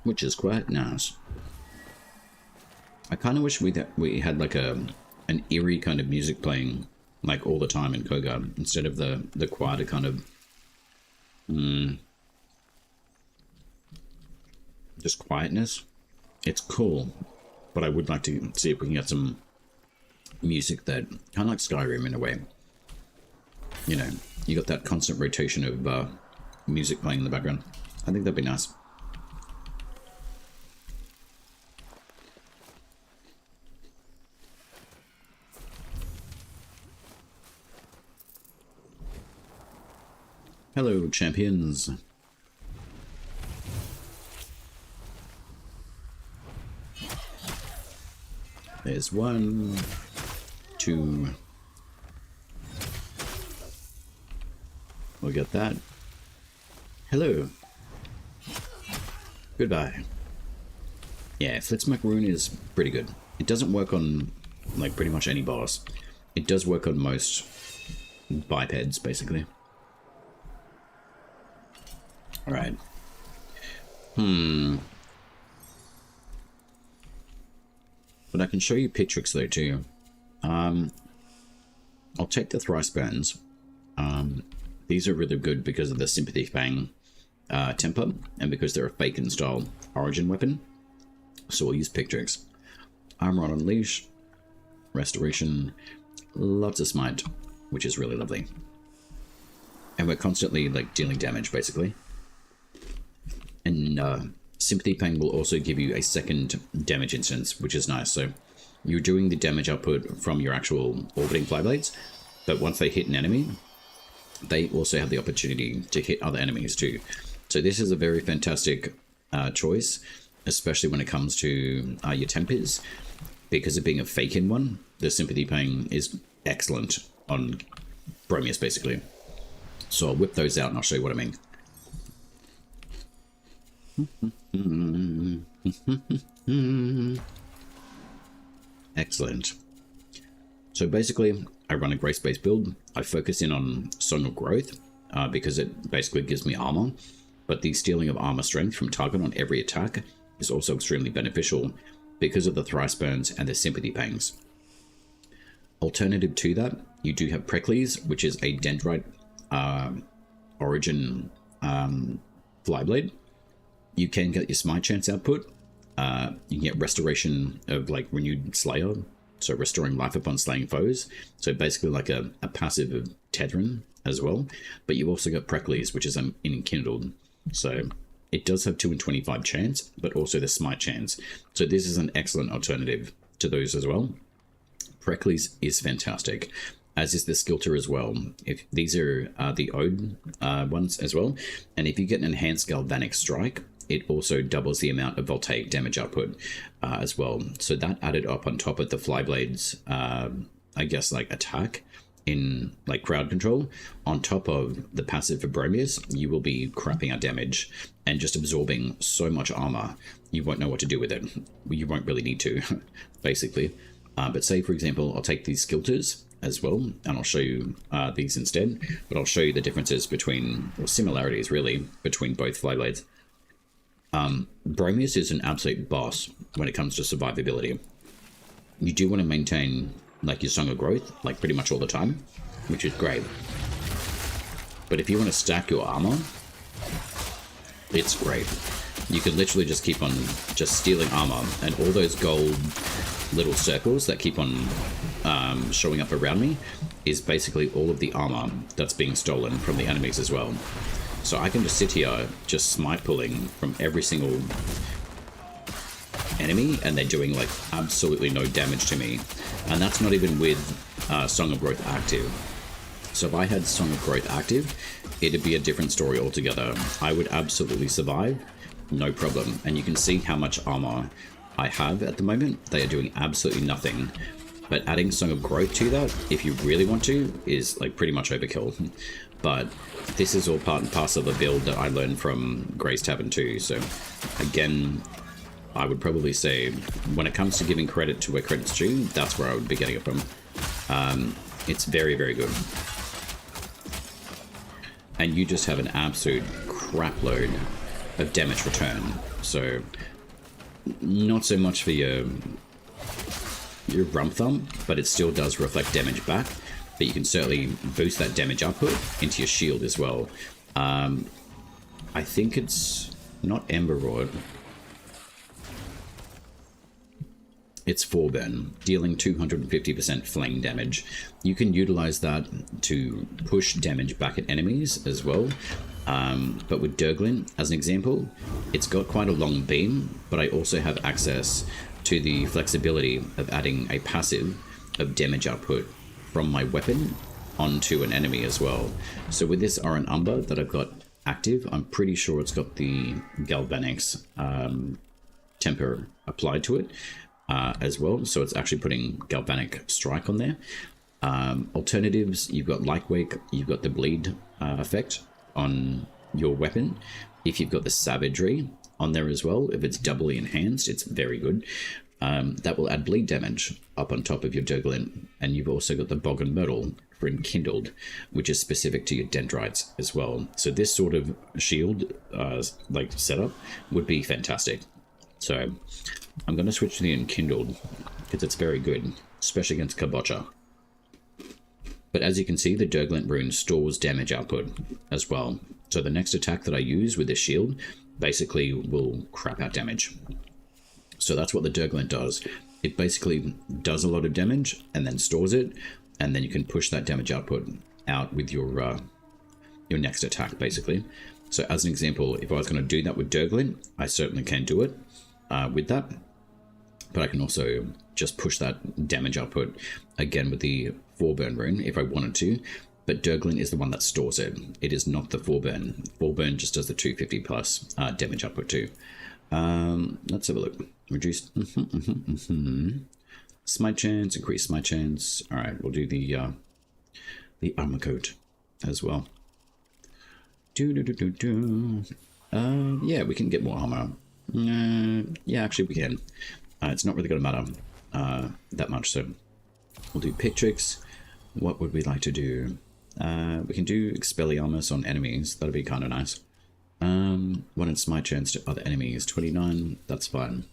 Which is quite nice. I kind of wish we had like an eerie kind of music playing like all the time in Koga, instead of the quieter kind of just quietness. It's cool, but I would like to see if we can get some music that kind of like Skyrim in a way. You know, you got that constant rotation of music playing in the background. I think that'd be nice. Hello, champions. There's 1, 2. We'll get that. Hello. Goodbye. Yeah, Flitzmack Rune is pretty good. It doesn't work on, like, pretty much any boss. It does work on most bipeds, basically. Alright. But I can show you pit tricks though too. I'll take the Thrice Burns. These are really good because of the Sympathy Fang temper, and because they're a Faken style origin weapon. So we'll use Pictrix. Armor on Unleash, Restoration, lots of Smite, which is really lovely. And we're constantly like dealing damage basically. And Sympathy Pang will also give you a second damage instance, which is nice. So you're doing the damage output from your actual orbiting flyblades, but once they hit an enemy, they also have the opportunity to hit other enemies too. So this is a very fantastic choice, especially when it comes to your Tempirs. Because of being a fake-in one, the Sympathy Pang is excellent on Bromius, basically. So I'll whip those out and I'll show you what I mean. Excellent. So basically, I run a grace-based build. I focus in on Song of Growth because it basically gives me armor. But the stealing of armor strength from target on every attack is also extremely beneficial because of the Thrice Burns and the Sympathy Pangs. Alternative to that, you do have Preludes, which is a Dendrite origin Flyblade. You can get your Smite Chance output. You can get Restoration of like Renewed Slayer, so restoring life upon slaying foes. So basically like a passive of Tethrin as well. But you also got Preludes, which is an Enkindled. So it does have 2 in 25 chance, but also the Smite Chance. So this is an excellent alternative to those as well. Preludes is fantastic, as is the Skilter as well. If these are the Ode ones as well, and if you get an enhanced Galvanic Strike, it also doubles the amount of voltaic damage output as well. So that added up on top of the Flyblade's, I guess, like attack in like crowd control, on top of the passive for Bromius, you will be crapping out damage and just absorbing so much armor, you won't know what to do with it. You won't really need to, basically. But say, for example, I'll take these Skilters as well, and I'll show you these instead, but I'll show you the differences between, or similarities really, between both Flyblades. Bromius is an absolute boss when it comes to survivability. You do want to maintain like your Song of Growth, like pretty much all the time, which is great. But if you want to stack your armor, it's great. You can literally just keep on just stealing armor, and all those gold little circles that keep on showing up around me is basically all of the armor that's being stolen from the enemies as well. So I can just sit here, just smite pulling from every single enemy, and they're doing like absolutely no damage to me. And that's not even with Song of Growth active. So if I had Song of Growth active, it'd be a different story altogether. I would absolutely survive, no problem. And you can see how much armor I have at the moment. They are doing absolutely nothing. But adding Song of Growth to that, if you really want to, is like pretty much overkill. But this is all part and parcel of the build that I learned from Gray's Tavern 2. So again, I would probably say when it comes to giving credit to where credit's due, that's where I would be getting it from. It's very, very good. And you just have an absolute crap load of damage return. So not so much for your rump thumb, but it still does reflect damage back. But you can certainly boost that damage output into your shield as well. I think it's not Ember Rod. It's Forburn, dealing 250% flame damage. You can utilize that to push damage back at enemies as well. But with Durglin, as an example, it's got quite a long beam, but I also have access to the flexibility of adding a passive of damage output from my weapon onto an enemy as well. So with this Oran Umber that I've got active, I'm pretty sure it's got the Galvanics temper applied to it as well. So it's actually putting Galvanic Strike on there. Alternatives, you've got Lightwake, you've got the Bleed effect on your weapon. If you've got the Savagery on there as well, if it's doubly enhanced, it's very good. That will add bleed damage up on top of your Durglin. And you've also got the Bog and Myrtle for Enkindled, which is specific to your Dendrites as well. So this sort of shield like setup would be fantastic. So I'm going to switch to the Enkindled because it's very good, especially against Kabocha. But as you can see, the Durglint rune stores damage output as well. So the next attack that I use with this shield basically will crap out damage. So that's what the Durglint does. It basically does a lot of damage and then stores it, and then you can push that damage output out with your next attack, basically. So as an example, if I was going to do that with Durglint, I certainly can do it with that. But I can also just push that damage output again with the 4-burn rune if I wanted to. But Durglint is the one that stores it. It is not the 4-burn. 4-burn just does the 250 plus damage output too. Let's have a look. Reduce smite chance, increase smite chance. All right, we'll do the armor coat as well. Yeah, we can get more armor. Yeah, actually we can. It's not really going to matter that much, so we'll do Pictrix. What would we like to do? We can do Expelliarmus on enemies. That'd be kind of nice. One in smite chance to other enemies. 29. That's fine.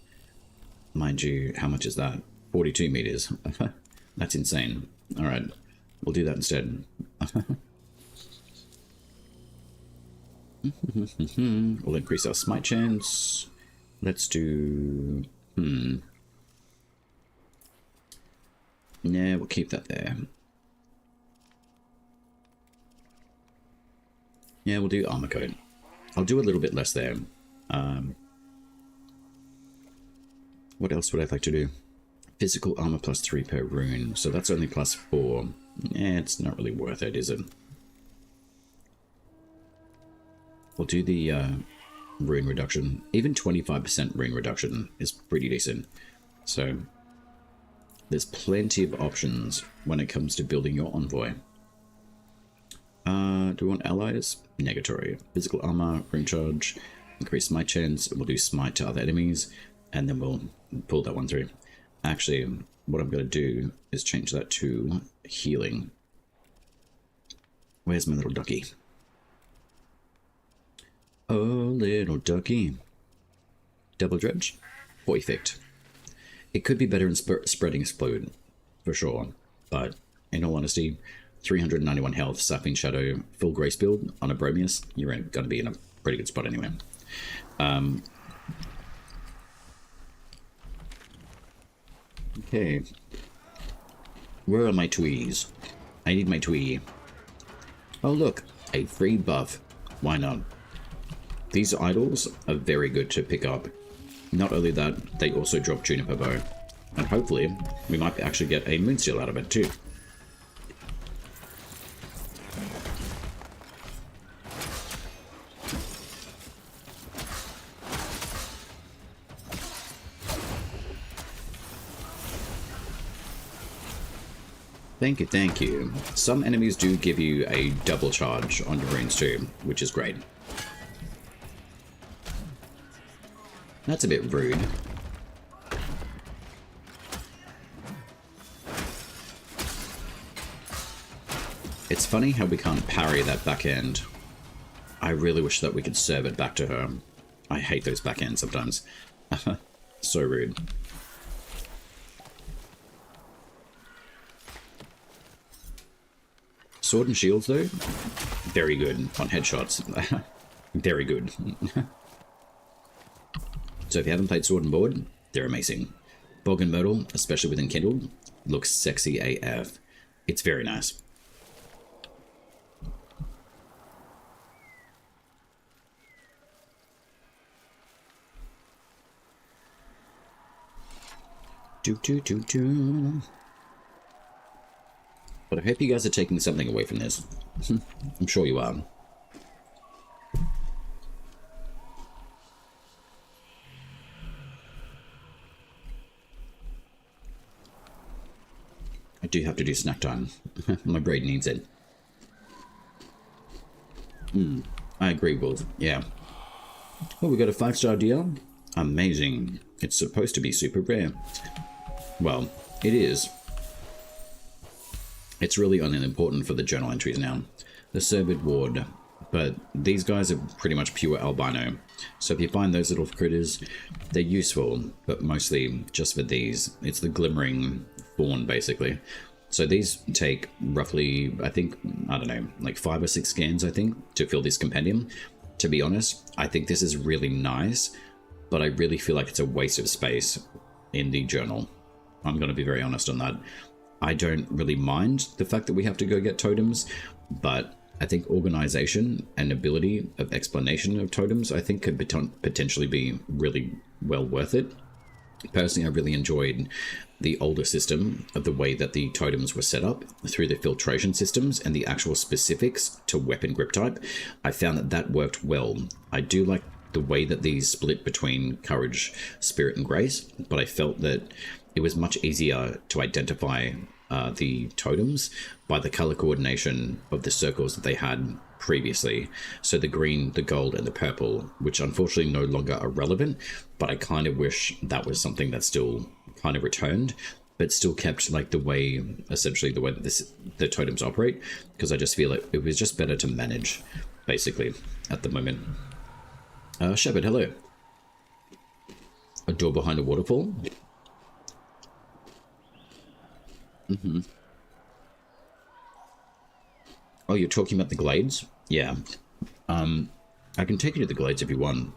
Mind you, how much is that? 42 meters. That's insane. All right, we'll do that instead. We'll increase our smite chance. Let's do... Yeah, we'll keep that there. Yeah, we'll do armor coat. I'll do a little bit less there. What else would I like to do? Physical armor plus 3 per rune. So that's only plus 4. Yeah, it's not really worth it, is it? We'll do the rune reduction. Even 25% rune reduction is pretty decent. So there's plenty of options when it comes to building your Envoy. Do we want allies? Negatory. Physical armor, rune charge, increase smite chance. We'll do smite to other enemies, and then we'll pull that one through. Actually, what I'm going to do is change that to healing. Where's my little ducky? Oh, little ducky. Double dredge? Perfect. It could be better in spreading explode, for sure. But in all honesty, 391 health, Sapphire Shadow, full grace build on a Bromius, you're going to be in a pretty good spot anyway. Okay. Where are my twees? I need my twee. Oh look, a free buff. Why not? These idols are very good to pick up. Not only that, they also drop Juniper Bow. And hopefully, we might actually get a Moonsteel out of it too. Thank you, thank you. Some enemies do give you a double charge on your runes too, which is great. That's a bit rude. It's funny how we can't parry that backhand. I really wish that we could serve it back to her. I hate those backhands sometimes. So rude. Sword and shields though, very good on headshots. Very good. So if you haven't played Sword and Board, they're amazing. Bog and Myrtle, especially with Enkindled, looks sexy AF. It's very nice. But I hope you guys are taking something away from this. I'm sure you are. I do have to do snack time. My brain needs it. I agree, Wolf. Yeah. Oh, we got a 5-star DL? Amazing. It's supposed to be super rare. Well, it is. It's really unimportant for the journal entries now. The Cervid Ward. But these guys are pretty much pure albino. So if you find those little critters, they're useful, but mostly just for these. It's the glimmering fawn, basically. So these take roughly, I think, I don't know, like 5 or 6 scans, I think, to fill this compendium. To be honest, I think this is really nice, but I really feel like it's a waste of space in the journal. I'm going to be very honest on that. I don't really mind the fact that we have to go get totems, but I think organization and ability of explanation of totems, I think, could potentially be really well worth it. Personally, I really enjoyed the older system of the way that the totems were set up through the filtration systems and the actual specifics to weapon grip type. I found that that worked well. I do like the way that these split between courage, spirit, and grace, but I felt that it was much easier to identify the totems by the color coordination of the circles that they had previously. So the green, the gold, and the purple, which unfortunately no longer are relevant, but I kind of wish that was something that still kind of returned, but still kept like the way, essentially the way that the totems operate, because I just feel like it was just better to manage, basically, at the moment. Shepard, hello. A door behind a waterfall? Mm-hmm. Oh, you're talking about the glades? Yeah. I can take you to the glades if you want.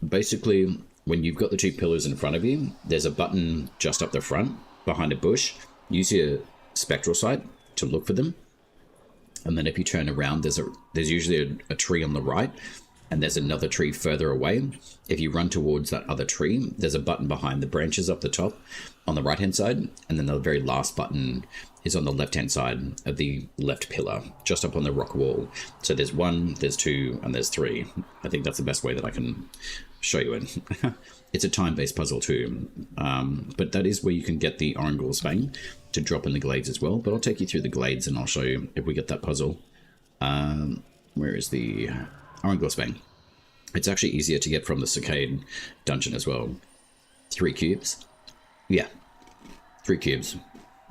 Basically, when you've got the two pillars in front of you, there's a button just up the front, behind a bush. Use your spectral sight to look for them. And then if you turn around, there's usually a tree on the right, and there's another tree further away. If you run towards that other tree, there's a button behind the branches up the top on the right-hand side, and then the very last button is on the left-hand side of the left pillar, just up on the rock wall. So there's 1, there's 2, and there's 3. I think that's the best way that I can show you it. It's a time-based puzzle too, but that is where you can get the Orangle's Fang to drop in the glades as well. But I'll take you through the glades and I'll show you if we get that puzzle. Where is the Orangle's Fang? It's actually easier to get from the Cicade dungeon as well. 3 cubes. Yeah, 3 cubes.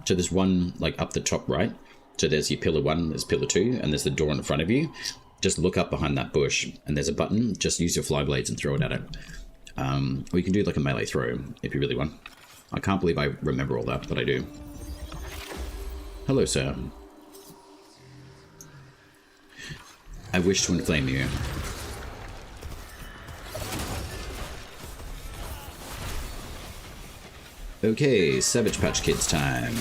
So there's one like up the top right. So there's your pillar 1, there's pillar 2, and there's the door in front of you. Just look up behind that bush, and there's a button. Just use your fly blades and throw it at it. Or you can do like a melee throw if you really want. I can't believe I remember all that, but I do. Hello, sir. I wish to inflame you. Okay, Savage Patch Kids time.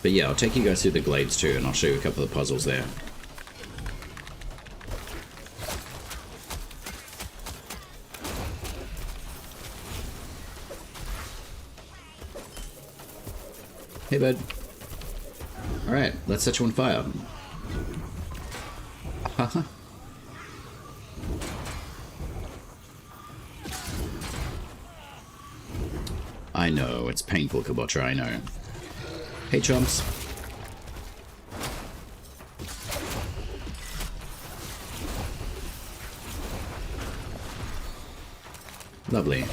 But yeah, I'll take you guys through the glades too, and I'll show you a couple of puzzles there. Hey, bud. Alright, let's set you on fire. Haha. I know, it's painful, Kabotra, I know. Hey, chumps. Lovely.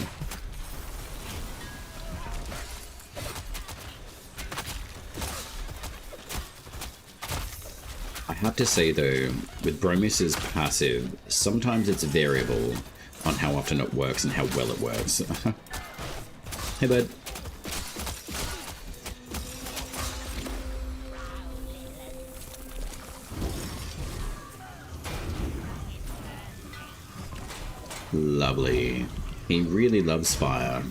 I have to say though, with Bromus's passive, sometimes it's variable on how often it works and how well it works. Hey, bud. Lovely. He really loves fire.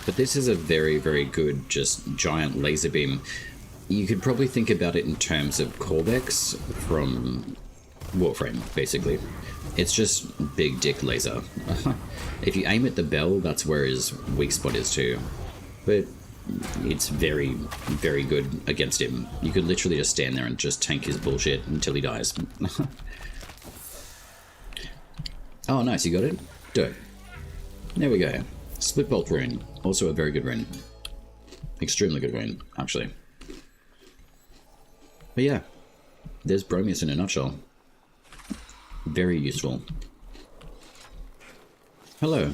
But this is a very, very good, just giant laser beam. You could probably think about it in terms of Corvex from Warframe, basically. It's just big dick laser. If you aim at the bell, that's where his weak spot is too. But it's very, very good against him. You could literally just stand there and just tank his bullshit until he dies. Oh, nice, you got it? Dope. There we go. Split Bolt rune. Also a very good rune. Extremely good rune, actually. But yeah, there's Bromus in a nutshell. Very useful. Hello.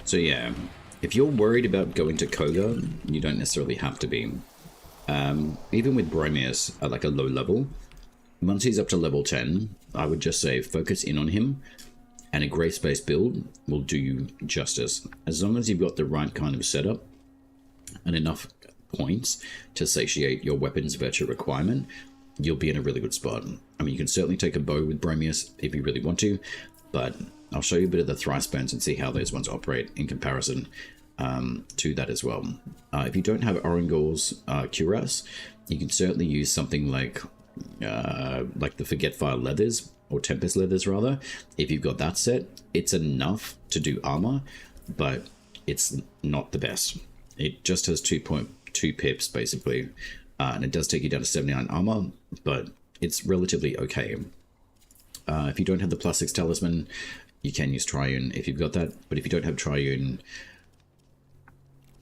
So yeah, If you're worried about going to Koga, you don't necessarily have to be. Even with Bromius at like a low level, once he's up to level 10, I would just say focus in on him, and a grace-based build will do you justice. As long as you've got the right kind of setup and enough points to satiate your weapons virtue requirement, you'll be in a really good spot. I mean, you can certainly take a bow with Bromius if you really want to, but I'll show you a bit of the thrice burns and see how those ones operate in comparison to that as well. If you don't have Orangor's cuirass, you can certainly use something like the Forgetfire leathers, or Tempest leathers rather. If you've got that set, it's enough to do armor, but it's not the best. It just has 2.2 pips basically, and it does take you down to 79 armor, but it's relatively okay. If you don't have the +6 talisman, you can use Triune if you've got that, but if you don't have Triune,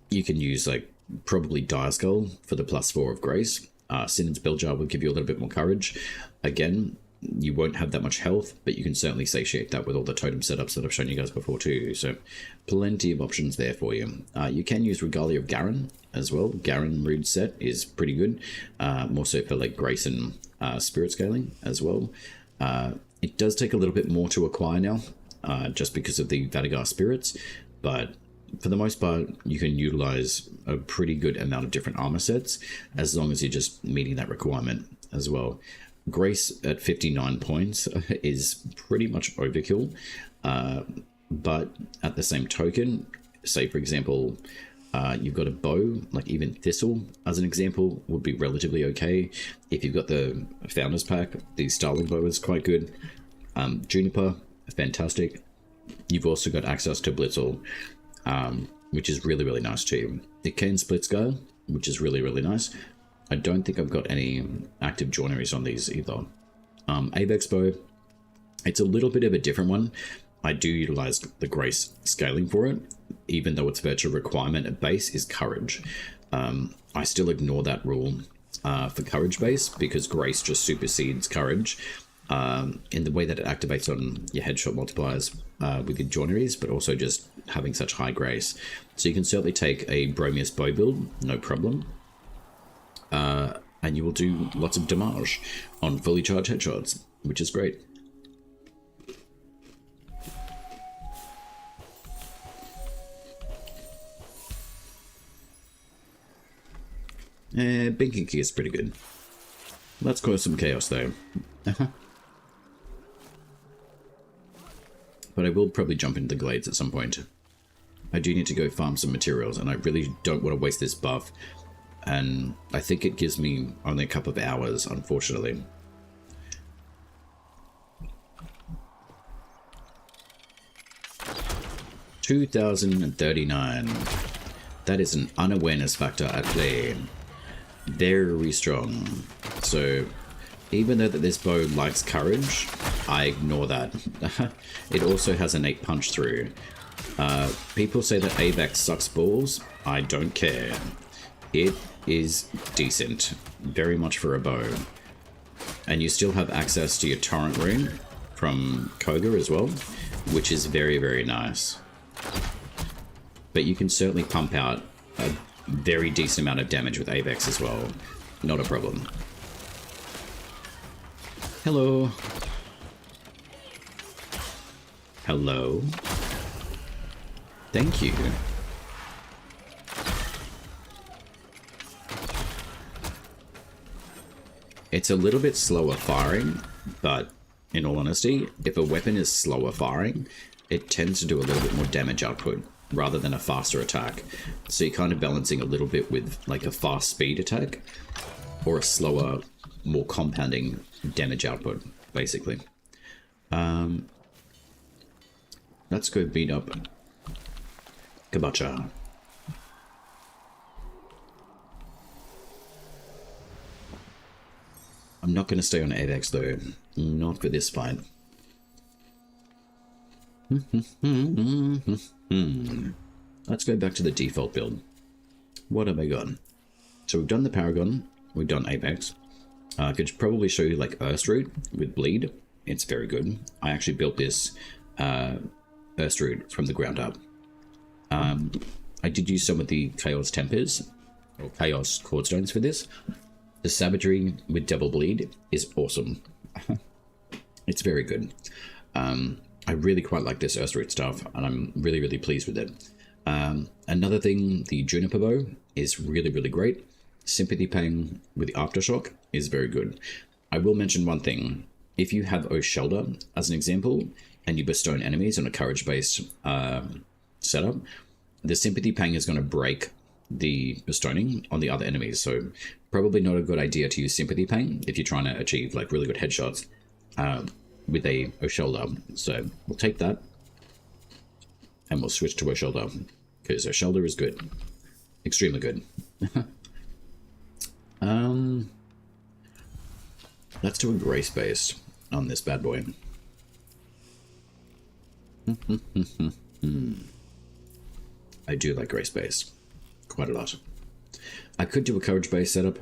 you can use like probably Dire Skull for the +4 of Grace. Sin's Belljar will give you a little bit more courage. Again, you won't have that much health, but you can certainly satiate that with all the totem setups that I've shown you guys before too. So plenty of options there for you. You can use Regalia of Garen as well. Garen Rude set is pretty good, more so for like Grace and Spirit scaling as well. It does take a little bit more to acquire now, just because of the Vadagar spirits, but for the most part, you can utilize a pretty good amount of different armor sets as long as you're just meeting that requirement as well. Grace at 59 points is pretty much overkill, but at the same token, say for example, you've got a bow, like even Thistle as an example would be relatively okay. If you've got the Founders Pack, the Starling bow is quite good. Juniper, fantastic. You've also got access to Blitzel, which is really, really nice too. It can split scale, which is really, really nice. I don't think I've got any active joineries on these either. Avex bow, it's a little bit of a different one. I do utilize the Grace scaling for it, even though its virtual requirement at base is Courage. I still ignore that rule for Courage base because Grace just supersedes Courage in the way that it activates on your headshot multipliers with your joineries, but also just having such high Grace. So you can certainly take a Bromius bow build, no problem. And you will do lots of damage on fully charged headshots, which is great. Binky is pretty good. Let's cause some chaos though. But I will probably jump into the glades at some point. I do need to go farm some materials, and I really don't want to waste this buff. And I think it gives me only a couple of hours, unfortunately. $2,039. That is an unawareness factor at play. Very strong. So even though that this bow likes courage, I ignore that. It also has an 8 punch through. People say that Avex sucks balls. I don't care. It is decent, very much for a bow. And you still have access to your torrent rune from Koga as well, which is very, very nice. But you can certainly pump out a very decent amount of damage with Avex as well. Not a problem. Hello. Hello. Thank you. It's a little bit slower firing, but in all honesty, if a weapon is slower firing, it tends to do a little bit more damage output rather than a faster attack. So you're kind of balancing a little bit with like a fast speed attack or a slower, more compounding damage output, basically. Let's go beat up Kabacha. I'm not going to stay on Avex though, not for this fight. Let's go back to the default build. What have I got? So we've done the Paragon, we've done Apex. I could probably show you like Earthroot with Bleed. It's very good. I actually built this Earthroot from the ground up. I did use some of the Chaos Tempers, or Chaos Cordstones for this. The Savagery with Double Bleed is awesome. It's very good. I really quite like this Earthroot stuff, and I'm really, really pleased with it. Another thing, the Juniper Bow is really, really great. Sympathy Pang with the Aftershock is very good. I will mention one thing. If you have O'Shelter as an example, and you bestow enemies on a courage-based setup, the Sympathy Pang is going to break the bestowing on the other enemies. So probably not a good idea to use Sympathy Pang if you're trying to achieve like really good headshots with a O'Shelter. So we'll take that and we'll switch to O'Shelter because O'Shelter is good, extremely good. Let's do a grace based on this bad boy. I do like grace based quite a lot. I could do a courage based setup,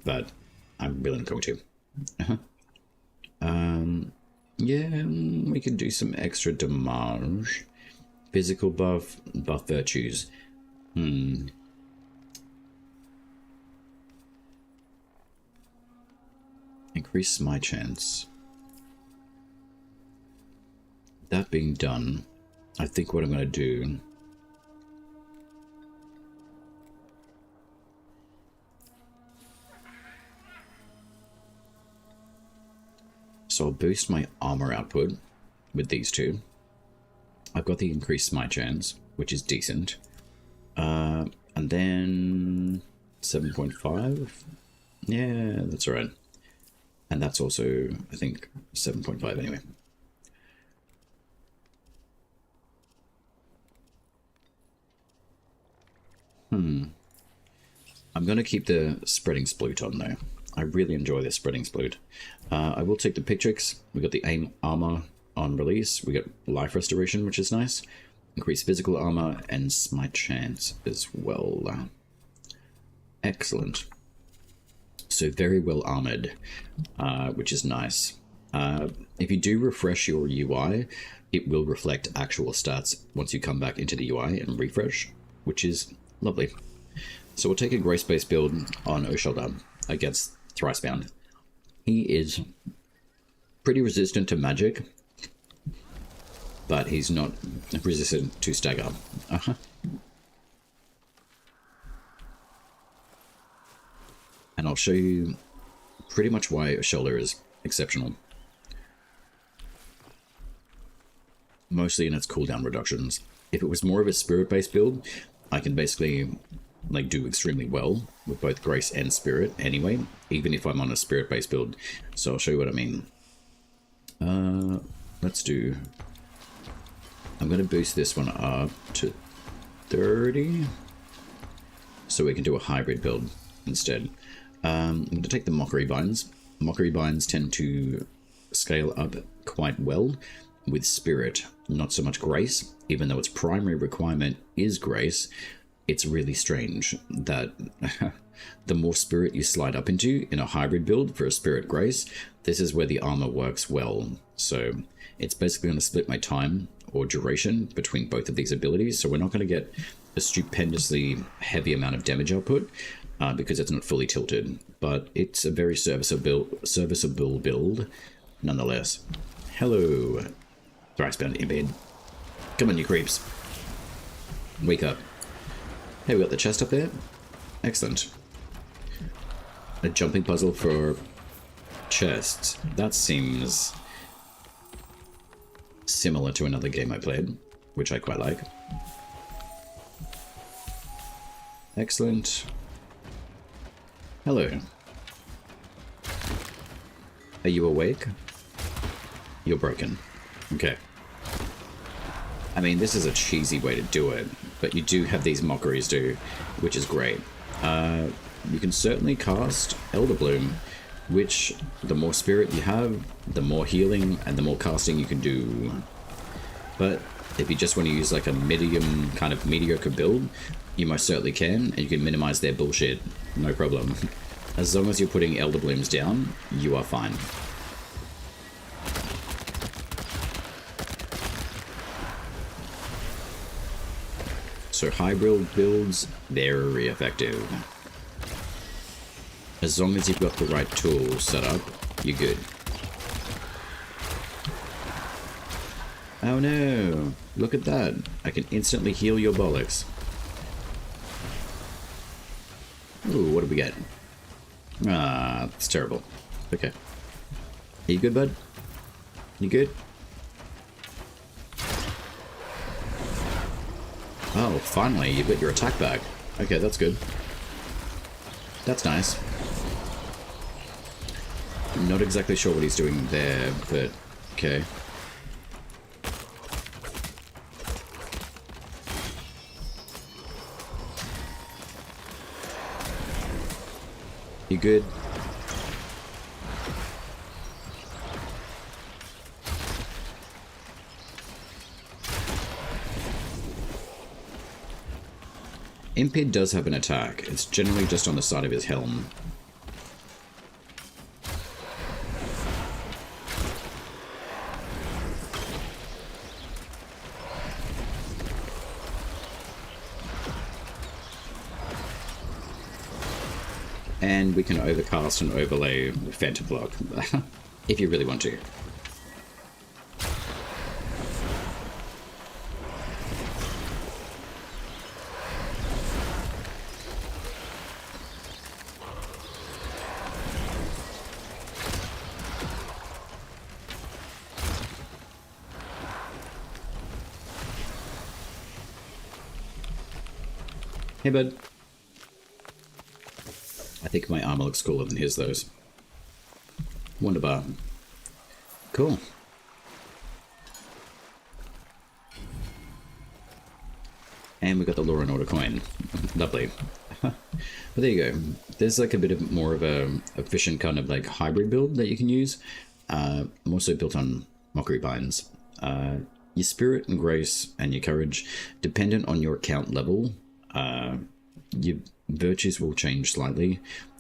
but I'm really not going to. Yeah, we could do some extra damage. Physical buff, buff virtues. Increase my chance. That being done, I think what I'm going to do... So I'll boost my armor output with these two. I've got the increased smite chance, which is decent. And then 7.5. Yeah, that's all right. And that's also, I think, 7.5 anyway. I'm going to keep the spreading sploot on though. I really enjoy this spreading sploot. I will take the Pictrix. We got the aim armor on release. We got life restoration, which is nice. Increase physical armor and smite chance as well. Excellent. So very well armored, which is nice. If you do refresh your UI, it will reflect actual stats once you come back into the UI and refresh, which is lovely. So we'll take a grace-based build on O'Shelter against Thricebound. He is pretty resistant to magic, but he's not resistant to stagger. And I'll show you pretty much why O'Shelter is exceptional. Mostly in its cooldown reductions. If it was more of a spirit-based build, I can basically like do extremely well with both grace and spirit anyway, even if I'm on a spirit-based build. So I'll show you what I mean. Let's do... I'm going to boost this one up to 30, so we can do a hybrid build instead. I'm going to take the Mockery Binds. Mockery Binds tend to scale up quite well with spirit, not so much grace, even though its primary requirement is grace. It's really strange that the more spirit you slide up into in a hybrid build for a spirit grace, this is where the armor works well. So it's basically going to split my time or duration between both of these abilities. So we're not going to get a stupendously heavy amount of damage output because it's not fully tilted, but it's a very serviceable build nonetheless. Hello, Thricebound in bed. Come on, you creeps. Wake up. Hey, we got the chest up there. Excellent. A jumping puzzle for chests. That seems similar to another game I played, which I quite like. Excellent. Hello. Are you awake? You're broken. Okay. I mean, this is a cheesy way to do it, but you do have these mockeries too, which is great. You can certainly cast Elder Bloom, which the more spirit you have, the more healing and the more casting you can do. But if you just want to use like a medium kind of mediocre build, you most certainly can, and you can minimize their bullshit, no problem. As long as you're putting Elder Blooms down, you are fine. So hybrid builds, very effective. As long as you've got the right tools set up, you're good. Oh no, look at that. I can instantly heal your bollocks. Ooh, what do we get? Ah, it's terrible. Okay. Are you good, bud? You good? Oh, finally, you've got your attack back. Okay, that's good. That's nice. I'm not exactly sure what he's doing there, but okay. You good? Impid does have an attack. It's generally just on the side of his helm. And we can overcast and overlay Phantom Block, if you really want to. Hey, bud. I think my armor looks cooler than his, though. Wonderbar. Cool. And we got the Law and Order coin. Lovely. But there you go. There's like a bit of more of a efficient kind of like hybrid build that you can use. More so built on Mockery Binds. Your spirit and grace and your courage, dependent on your account level, your virtues will change slightly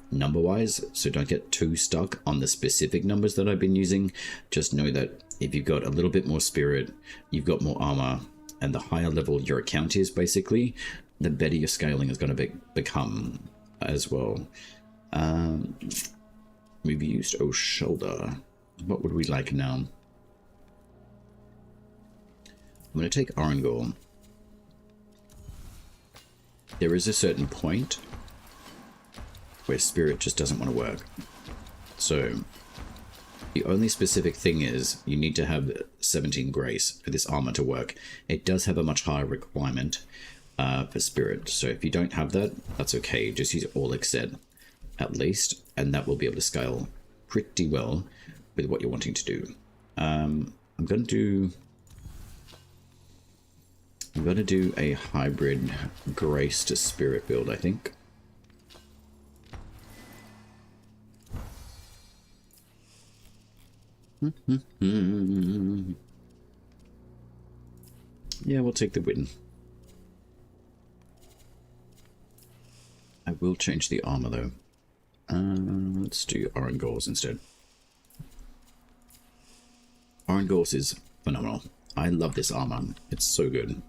number-wise, so don't get too stuck on the specific numbers that I've been using. Just know that if you've got a little bit more spirit, you've got more armor, and the higher level your account is, basically, the better your scaling is going to become as well. We've used shoulder. What would we like now? I'm going to take Arangor. There is a certain point where spirit just doesn't want to work. So the only specific thing is you need to have 17 grace for this armor to work. It does have a much higher requirement for spirit. So if you don't have that, that's okay. Just use all except at least, and that will be able to scale pretty well with what you're wanting to do. I'm going to do a hybrid grace to spirit build, I think. Yeah, we'll take the win. I will change the armor though. Let's do Arangor's instead. Arangor's is phenomenal. I love this armor. It's so good.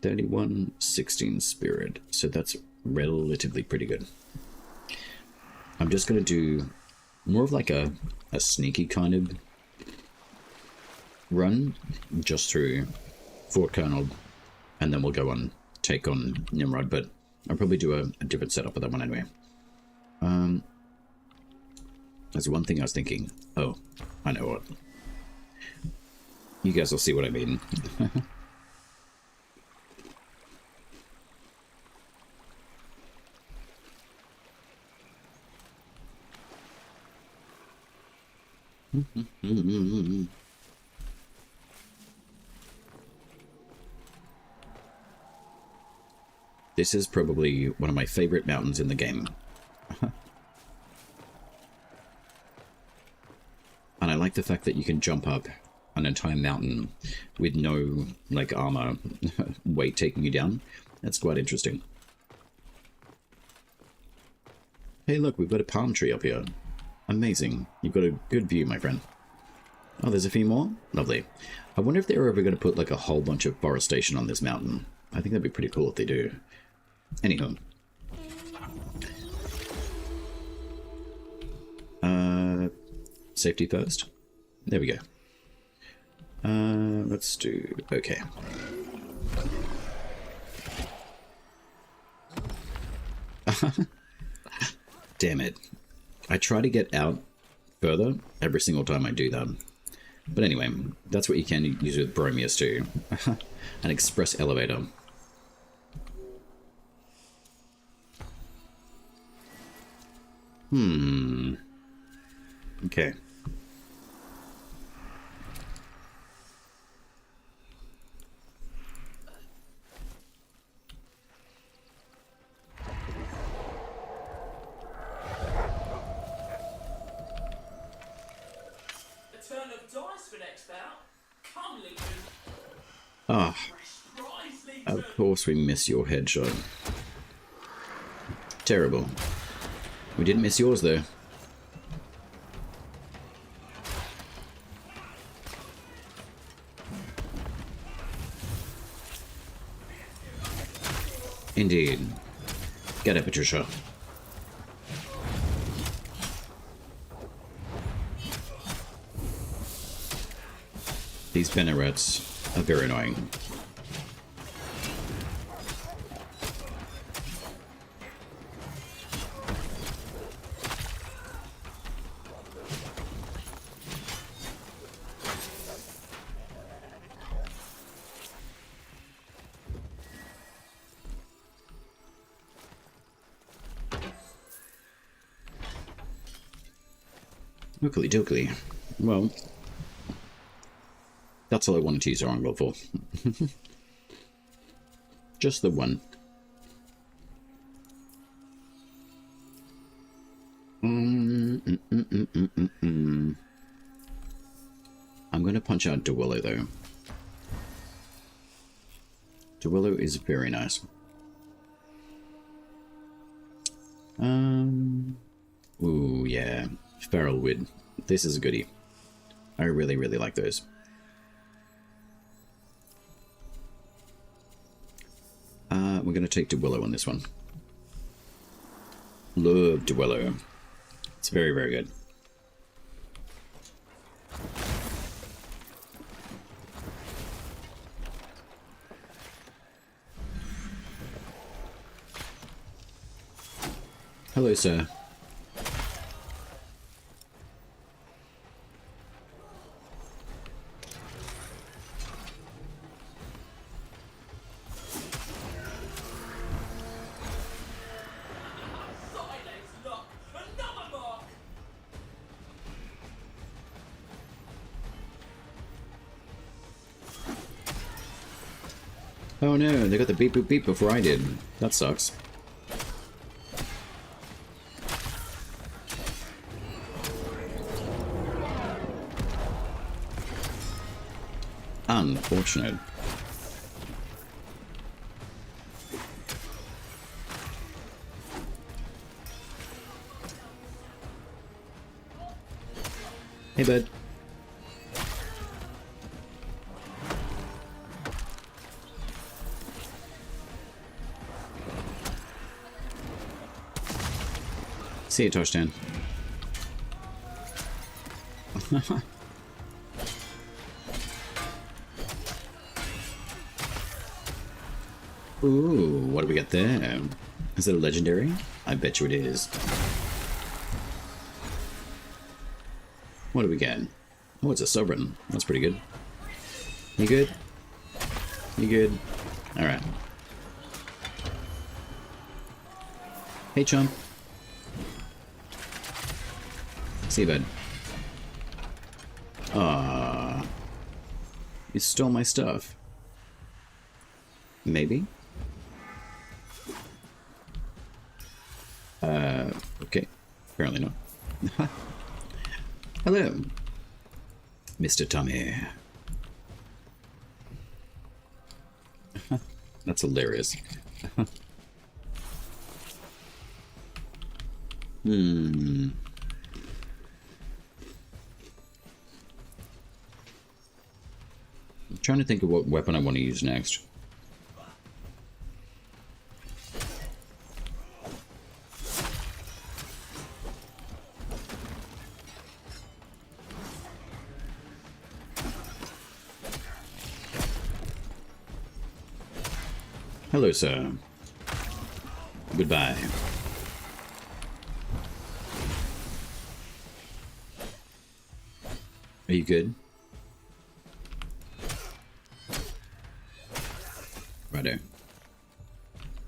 31, 16 spirit. So that's relatively pretty good. I'm just going to do more of like a sneaky kind of run just through Fort Colonel, and then we'll go on take on Nimrod, but I'll probably do a different setup for that one anyway. There's one thing I was thinking. Oh, I know what. You guys will see what I mean. This is probably one of my favorite mountains in the game. And I like the fact that you can jump up an entire mountain with no like armor weight taking you down. That's quite interesting. Hey look, we've got a palm tree up here. Amazing. You've got a good view, my friend. Oh, there's a few more? Lovely. I wonder if they're ever going to put like a whole bunch of forestation on this mountain. I think that'd be pretty cool if they do. Anyhow. Safety first. There we go. Let's do... okay. Damn it. I try to get out further every single time I do that. But anyway, that's what you can use with Bromius too. An express elevator. Okay. Ah, of course we miss your headshot. Terrible. We didn't miss yours though. Indeed. Get it, Patricia. These Bennerets are very annoying. Oakley dokley. Well, that's all I wanted to use our angle for. Just the one. I'm going to punch out Dewillow though. Dewillow is very nice. Ooh, yeah. Feral Wid. This is a goodie. I really, really like those. We're going to take Dewillow on this one. Love Dewillow. It's very, very good. Hello, sir. Oh no, they got the beep boop beep before I did. That sucks. Unfortunate. Hey, bud. See you, Touchdown. Ooh, what do we got there? Is it a legendary? I bet you it is. What do we get? Oh, it's a Sovereign. That's pretty good. You good? You good? Alright. Hey, chump. See you, bud. Ah, you stole my stuff. Maybe? Okay. Apparently not. Hello, Mr. Tommy. That's hilarious. I'm trying to think of what weapon I want to use next. Hello, sir. Goodbye. Are you good? Righto.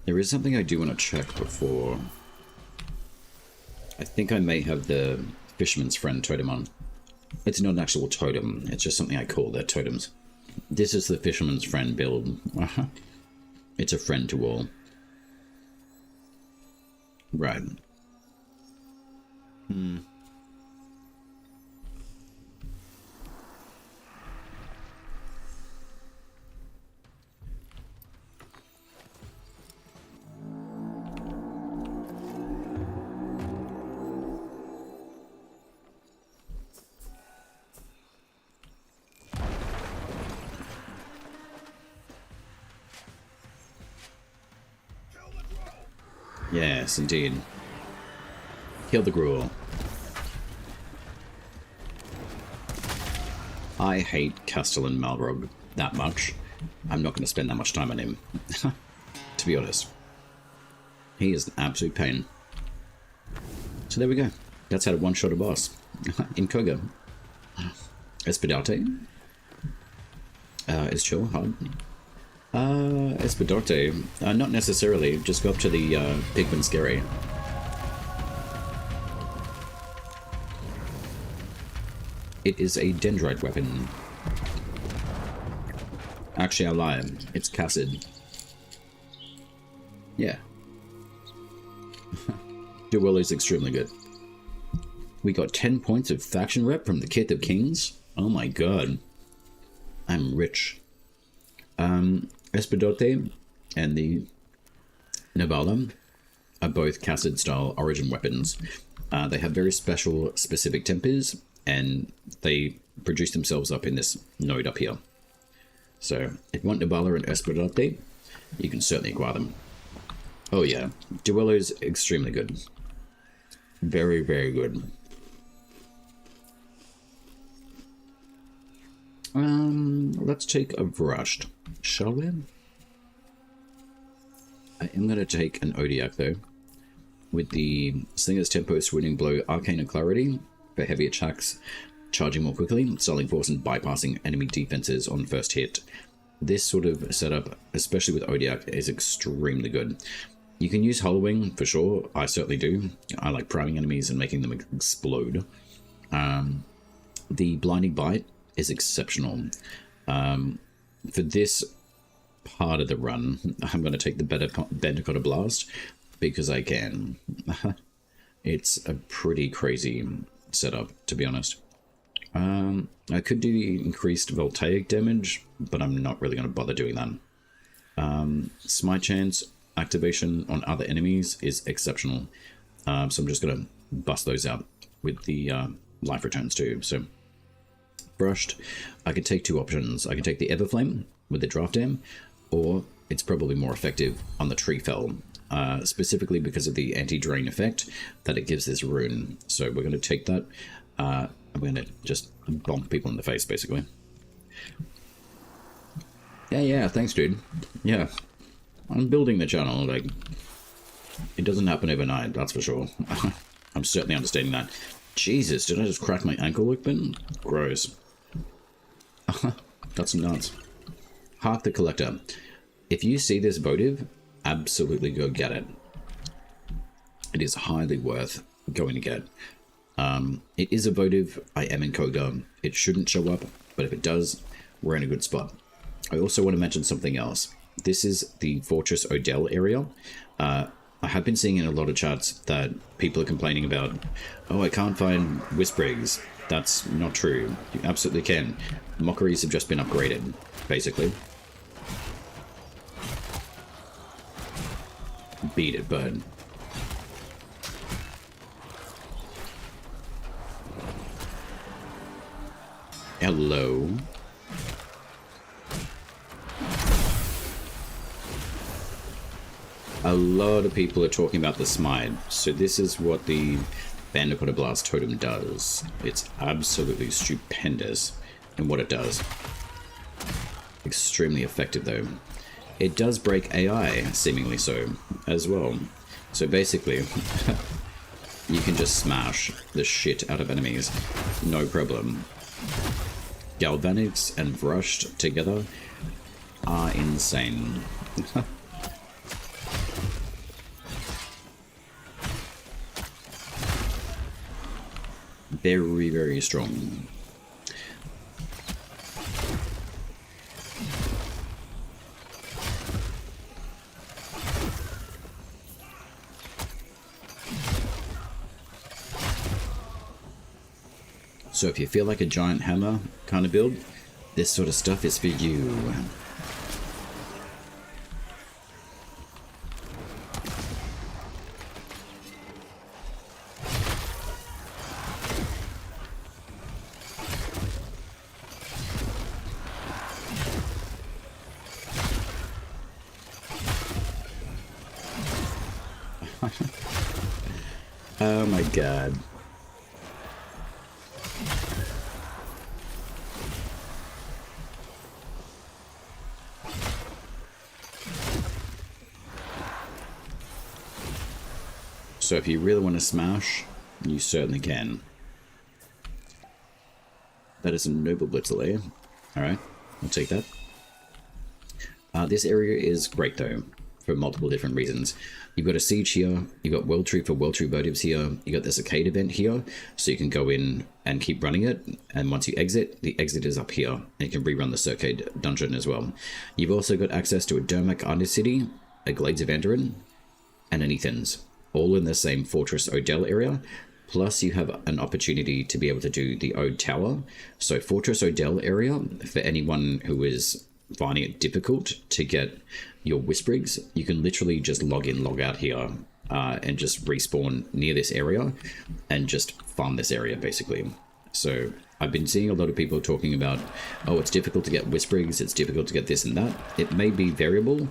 There is something I do want to check before. I think I may have the Fisherman's Friend totem on. It's not an actual totem, it's just something I call their totems. This is the Fisherman's Friend build. It's a friend to all. Right. Yes, indeed. Kill the gruel. I hate Castellan Malrog that much. I'm not going to spend that much time on him. To be honest. He is an absolute pain. So there we go. That's how to one-shot a boss. In Koga. Espedarte. Is chill hard. Espedarte. Not necessarily. Just go up to the Pigman Scary. It is a dendrite weapon. Actually, I lied. It's Cassid. Yeah. Duel is extremely good. We got 10 points of faction rep from the Kith of Kings. Oh my god. I'm rich. Espedarte and the Nabala are both Cassid style origin weapons. They have very special specific tempers, and they produce themselves up in this node up here. So if you want Nabala and Espedarte, you can certainly acquire them. Oh yeah, Duello's extremely good. Very, very good. Let's take a Vrashed, shall we? I am going to take an Odiak though, with the Slinger's Tempo, Swooning Blow, Arcane and Clarity for heavy attacks, charging more quickly, Sulling Force, and bypassing enemy defenses on first hit. This sort of setup, especially with Odiak, is extremely good. You can use Hollowing for sure. I certainly do. I like priming enemies and making them explode. The Blinding Bite is exceptional. For this part of the run, I'm going to take the Bendicotta Blast because I can. It's a pretty crazy setup, to be honest. I could do the increased voltaic damage, but I'm not really going to bother doing that. Smite Chance activation on other enemies is exceptional. So I'm just going to bust those out with the life returns too. So Brushed, I could take two options. I could take the Everflame with the Draft Dam, or it's probably more effective on the Tree Fell, specifically because of the anti-drain effect that it gives this rune. So we're going to take that. I'm going to just bonk people in the face, basically. Yeah, thanks, dude. Yeah, I'm building the channel. Like, it doesn't happen overnight, that's for sure. I'm certainly understanding that. Jesus, did I just crack my ankle open? Gross. That's nuts. Hark the Collector. If you see this votive, absolutely go get it. It is highly worth going to get. It is a votive. I am in Koga. It shouldn't show up, but if it does, we're in a good spot. I also want to mention something else. This is the Fortress Odell area. I have been seeing in a lot of chats that people are complaining about, oh, I can't find Whisprigs. That's not true. You absolutely can. Mockeries have just been upgraded, basically. Beat it, bud. Hello. A lot of people are talking about the Smite, so this is what the Bandicoot Blast Totem does. It's absolutely stupendous in what it does. Extremely effective though. it does break AI, seemingly so, as well. So basically, you can just smash the shit out of enemies, no problem. Galvanics and Vrushed together are insane. Very, very strong. So if you feel like a giant hammer kind of build, this sort of stuff is for you. Oh my god. So if you really want to smash, you certainly can. That is a noble Blitzler. Alright, I'll take that. This area is great though, for multiple different reasons. You've got a siege here, you've got World Tree for World Tree Votives here, you got this arcade event here, so you can go in and keep running it, and once you exit, the exit is up here, and you can rerun the circuit dungeon as well. You've also got access to a Dermak Undercity, a Glades of Andoran, and an Ethans, all in the same Fortress Odell area, plus you have an opportunity to be able to do the Ode Tower. So Fortress Odell area, for anyone who is finding it difficult to get your Whisprigs, you can literally just log in, log out here, and just respawn near this area and just farm this area basically. So I've been seeing a lot of people talking about, oh, it's difficult to get Whisprigs, it's difficult to get this and that. It may be variable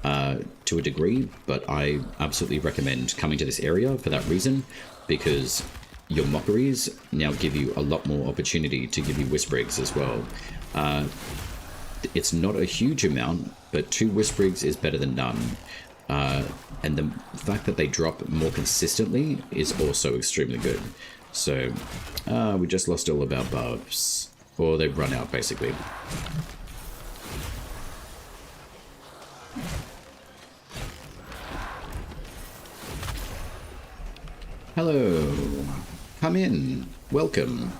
to a degree, but I absolutely recommend coming to this area for that reason, because your Mockeries now give you a lot more opportunity to give you Whisprigs as well. It's not a huge amount, but 2 Whisprigs is better than none. And the fact that they drop more consistently is also extremely good. So, we just lost all of our buffs. Or they've run out, basically. Hello. Come in. Welcome.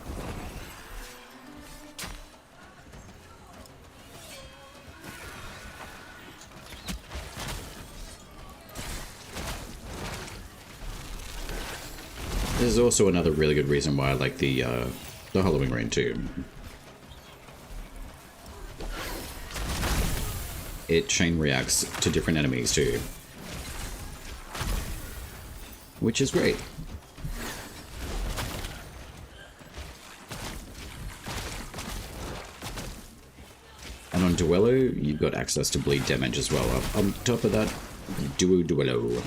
This is also another really good reason why I like the Halloween Rain too. It chain reacts to different enemies too, which is great. And on Duello, you've got access to bleed damage as well. On top of that, Duello.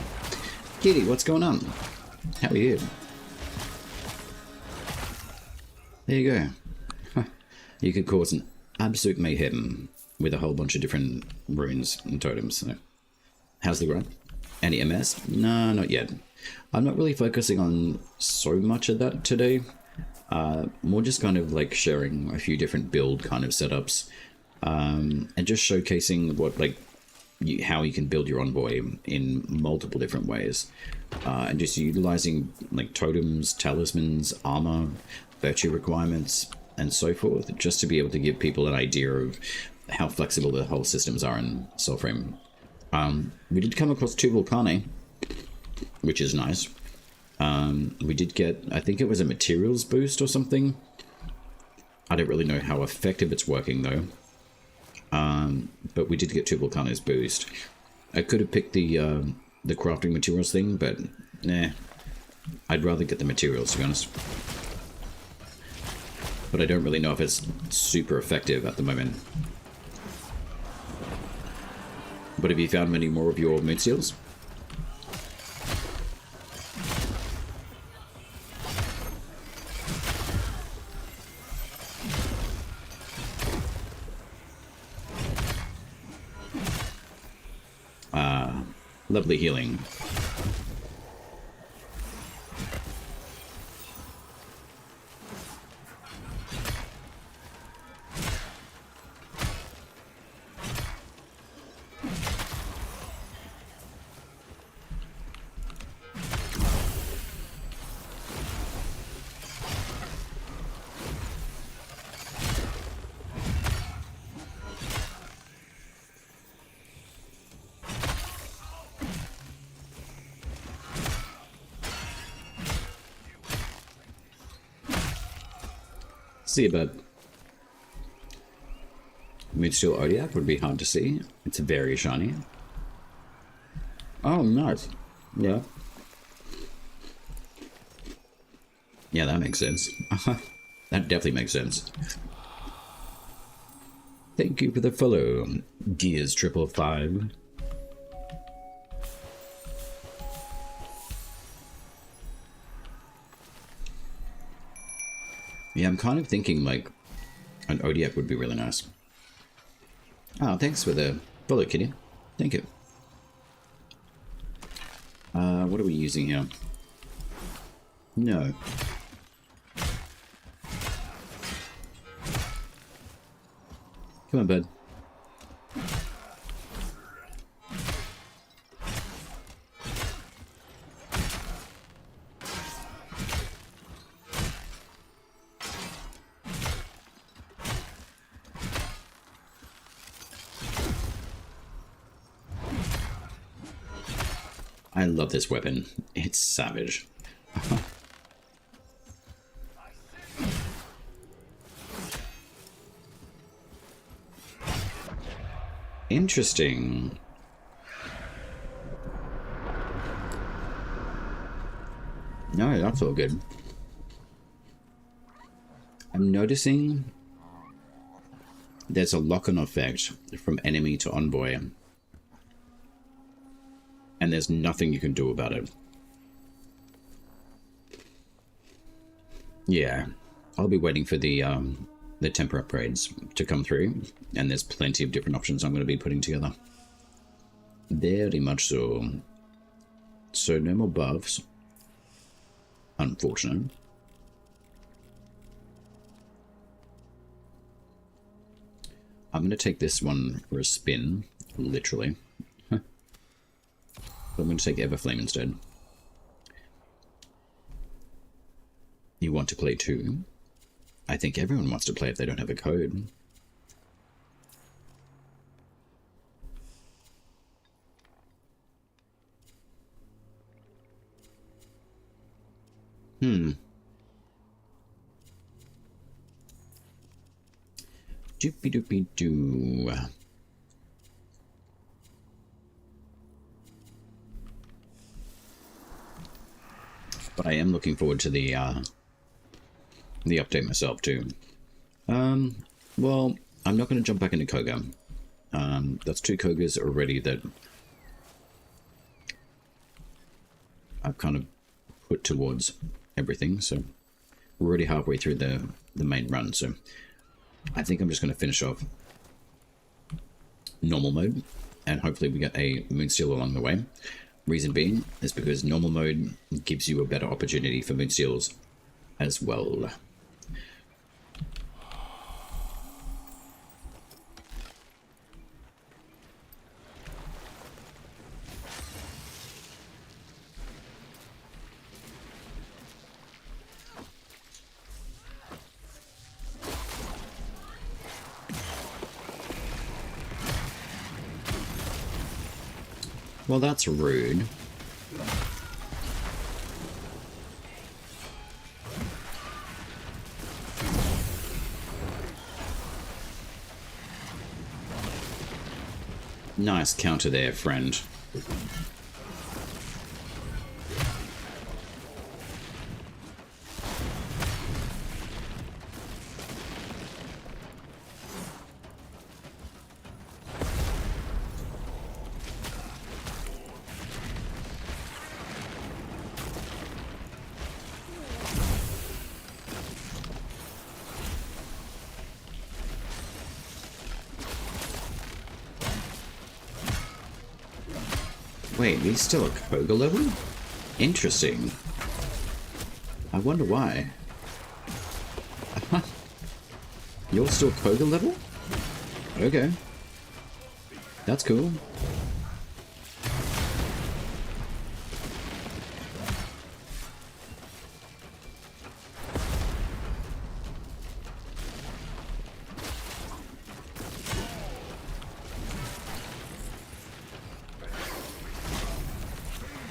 Kitty, what's going on? How are you? There you go. You could cause an absolute mayhem with a whole bunch of different runes and totems. So. How's the run? Any MS? No, not yet. I'm not really focusing on so much of that today. More just kind of like sharing a few different build kind of setups. And just showcasing what how you can build your Envoy in multiple different ways. And just utilizing like totems, talismans, armor, virtue requirements, and so forth, just to be able to give people an idea of how flexible the whole systems are in Soulframe. We did come across 2 Volcani, which is nice. We did get, I think it was a materials boost or something. I don't really know how effective it's working though. But we did get 2 Volcanos boost. I could have picked the crafting materials thing, but nah. I'd rather get the materials, to be honest. But I don't really know if it's super effective at the moment. But have you found many more of your Moonsteels? lovely healing. See, but Moonsteel Weapons would be hard to see. It's very shiny. Oh, nice. Yeah. Yeah, that makes sense. That definitely makes sense. Thank you for the follow, Gears 555. Yeah, I'm kind of thinking like an ODF would be really nice. Oh, thanks for the follow, Kitty. Thank you. What are we using here? No. Come on, bud. I love this weapon. It's savage. Interesting. No, that's all good. I'm noticing there's a lock-on effect from enemy to Envoy. And there's nothing you can do about it. Yeah, I'll be waiting for the temper upgrades to come through, and there's plenty of different options I'm going to be putting together. Very much so. So no more buffs. Unfortunate. I'm going to take this one for a spin, literally. I'm going to take Everflame instead. You want to play too? I think everyone wants to play if they don't have a code. Doopy doopy doo. But I am looking forward to the update myself too. Well, I'm not going to jump back into Koga. That's 2 Kogas already that I've kind of put towards everything. So we're already halfway through the main run. So I think I'm just going to finish off normal mode, and hopefully we get a Moonsteel along the way. Reason being is because normal mode gives you a better opportunity for Moonsteels as well. Well, that's rude. Nice counter there, friend. Wait, he's still a Koga level? Interesting. I wonder why. You're still Koga level? Okay. That's cool.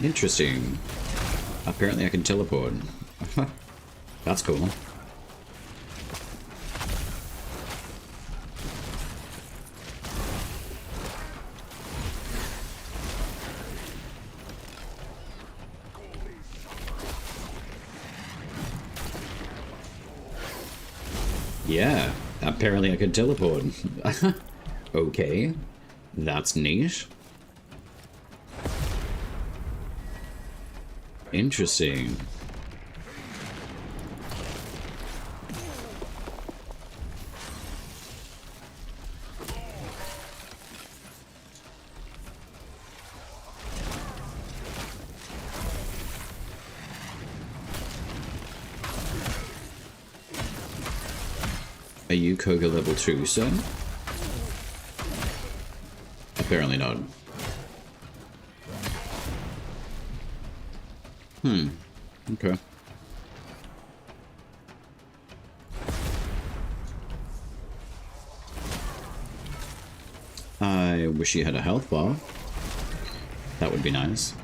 Interesting. Apparently I can teleport. That's cool. Yeah, apparently I can teleport. Okay, that's neat. Interesting. Are you Koga level 2, sir? Apparently not. Okay. I wish you had a health bar. That would be nice.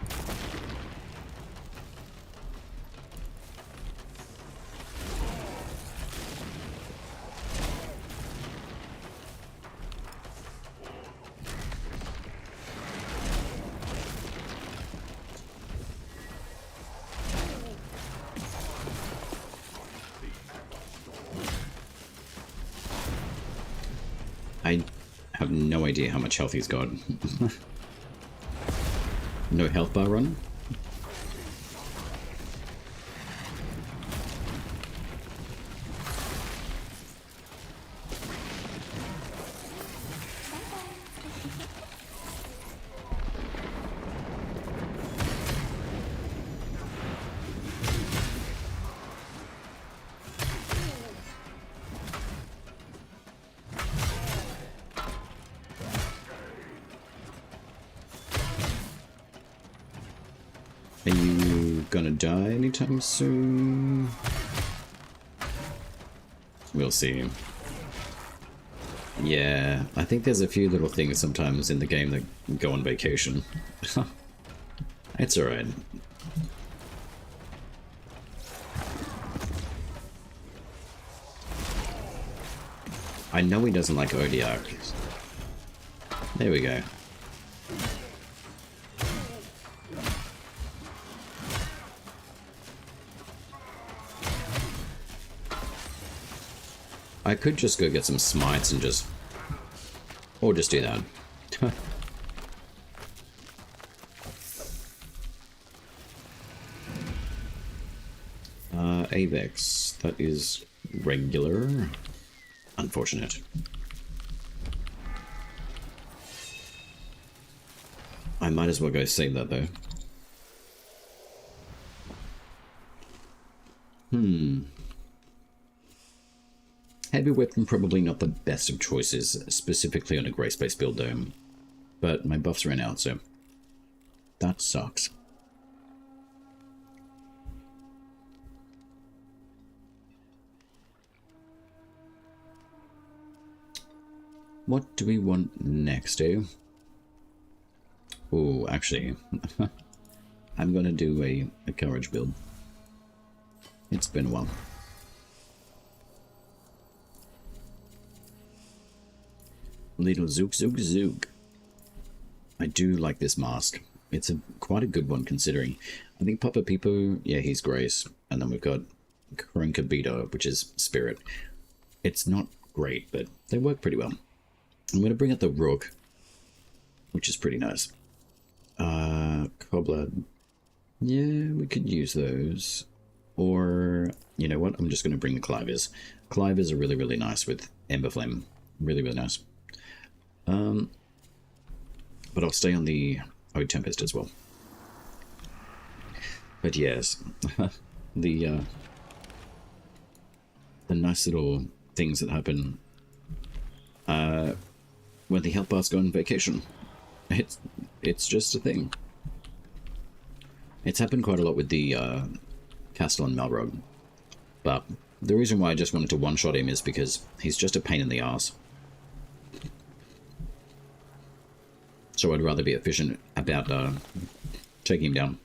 I have no idea how much health he's got. No health bar run? Are you gonna die anytime soon? We'll see. Yeah, I think there's a few little things sometimes in the game that go on vacation. It's alright. I know he doesn't like Odiak. There we go. I could just go get some smites and just... Or just do that. Avex. That is regular. Unfortunate. I might as well go save that though. Heavy weapon probably not the best of choices, specifically on a grey space build though. But my buffs ran out, so that sucks. What do we want next, eh? Oh, actually, I'm gonna do a courage build. It's been a while. Little zook zook zook. I do like this mask. It's quite a good one considering. I think Papa Pipo, yeah, he's Grace. And then we've got Kronkabita, which is Spirit. It's not great, but they work pretty well. I'm going to bring up the Rook, which is pretty nice. Cobbler. Yeah, we could use those. Or, you know what? I'm just going to bring the Clivers. Clivers are really, really nice with Ember Flame. Really, really nice. But I'll stay on the Ode Tempest as well. But yes, the nice little things that happen when the health bars go on vacation. It's just a thing. It's happened quite a lot with the Castle and Malrog, but the reason why I just wanted to one-shot him is because he's just a pain in the ass. So I'd rather be efficient about taking him down.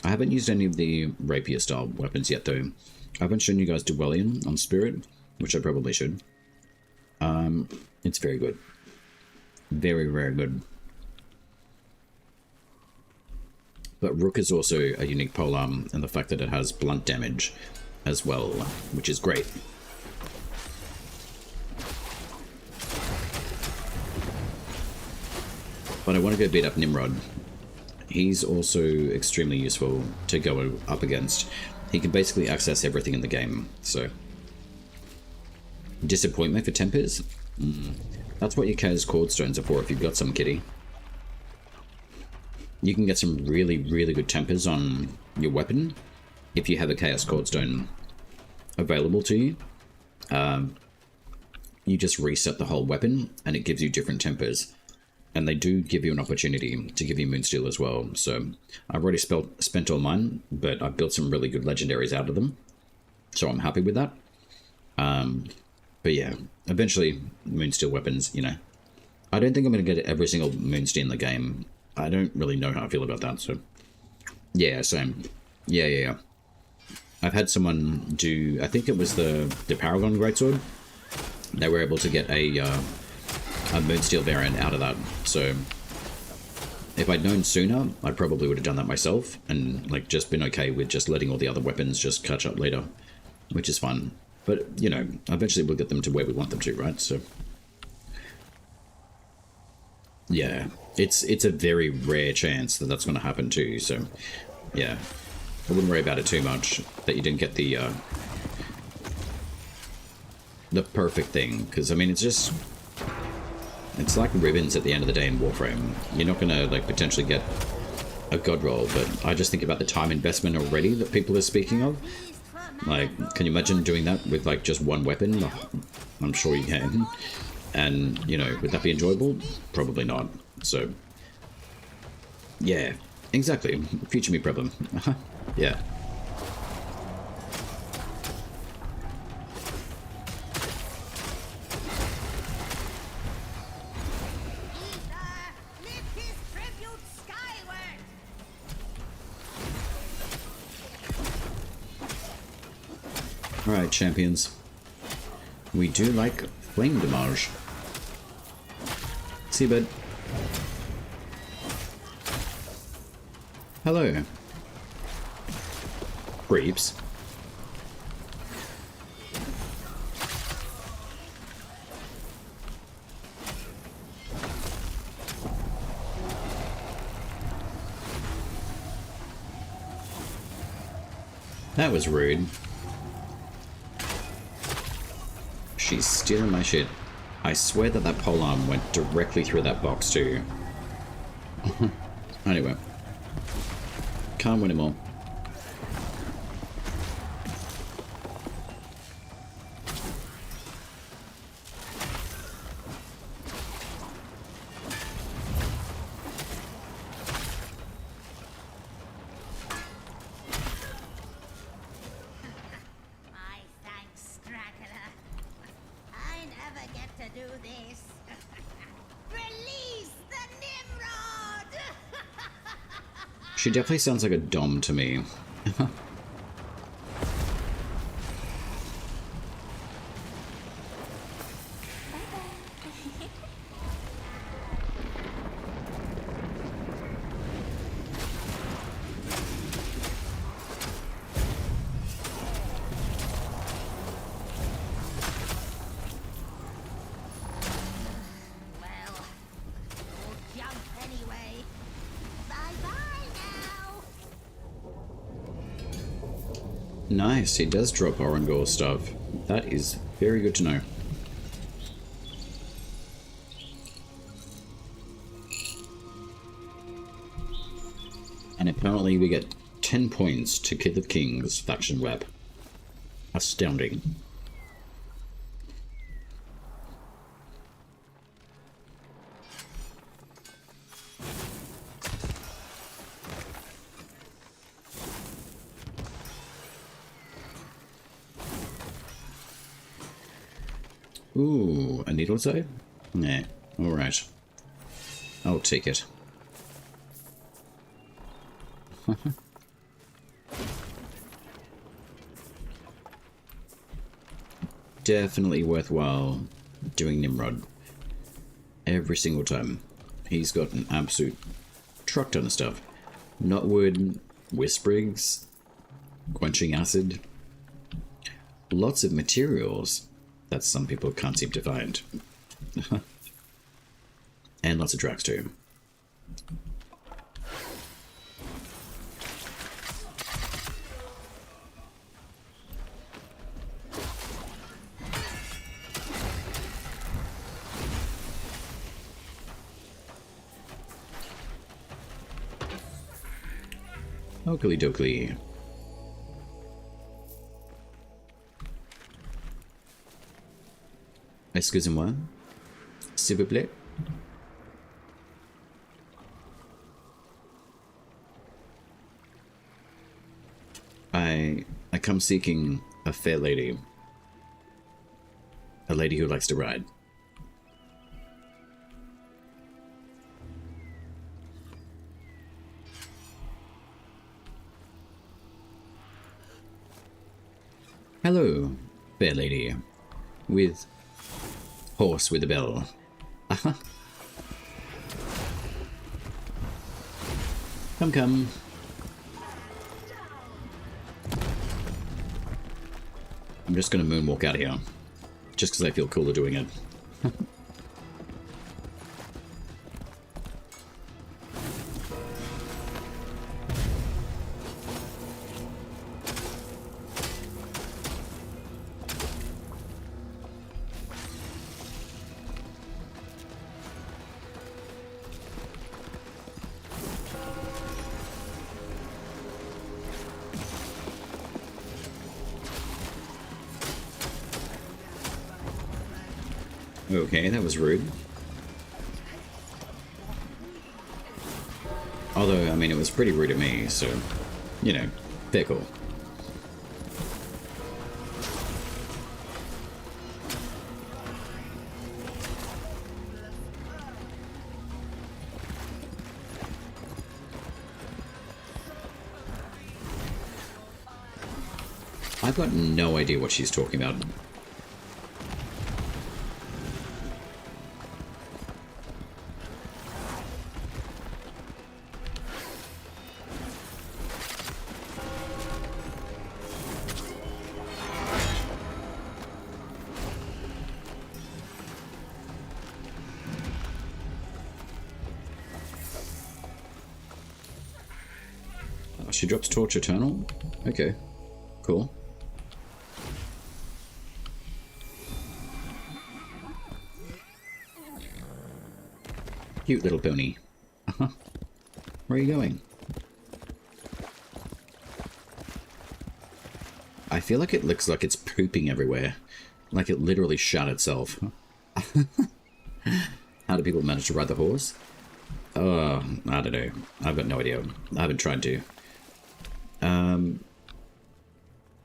I haven't used any of the rapier-style weapons yet, though. I haven't shown you guys Dwellion on Spirit, which I probably should. It's very good. Very, very good. But Rook is also a unique polearm, and the fact that it has blunt damage as well, which is great. But I want to go beat up Nimrod. He's also extremely useful to go up against. He can basically access everything in the game, so... Disappointment for Tempers? That's what your Chaos Cordstones are for if you've got some, kitty. You can get some really, really good Tempers on your weapon if you have a Chaos Cordstone available to you. You just reset the whole weapon and it gives you different Tempers. And they do give you an opportunity to give you Moonsteel as well. So I've already spent all mine, but I've built some really good legendaries out of them. So I'm happy with that. But yeah, eventually Moonsteel Weapons, you know. I don't think I'm going to get every single Moonsteel in the game. I don't really know how I feel about that, so... Yeah, same. Yeah. I've had someone do... I think it was the Paragon Greatsword. They were able to get a Moonsteel variant out of that, so... If I'd known sooner, I probably would have done that myself, and, like, just been okay with just letting all the other weapons just catch up later. Which is fun. But, you know, eventually we'll get them to where we want them to, right? So... Yeah, it's a very rare chance that that's going to happen too, so... Yeah. I wouldn't worry about it too much, that you didn't get the perfect thing, because, I mean, it's just... It's like ribbons at the end of the day in Warframe. You're not going to, like, potentially get a god roll, but I just think about the time investment already that people are speaking of. Like, can you imagine doing that with, like, just one weapon? I'm sure you can. And, you know, would that be enjoyable? Probably not. So, yeah, exactly. Future me problem. Yeah. Alright, champions. We do like flame damage. Seabird. Hello. Creeps. That was rude. She's stealing my shit. I swear that that polearm went directly through that box too. Anyway. Can't win them all. She definitely sounds like a dom to me. Nice, he does drop Orangor stuff. That is very good to know. And apparently we get 10 points to Kid of Kings faction web. Astounding. Ooh, a needle toe? Nah, alright. I'll take it. Definitely worthwhile doing Nimrod. Every single time. He's got an absolute truck ton of stuff. Knotwood, Whisprigs, Quenching Acid. Lots of materials that some people can't seem to find. And lots of tracks too. Oakley dokley. Excusez-moi. S'il vous plaît. I come seeking a fair lady. A lady who likes to ride. Hello, fair lady. With horse with a bell. Uh-huh. Come, come. I'm just gonna moonwalk out of here. Just because I feel cooler doing it. Okay, that was rude. Although, I mean, it was pretty rude of me, so, you know, they're cool. I've got no idea what she's talking about. She drops Torch Eternal? Okay. Cool. Cute little pony. Uh-huh. Where are you going? I feel like it looks like it's pooping everywhere. Like it literally shot itself. How do people manage to ride the horse? I don't know. I've got no idea. I haven't tried to.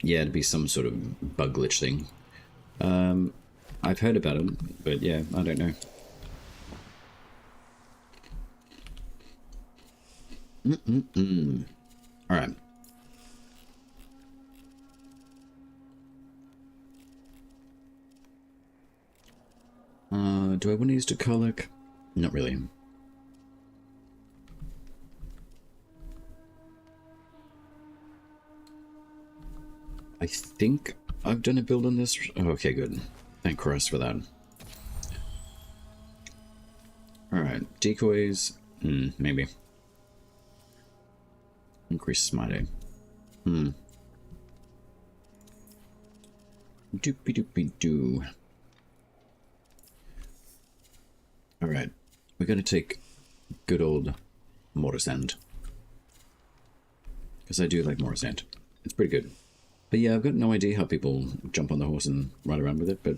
Yeah, it'd be some sort of bug glitch thing. I've heard about it, but yeah, I don't know. Alright. Do I want to use the colic? Not really. I think I've done a build on this. Oh, okay, good. Thank Christ for that. Alright, decoys. Maybe. Increase smiting. Doopy doopy doo. Alright, we're gonna take good old Mortisand. Because I do like more Ascent. It's pretty good. But yeah, I've got no idea how people jump on the horse and ride around with it, but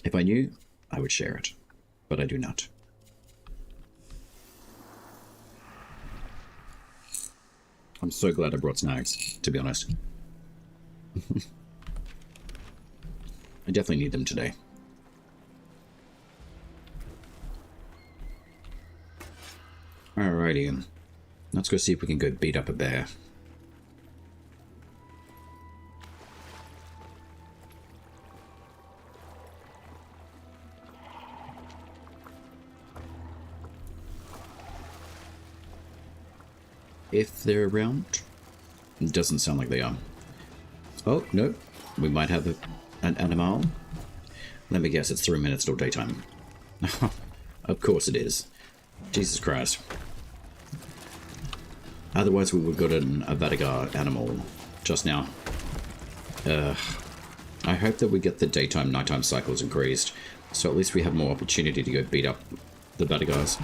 if I knew, I would share it. But I do not. I'm so glad I brought snags, to be honest. I definitely need them today. Alrighty, let's go see if we can go beat up a bear. If they're around. It doesn't sound like they are. Oh, no. We might have an animal. Let me guess, it's 3 minutes till daytime. Of course it is. Jesus Christ. Otherwise we would have gotten a Vatigar animal just now. I hope that we get the daytime-nighttime cycles increased, so at least we have more opportunity to go beat up the Vatigars.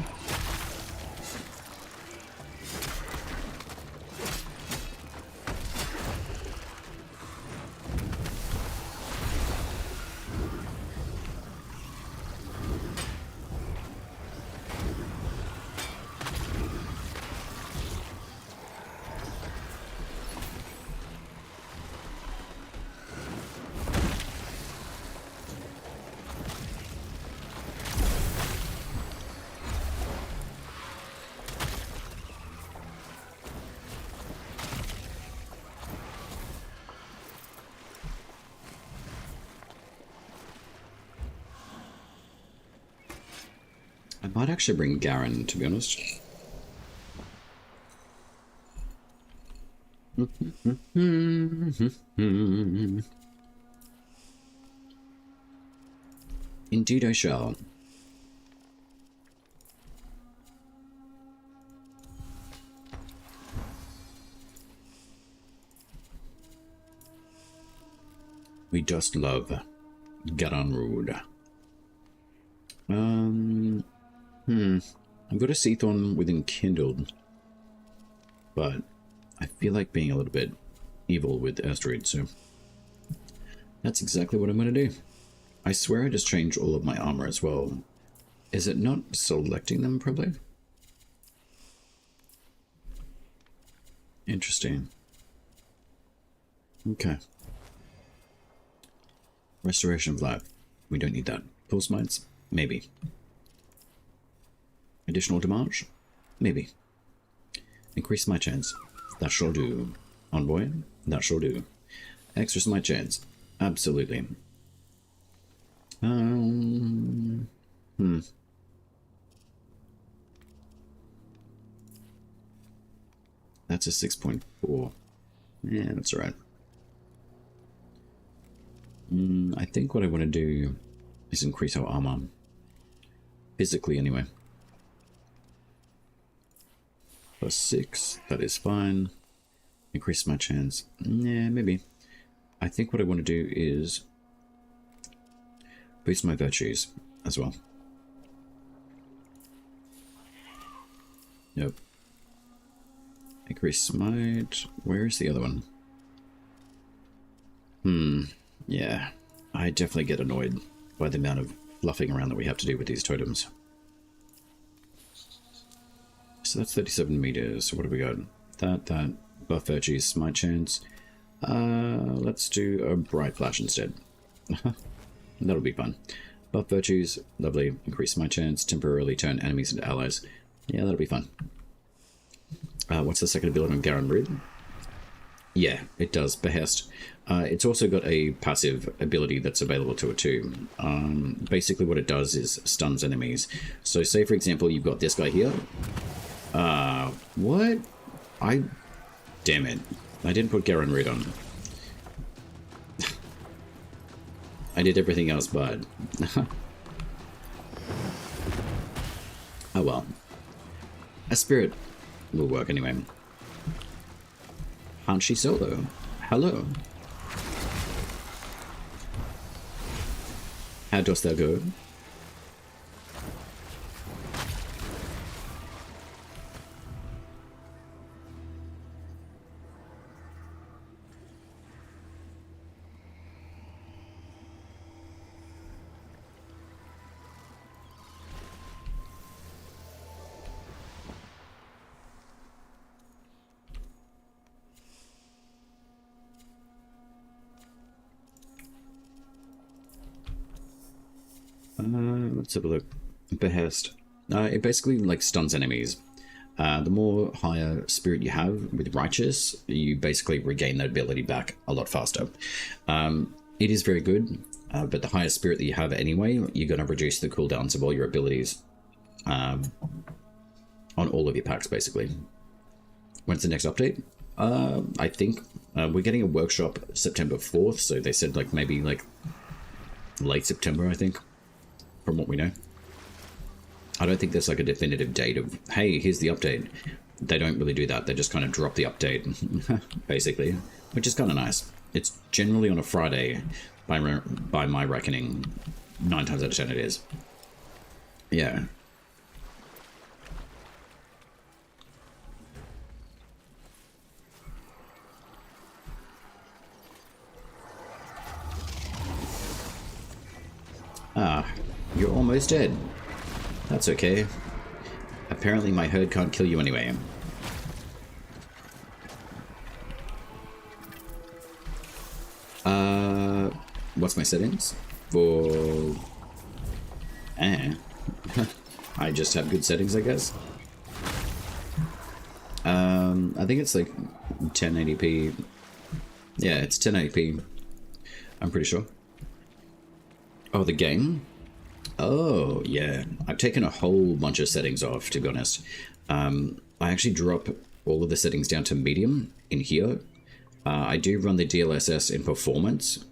I might actually bring Garen, to be honest. Indeed I shall. We just love Garen Rude. I've got a Seathorn with Enkindled, but I feel like being a little bit evil with Asteroid, so that's exactly what I'm going to do. I swear I just changed all of my armor as well. Is it not selecting them, probably? Interesting. Okay. Restoration of Life. We don't need that. Pulse Mites? Maybe. Additional damage? Maybe. Increase my chance. That shall do. Envoy? That shall do. Extra smite chance? Absolutely. That's a 6.4. Yeah, that's alright. I think what I want to do is increase our armor. Physically, anyway. +6, that is fine. Increase my chance. Yeah, maybe. I think what I want to do is boost my virtues as well. Nope. Increase smite. Where is the other one? Yeah. I definitely get annoyed by the amount of fluffing around that we have to do with these totems. So that's 37 meters. So what have we got? That. Buff virtues, smite chance. Let's do a bright flash instead. That'll be fun. Buff virtues, lovely. Increase smite chance. Temporarily turn enemies into allies. Yeah, that'll be fun. What's the second ability on Garen Rid? Yeah, it does. Behest. It's also got a passive ability that's available to it too. Basically what it does is stuns enemies. So say for example you've got this guy here. What? Damn it. I didn't put Garen Rid on. I did everything else but... Oh well. A spirit will work anyway. Punchy solo. Hello. How dost thou go? let's have a look. Behest. It basically like stuns enemies. The more higher spirit you have with Righteous, you basically regain that ability back a lot faster. It is very good, but the higher spirit that you have anyway, you're going to reduce the cooldowns of all your abilities on all of your packs, basically. When's the next update? I think we're getting a workshop September 4th, so they said like maybe like late September, I think, from what we know. I don't think there's like a definitive date of, hey, here's the update. They don't really do that. They just kind of drop the update, basically, which is kind of nice. It's generally on a Friday, by my reckoning. 9 times out of 10 it is. Yeah. Ah, you're almost dead. That's okay. Apparently my herd can't kill you anyway. What's my settings? For... I just have good settings, I guess. I think it's like 1080p. Yeah, it's 1080p. I'm pretty sure. Oh, the game? Oh, yeah. I've taken a whole bunch of settings off, to be honest. I actually drop all of the settings down to medium in here. I do run the DLSS in performance.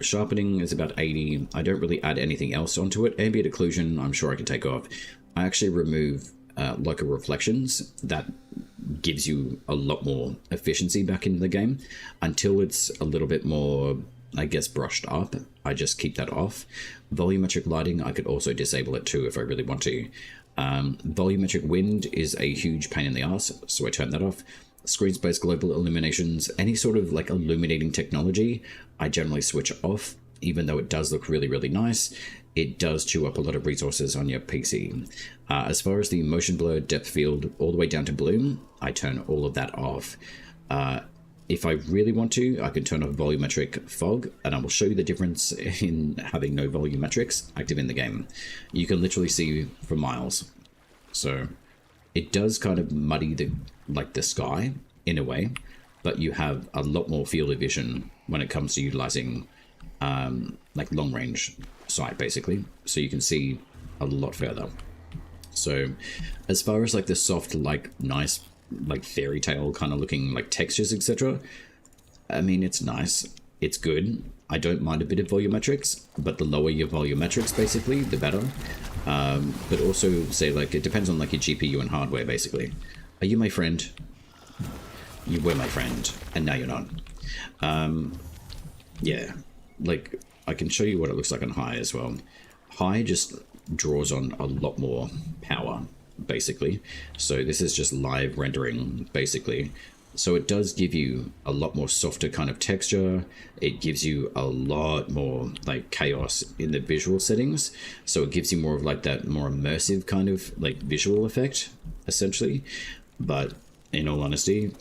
Sharpening is about 80. I don't really add anything else onto it. Ambient occlusion, I'm sure I can take off. I actually remove local reflections. That gives you a lot more efficiency back in the game. Until it's a little bit more, I guess, brushed up, I just keep that off. Volumetric lighting, I could also disable it too if I really want to. Volumetric wind is a huge pain in the ass, so I turn that off. Screen space global illuminations, any sort of like illuminating technology, I generally switch off. Even though it does look really, really nice, it does chew up a lot of resources on your PC. As far as the motion blur, depth field, all the way down to bloom, I turn all of that off. If I really want to, I can turn off volumetric fog, and I will show you the difference in having no volumetrics active in the game. You can literally see for miles. So it does kind of muddy the sky in a way, but you have a lot more field of vision when it comes to utilizing like long range sight, basically, so you can see a lot further. So as far as like the soft, like nice, like fairy tale kind of looking like textures, etc., I mean, it's nice, it's good. I don't mind a bit of volumetrics, but the lower your volumetrics, basically, the better. But also, say, like, it depends on like your GPU and hardware, basically. Are you my friend? You were my friend, and now you're not. Yeah, like, I can show you what it looks like on high as well. High just draws on a lot more power, basically. So this is just live rendering, basically. So it does give you a lot more softer kind of texture. It gives you a lot more like chaos in the visual settings. So it gives you more of like that more immersive kind of like visual effect, essentially. But in all honesty,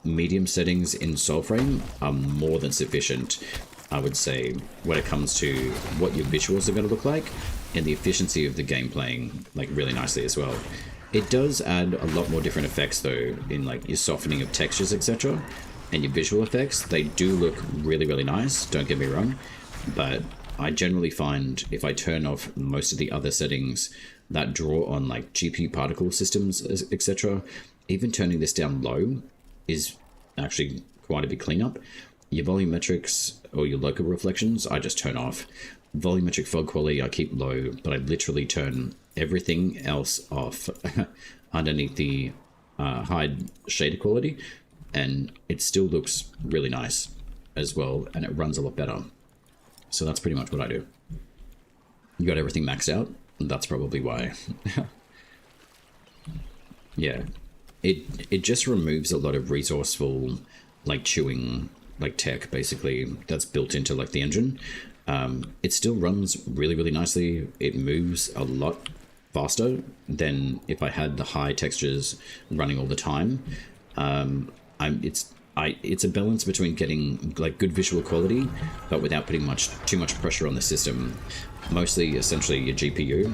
medium settings in Soulframe are more than sufficient, I would say, when it comes to what your visuals are going to look like and the efficiency of the game playing like really nicely as well. It does add a lot more different effects though, in like your softening of textures, etc. And your visual effects. They do look really, really nice, don't get me wrong. But I generally find if I turn off most of the other settings that draw on like GPU particle systems, etc., even turning this down low is actually quite a big cleanup. Your volumetrics or your local reflections, I just turn off. Volumetric fog quality, I keep low, but I literally turn everything else off underneath the hide shader quality, and it still looks really nice as well, and it runs a lot better. So that's pretty much what I do. You got everything maxed out, and that's probably why. Yeah, it just removes a lot of resourceful like chewing like tech, basically, that's built into like the engine. It still runs really, really nicely. It moves a lot faster than if I had the high textures running all the time. I'm it's a balance between getting like good visual quality, but without putting too much pressure on the system. Mostly, essentially, your GPU,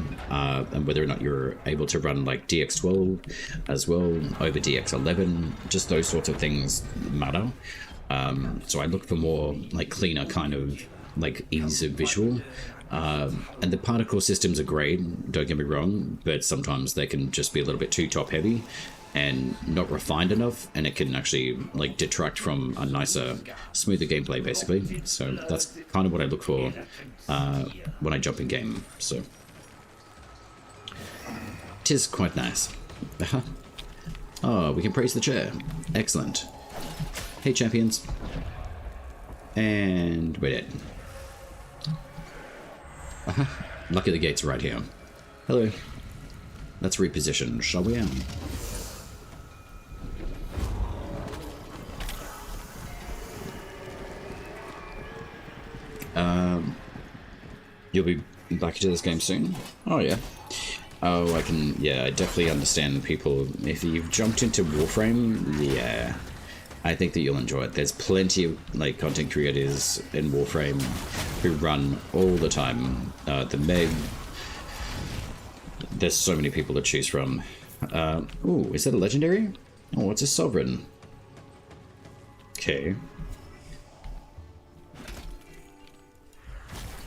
and whether or not you're able to run like DX12 as well over DX11. Just those sorts of things matter. So I look for more like cleaner kind of like ease of visual. And the particle systems are great, don't get me wrong, but sometimes they can just be a little bit too top heavy and not refined enough, and it can actually like detract from a nicer, smoother gameplay basically. So that's kind of what I look for when I jump in game. So tis quite nice. Oh, we can praise the chair. Excellent. Hey champions. And we're dead. Lucky the gate's right here. Hello. Let's reposition, shall we? You'll be back into this game soon? Oh yeah. Oh, I definitely understand people. If you've jumped into Warframe, yeah, I think that you'll enjoy it. There's plenty of like content creators in Warframe who run all the time. The Meg. There's so many people to choose from. Ooh, is that a legendary? Oh, it's a sovereign. Okay.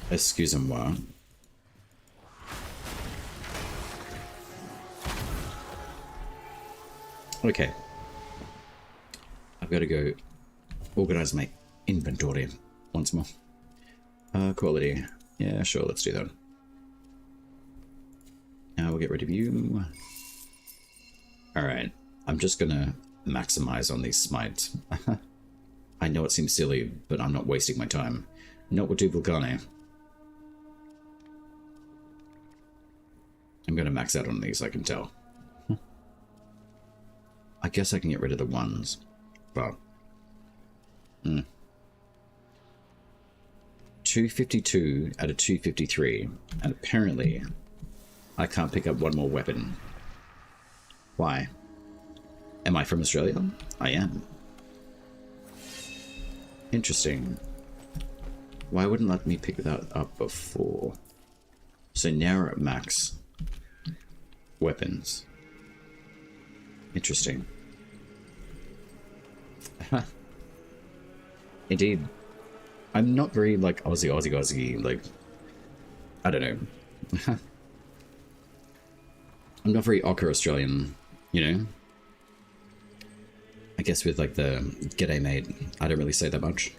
Excusez-moi. Okay. I've got to go organize my inventory once more. Quality. Yeah, sure, let's do that. Now we'll get rid of you. Alright. I'm just gonna maximize on these smites. I know it seems silly, but I'm not wasting my time. Not with Vulcane. I'm gonna max out on these, I can tell. I guess I can get rid of the ones, but... 252 out of 253, and apparently I can't pick up one more weapon. Why? Am I from Australia? I am. Interesting. Why wouldn't let me pick that up before? So now we're at max weapons. Interesting. Indeed. I'm not very like Aussie, like I don't know. I'm not very ochre Australian, you know? I guess with like the g'day mate, I don't really say that much.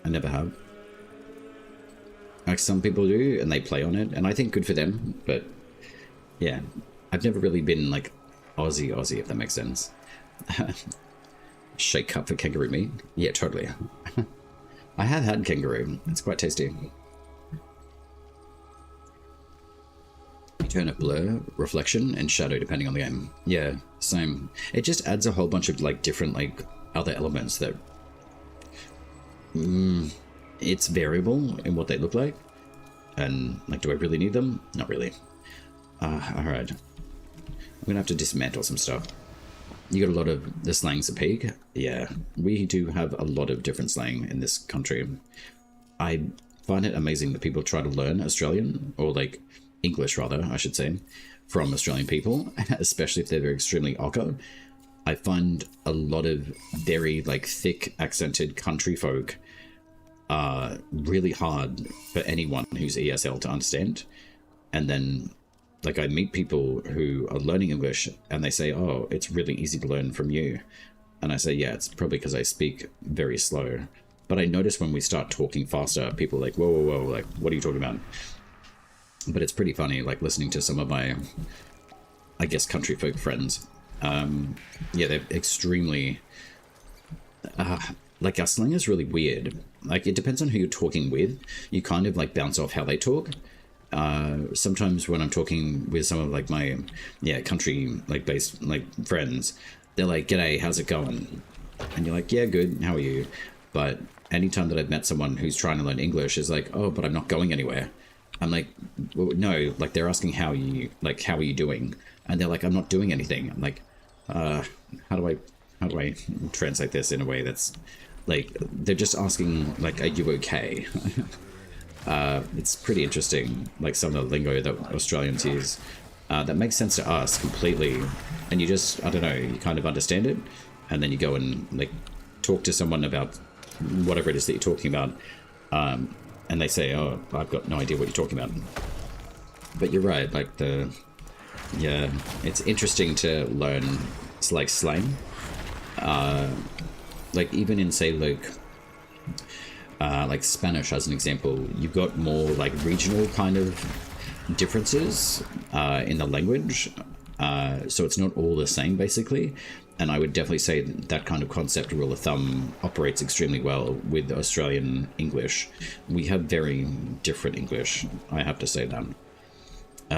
I never have. Like some people do, and they play on it, and I think good for them, but yeah, I've never really been like Aussie, if that makes sense. Shake cup for kangaroo meat? Yeah, totally. I have had kangaroo. It's quite tasty. You turn up blur, reflection, and shadow depending on the game. Yeah, same. It just adds a whole bunch of like different like other elements that it's variable in what they look like. And like, do I really need them? Not really. Alright. I'm gonna have to dismantle some stuff. You got a lot of the slang's a pig? Yeah, we do have a lot of different slang in this country. I find it amazing that people try to learn Australian, or like English rather, I should say, from Australian people, especially if they're extremely ochre. I find a lot of very like thick accented country folk really hard for anyone who's ESL to understand. And then like I meet people who are learning English and they say, oh, it's really easy to learn from you. And I say, yeah, it's probably because I speak very slow. But I notice when we start talking faster, people are like, whoa, whoa, whoa, like, what are you talking about? But it's pretty funny, like listening to some of my, I guess, country folk friends. Yeah, they're extremely, like our slang is really weird. Like it depends on who you're talking with. You kind of like bounce off how they talk. Sometimes when I'm talking with some of like my country like based like friends, they're like, g'day, how's it going? And you're like, yeah, good, how are you? But anytime that I've met someone who's trying to learn English is like, oh, but I'm not going anywhere. I'm like, well, no, like they're asking how are you doing? And they're like, I'm not doing anything. I'm like, how do how do I translate this in a way that's like, they're just asking like, are you okay? It's pretty interesting, like some of the lingo that Australians use. That makes sense to us completely, and you just, I don't know, you kind of understand it, and then you go and like talk to someone about whatever it is that you're talking about, and they say, oh, I've got no idea what you're talking about. But you're right, like yeah, it's interesting to learn, it's like slang. Like even in, say, like Spanish as an example, you've got more like regional kind of differences in the language, so it's not all the same basically. And I would definitely say that kind of concept, rule of thumb, operates extremely well with Australian English. We have very different English, I have to say that.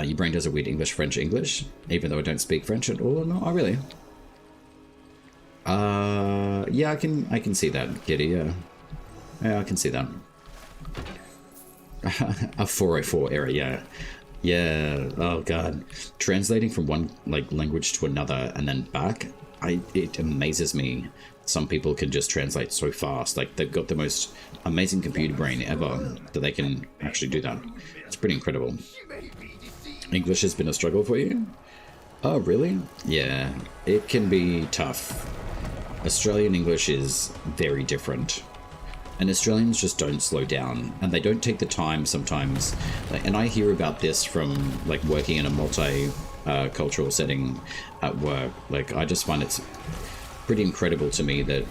Your brain does a weird English, even though I don't speak French at all. No, oh really? Yeah, I can see that, Giddy. Yeah, I can see that. A 404 error, yeah. Yeah, oh god. Translating from one like language to another and then back, it amazes me. Some people can just translate so fast. Like, they've got the most amazing computer brain ever that they can actually do that. It's pretty incredible. English has been a struggle for you? Oh, really? Yeah, it can be tough. Australian English is very different. And Australians just don't slow down, and they don't take the time sometimes. And I hear about this from like working in a multi-cultural setting at work. Like, I just find it's pretty incredible to me that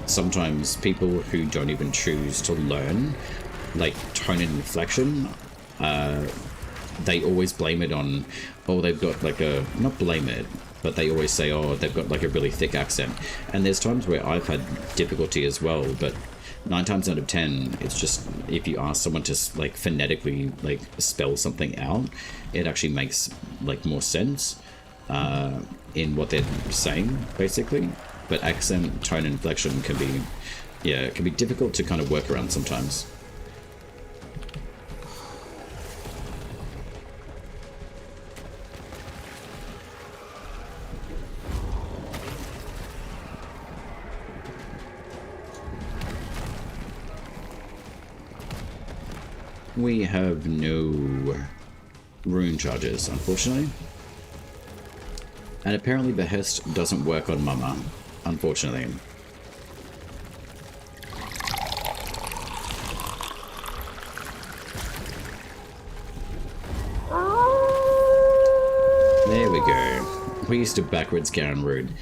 sometimes people who don't even choose to learn like tone and inflection, they always blame it on, oh, they've got like a, not blame it, but they always say, oh, they've got like a really thick accent. And there's times where I've had difficulty as well, but 9 times out of 10, it's just, if you ask someone to like phonetically like spell something out, it actually makes like more sense in what they're saying, basically. But accent, tone, and inflection can be, yeah, it can be difficult to kind of work around sometimes. We have no rune charges, unfortunately. And apparently Behest doesn't work on Mama, unfortunately. There we go. We used to backwards Garen Road.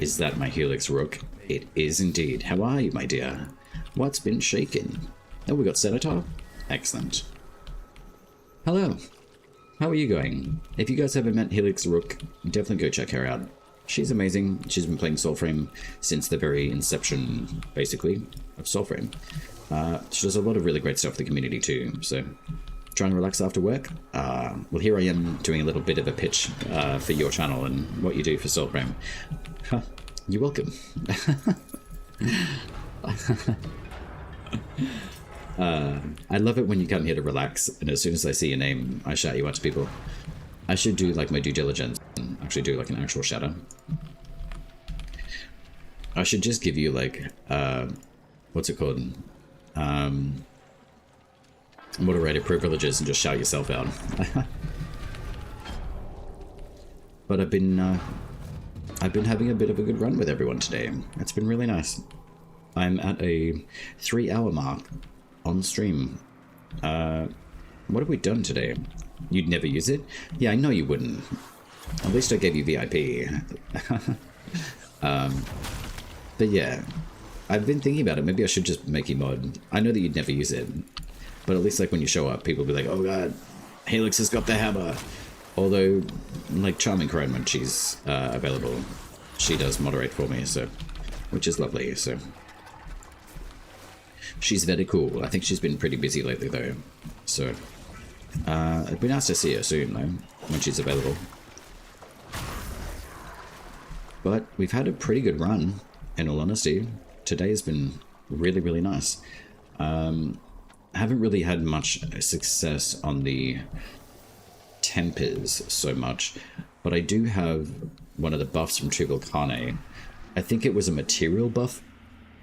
Is that my Helix Rook? It is indeed. How are you, my dear? What's been shaken? Oh, we got Senator? Excellent. Hello. How are you going? If you guys haven't met Helix Rook, definitely go check her out. She's amazing. She's been playing Soulframe since the very inception, basically, of Soulframe. She does a lot of really great stuff for the community too, so trying to relax after work? Well, here I am doing a little bit of a pitch for your channel and what you do for Soulframe. Huh, you're welcome. I love it when you come here to relax, and as soon as I see your name, I shout you out to people. I should do like my due diligence and actually do like an actual shout out. I should just give you like, what's it called? Moderator privileges and just shout yourself out. But I've been having a bit of a good run with everyone today. It's been really nice. I'm at a 3-hour mark on stream. What have we done today? You'd never use it? Yeah, I know you wouldn't. At least I gave you VIP. But yeah, I've been thinking about it. Maybe I should just make you mod. I know that you'd never use it, but at least like when you show up, people will be like, oh god, Helix has got the hammer. Although, like Charming Crone, when she's available, she does moderate for me, so, which is lovely, so. She's very cool. I think she's been pretty busy lately though, so it'd be nice to see her soon though, when she's available. But we've had a pretty good run, in all honesty. Today has been really, really nice. I haven't really had much success on the tempers so much, but I do have one of the buffs from Triple Carne, I think it was a material buff,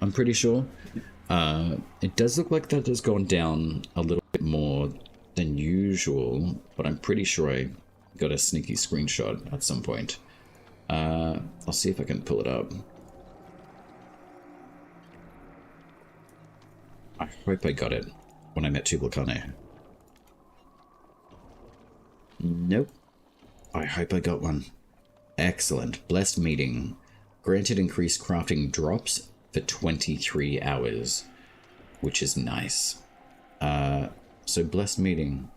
I'm pretty sure. It does look like that has gone down a little bit more than usual, but I'm pretty sure I got a sneaky screenshot at some point. I'll see if I can pull it up. I hope I got it when I met Tubalcane. Nope. I hope I got one. Excellent. Blessed meeting. Granted increased crafting drops for 23 hours, which is nice. So blessed meeting.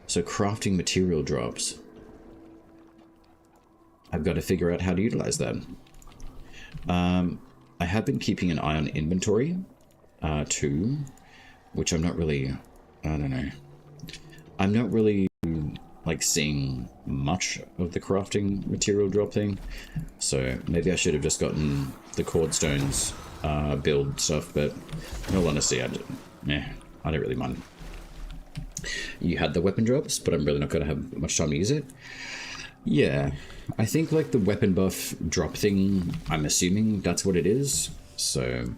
So crafting material drops. I've got to figure out how to utilize that. I have been keeping an eye on inventory, too, which I'm not really, I don't know. I'm not really, like, seeing much of the crafting material drop thing. So maybe I should have just gotten the cordstones build stuff, but in all honesty, I don't really mind. You had the weapon drops, but I'm really not going to have much time to use it. Yeah, I think like the weapon buff drop thing, I'm assuming that's what it is. So,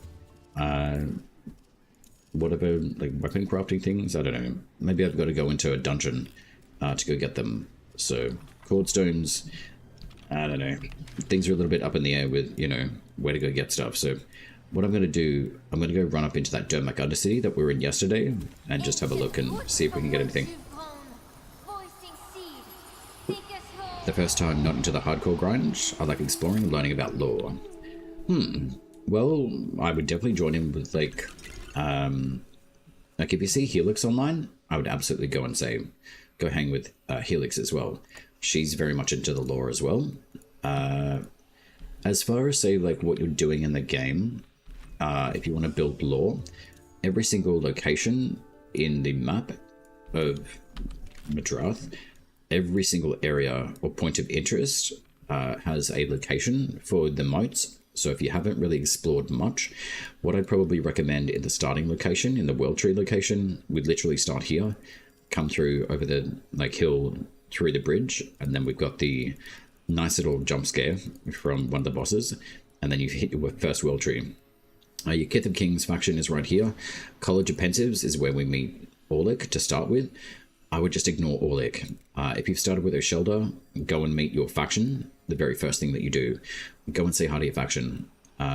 whatever, like weapon crafting things, I don't know. Maybe I've got to go into a dungeon to go get them. So, cordstones, I don't know. Things are a little bit up in the air with, you know, where to go get stuff. So, what I'm going to do, I'm going to go run up into that Dermac Undercity that we were in yesterday and just have a look and see if we can get anything. The first time not into the hardcore grind, I like exploring and learning about lore. Well, I would definitely join in with like if you see Helix online, I would absolutely go and say, go hang with Helix as well. She's very much into the lore as well. As far as say like what you're doing in the game, if you want to build lore, every single location in the map of Madrath, every single area or point of interest has a location for the moats. So if you haven't really explored much, what I'd probably recommend in the starting location, in the World Tree location, we'd literally start here, come through over the like hill through the bridge, and then we've got the nice little jump scare from one of the bosses, and then you hit your first World Tree. Your Kith of Kings faction is right here. College of Pensives is where we meet Orlick to start with. I would just ignore Orlick. If you've started with Oshelda, go and meet your faction. The very first thing that you do, go and say hi to your faction,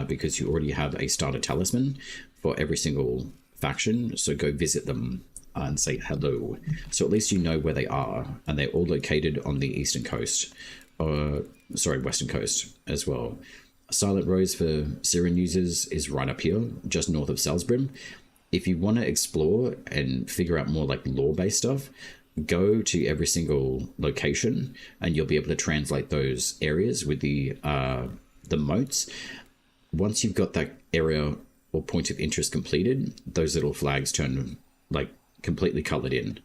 because you already have a starter talisman for every single faction. So go visit them and say hello. So at least you know where they are, and they're all located on the eastern coast, western coast as well. Silent Rose for Syrian users is right up here, just north of Salisbury. If you want to explore and figure out more like lore-based stuff, go to every single location and you'll be able to translate those areas with the moats. Once you've got that area or point of interest completed, those little flags turn like completely colored in.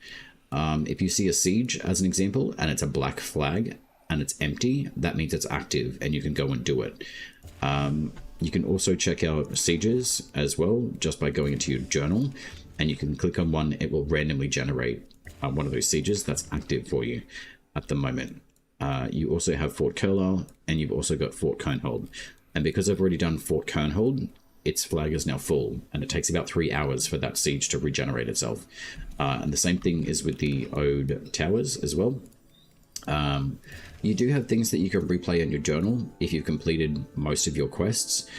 If you see a siege as an example and it's a black flag and it's empty, that means it's active and you can go and do it. You can also check out sieges as well just by going into your journal, and you can click on one. It will randomly generate one of those sieges that's active for you at the moment. You also have Fort Curlar, and you've also got Fort Kernhold. And because I've already done Fort Kernhold, its flag is now full, and it takes about 3 hours for that siege to regenerate itself. And the same thing is with the Ode Towers as well. You do have things that you can replay in your journal if you've completed most of your quests.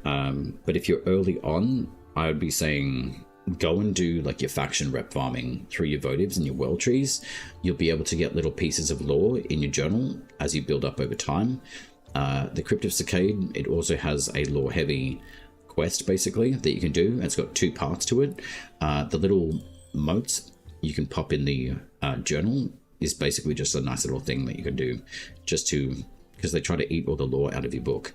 But if you're early on, I would be saying go and do like your faction rep farming through your votives and your world trees. You'll be able to get little pieces of lore in your journal as you build up over time. The Crypt of Cicade, it also has a lore heavy quest basically that you can do. It's got 2 parts to it. The little moats you can pop in the journal is basically just a nice little thing that you can do just to, because they try to eat all the lore out of your book.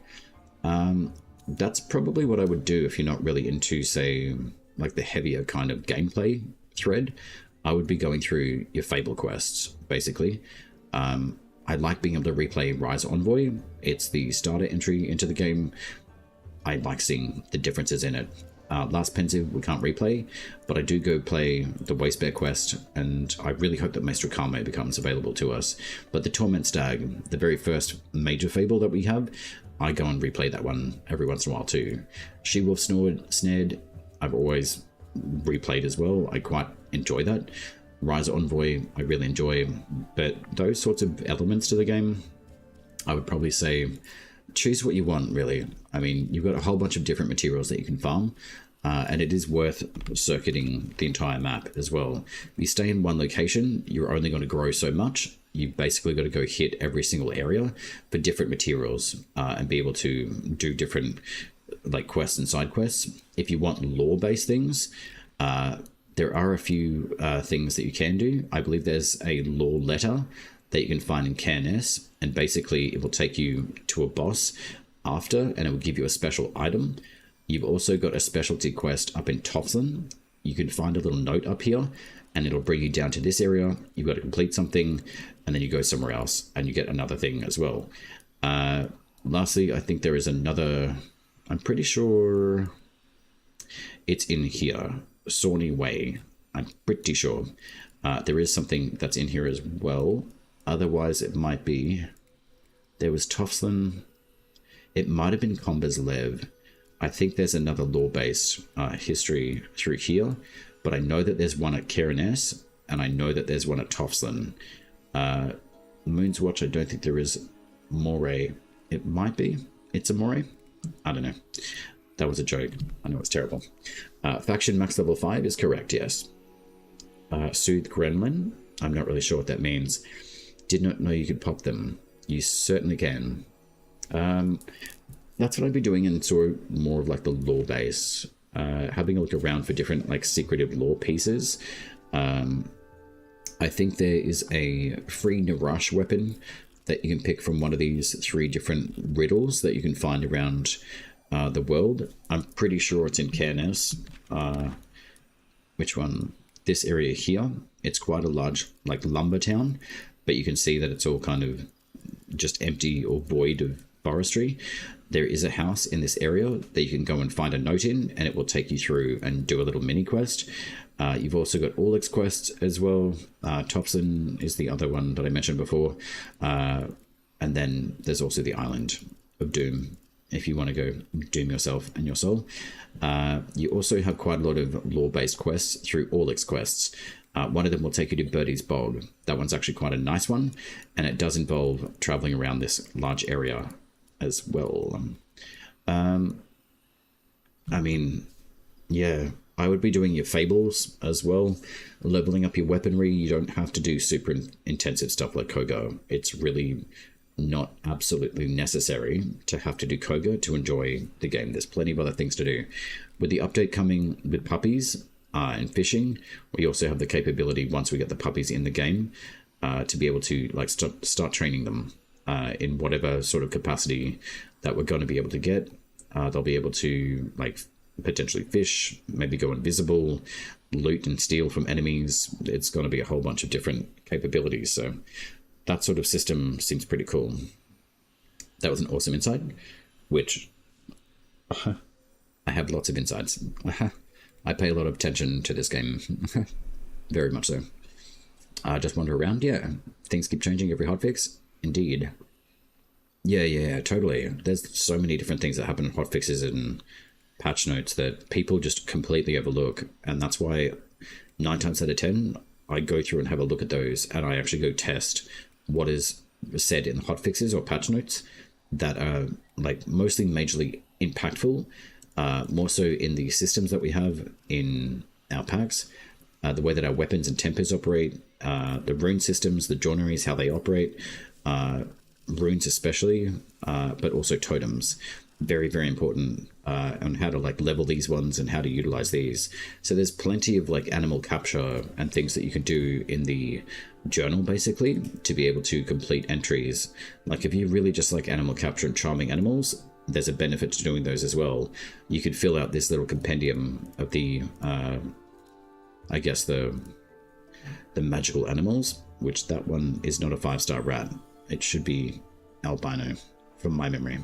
That's probably what I would do if you're not really into, say, like the heavier kind of gameplay thread. I would be going through your Fable quests, basically. I like being able to replay Rise Envoy. It's the starter entry into the game. I like seeing the differences in it. Last Pensive we can't replay, but I do go play the Wastebear quest, and I really hope that Maestro Kame becomes available to us. But the Torment Stag, the very first major fable that we have, I go and replay that one every once in a while too. She-Wolf Snared, I've always replayed as well. I quite enjoy that. Rise Envoy, I really enjoy. But those sorts of elements to the game, I would probably say choose what you want, really. I mean, you've got a whole bunch of different materials that you can farm. And it is worth circuiting the entire map as well. If you stay in one location, you're only going to grow so much. You've basically got to go hit every single area for different materials and be able to do different like quests and side quests. If you want lore-based things, there are a few things that you can do. I believe there's a lore letter that you can find in KNS, and basically it will take you to a boss after, and it will give you a special item. You've also got a specialty quest up in Toflin. You can find a little note up here, and it'll bring you down to this area. You've got to complete something, and then you go somewhere else, and you get another thing as well. Lastly, I think there is another... I'm pretty sure it's in here. Sawney Way. I'm pretty sure. There is something that's in here as well. Otherwise, it might be... There was Toflin. It might have been Comba's Lev. I think there's another lore-based history through here, but I know that there's one at Cairns, and I know that there's one at Toflin. Moon's Watch, I don't think there is. Moray, it might be. It's a Moray? I don't know. That was a joke. I know it's terrible. Faction max level 5 is correct, yes. Soothe Gremlin, I'm not really sure what that means. Did not know you could pop them. You certainly can. That's what I'd be doing in sort of more of like the lore base, having a look around for different like secretive lore pieces. I think there is a free Narash weapon that you can pick from one of these 3 different riddles that you can find around the world. I'm pretty sure it's in Cairns. Which one? This area here. It's quite a large like lumber town, but you can see that it's all kind of just empty or void of forestry. There is a house in this area that you can go and find a note in, and it will take you through and do a little mini quest. You've also got Orlix quests as well. Topson is the other one that I mentioned before. And then there's also the Island of Doom, if you want to go doom yourself and your soul. You also have quite a lot of lore-based quests through Orlix quests. One of them will take you to Birdie's Bog. That one's actually quite a nice one, and it does involve traveling around this large area as well. I mean, yeah, I would be doing your fables as well, leveling up your weaponry. You don't have to do super intensive stuff like Koga. It's really not absolutely necessary to have to do Koga to enjoy the game. There's plenty of other things to do. With the update coming with puppies and fishing, we also have the capability, once we get the puppies in the game, to be able to like start training them in whatever sort of capacity that we're going to be able to get. They'll be able to like potentially fish, maybe go invisible, loot and steal from enemies. It's going to be a whole bunch of different capabilities. So that sort of system seems pretty cool. That was an awesome insight, which I have lots of insights. I pay a lot of attention to this game. Very much so. I just wander around. Yeah, things keep changing every hotfix. Indeed. Yeah, totally. There's so many different things that happen in hotfixes and patch notes that people just completely overlook. And that's why 9 times out of 10, I go through and have a look at those, and I actually go test what is said in the hotfixes or patch notes that are like mostly majorly impactful, more so in the systems that we have in our packs, the way that our weapons and tempers operate, the rune systems, the joineries, how they operate, runes especially, but also totems. Very, very important on how to like level these ones and how to utilize these. So there's plenty of like animal capture and things that you can do in the journal basically to be able to complete entries. Like if you really just like animal capture and charming animals, there's a benefit to doing those as well. You could fill out this little compendium of the I guess the magical animals, which that one is not a 5-star rat. It should be albino from my memory.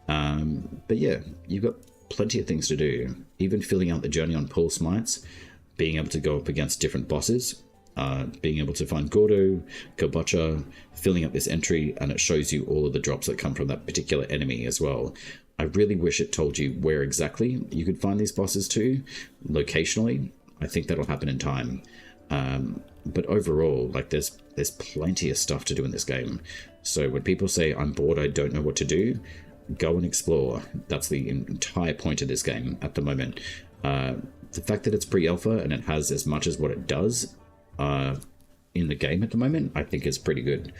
But yeah, you've got plenty of things to do. Even filling out the journey on Paul Smites, being able to go up against different bosses, being able to find Gordo, Kabocha, filling up this entry, and it shows you all of the drops that come from that particular enemy as well. I really wish it told you where exactly you could find these bosses too, locationally. I think that'll happen in time. But overall, like there's plenty of stuff to do in this game. So when people say, I'm bored, I don't know what to do, go and explore. That's the entire point of this game at the moment. The fact that it's pre-alpha and it has as much as what it does in the game at the moment, I think is pretty good,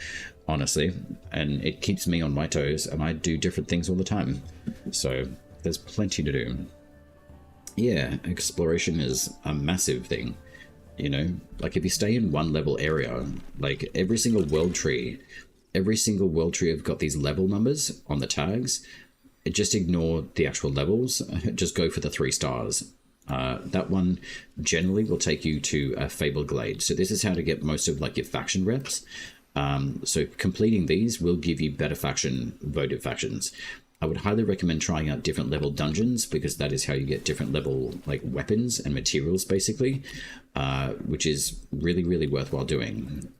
honestly. And it keeps me on my toes, and I do different things all the time. So there's plenty to do. Yeah, exploration is a massive thing. You know, like if you stay in one level area, like every single world tree have got these level numbers on the tags. Just ignore the actual levels. Just go for the 3 stars. That one generally will take you to a Fabled Glade. So this is how to get most of like your faction reps. So completing these will give you better votive factions. I would highly recommend trying out different level dungeons, because that is how you get different level like weapons and materials basically, which is really, really worthwhile doing.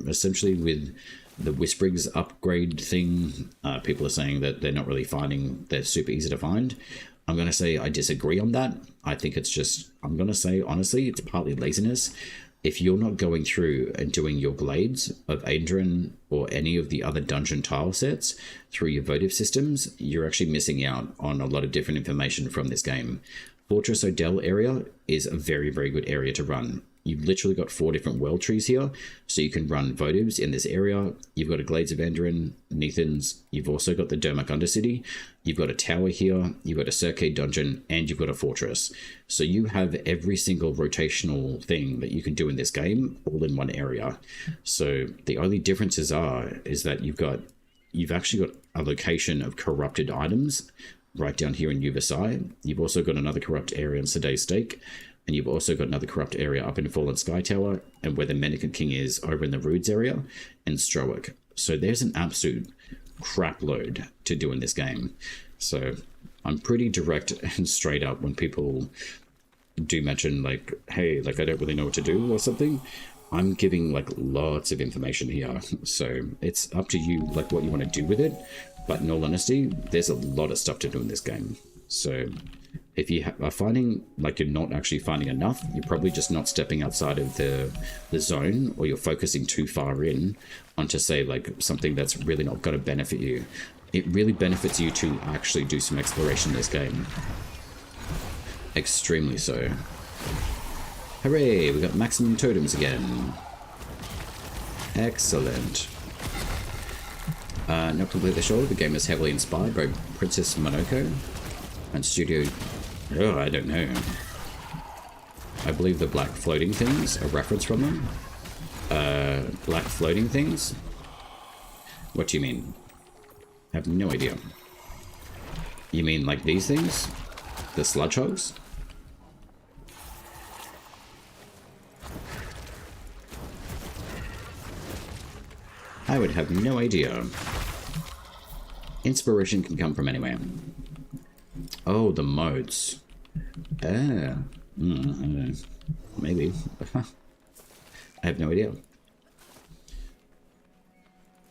Essentially with the Whisprig's upgrade thing, people are saying that they're not really finding they're super easy to find. I'm going to say I disagree on that. I think it's just, I'm going to say honestly, it's partly laziness. If you're not going through and doing your glades of Adrian or any of the other dungeon tile sets through your votive systems, you're actually missing out on a lot of different information from this game. Fortress Odell area is a very, very good area to run. You've literally got 4 different world trees here, so you can run votives in this area. You've got a Glades of Anduin, Nethans, you've also got the Dermak Undercity, you've got a tower here, you've got a Circade dungeon, and you've got a fortress. So you have every single rotational thing that you can do in this game all in one area. So the only differences is that you've actually got a location of corrupted items right down here in Uvasai. You've also got another corrupt area in Seday's Stake. And you've also got another corrupt area up in Fallen Sky Tower, and where the Mendicant King is over in the Rudes area, and Stroic. So there's an absolute crap load to do in this game. So I'm pretty direct and straight up when people do mention like, hey, like I don't really know what to do or something. I'm giving like lots of information here. So it's up to you like what you want to do with it. But in all honesty, there's a lot of stuff to do in this game. So if you are finding like you're not actually finding enough, you're probably just not stepping outside of the zone, or you're focusing too far in onto say like something that's really not going to benefit you. It really benefits you to actually do some exploration in this game. Extremely so. Hooray, we got maximum totems again. Excellent. Not completely sure, the game is heavily inspired by Princess Mononoke and Studio... Oh, I don't know. I believe the black floating things, a reference from them. Black floating things? What do you mean? I have no idea. You mean like these things? The sludge hogs? I would have no idea. Inspiration can come from anywhere. Oh, the modes. I don't know. Maybe. I have no idea.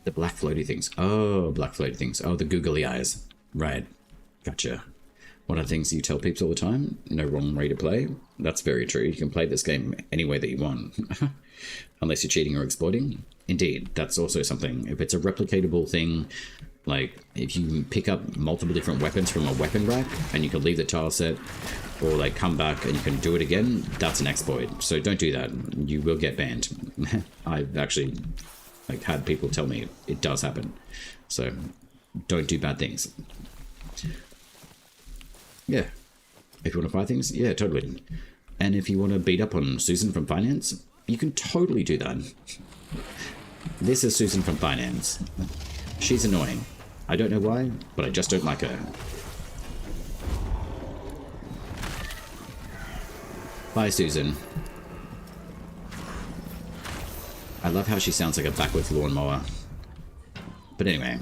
The black floaty things. Oh, black floaty things. Oh, the googly eyes. Right. Gotcha. One of the things you tell people all the time, no wrong way to play. That's very true. You can play this game any way that you want. Unless you're cheating or exploiting. Indeed, that's also something. If it's a replicatable thing, like if you can pick up multiple different weapons from a weapon rack and you can leave the tile set, or like come back and you can do it again, that's an exploit. So don't do that. You will get banned. I've actually like had people tell me it does happen. So don't do bad things. Yeah. If you want to buy things, yeah, totally. And if you want to beat up on Susan from Finance, you can totally do that. This is Susan from Finance. She's annoying. I don't know why, but I just don't like her. Bye, Susan. I love how she sounds like a backwards lawnmower. But anyway,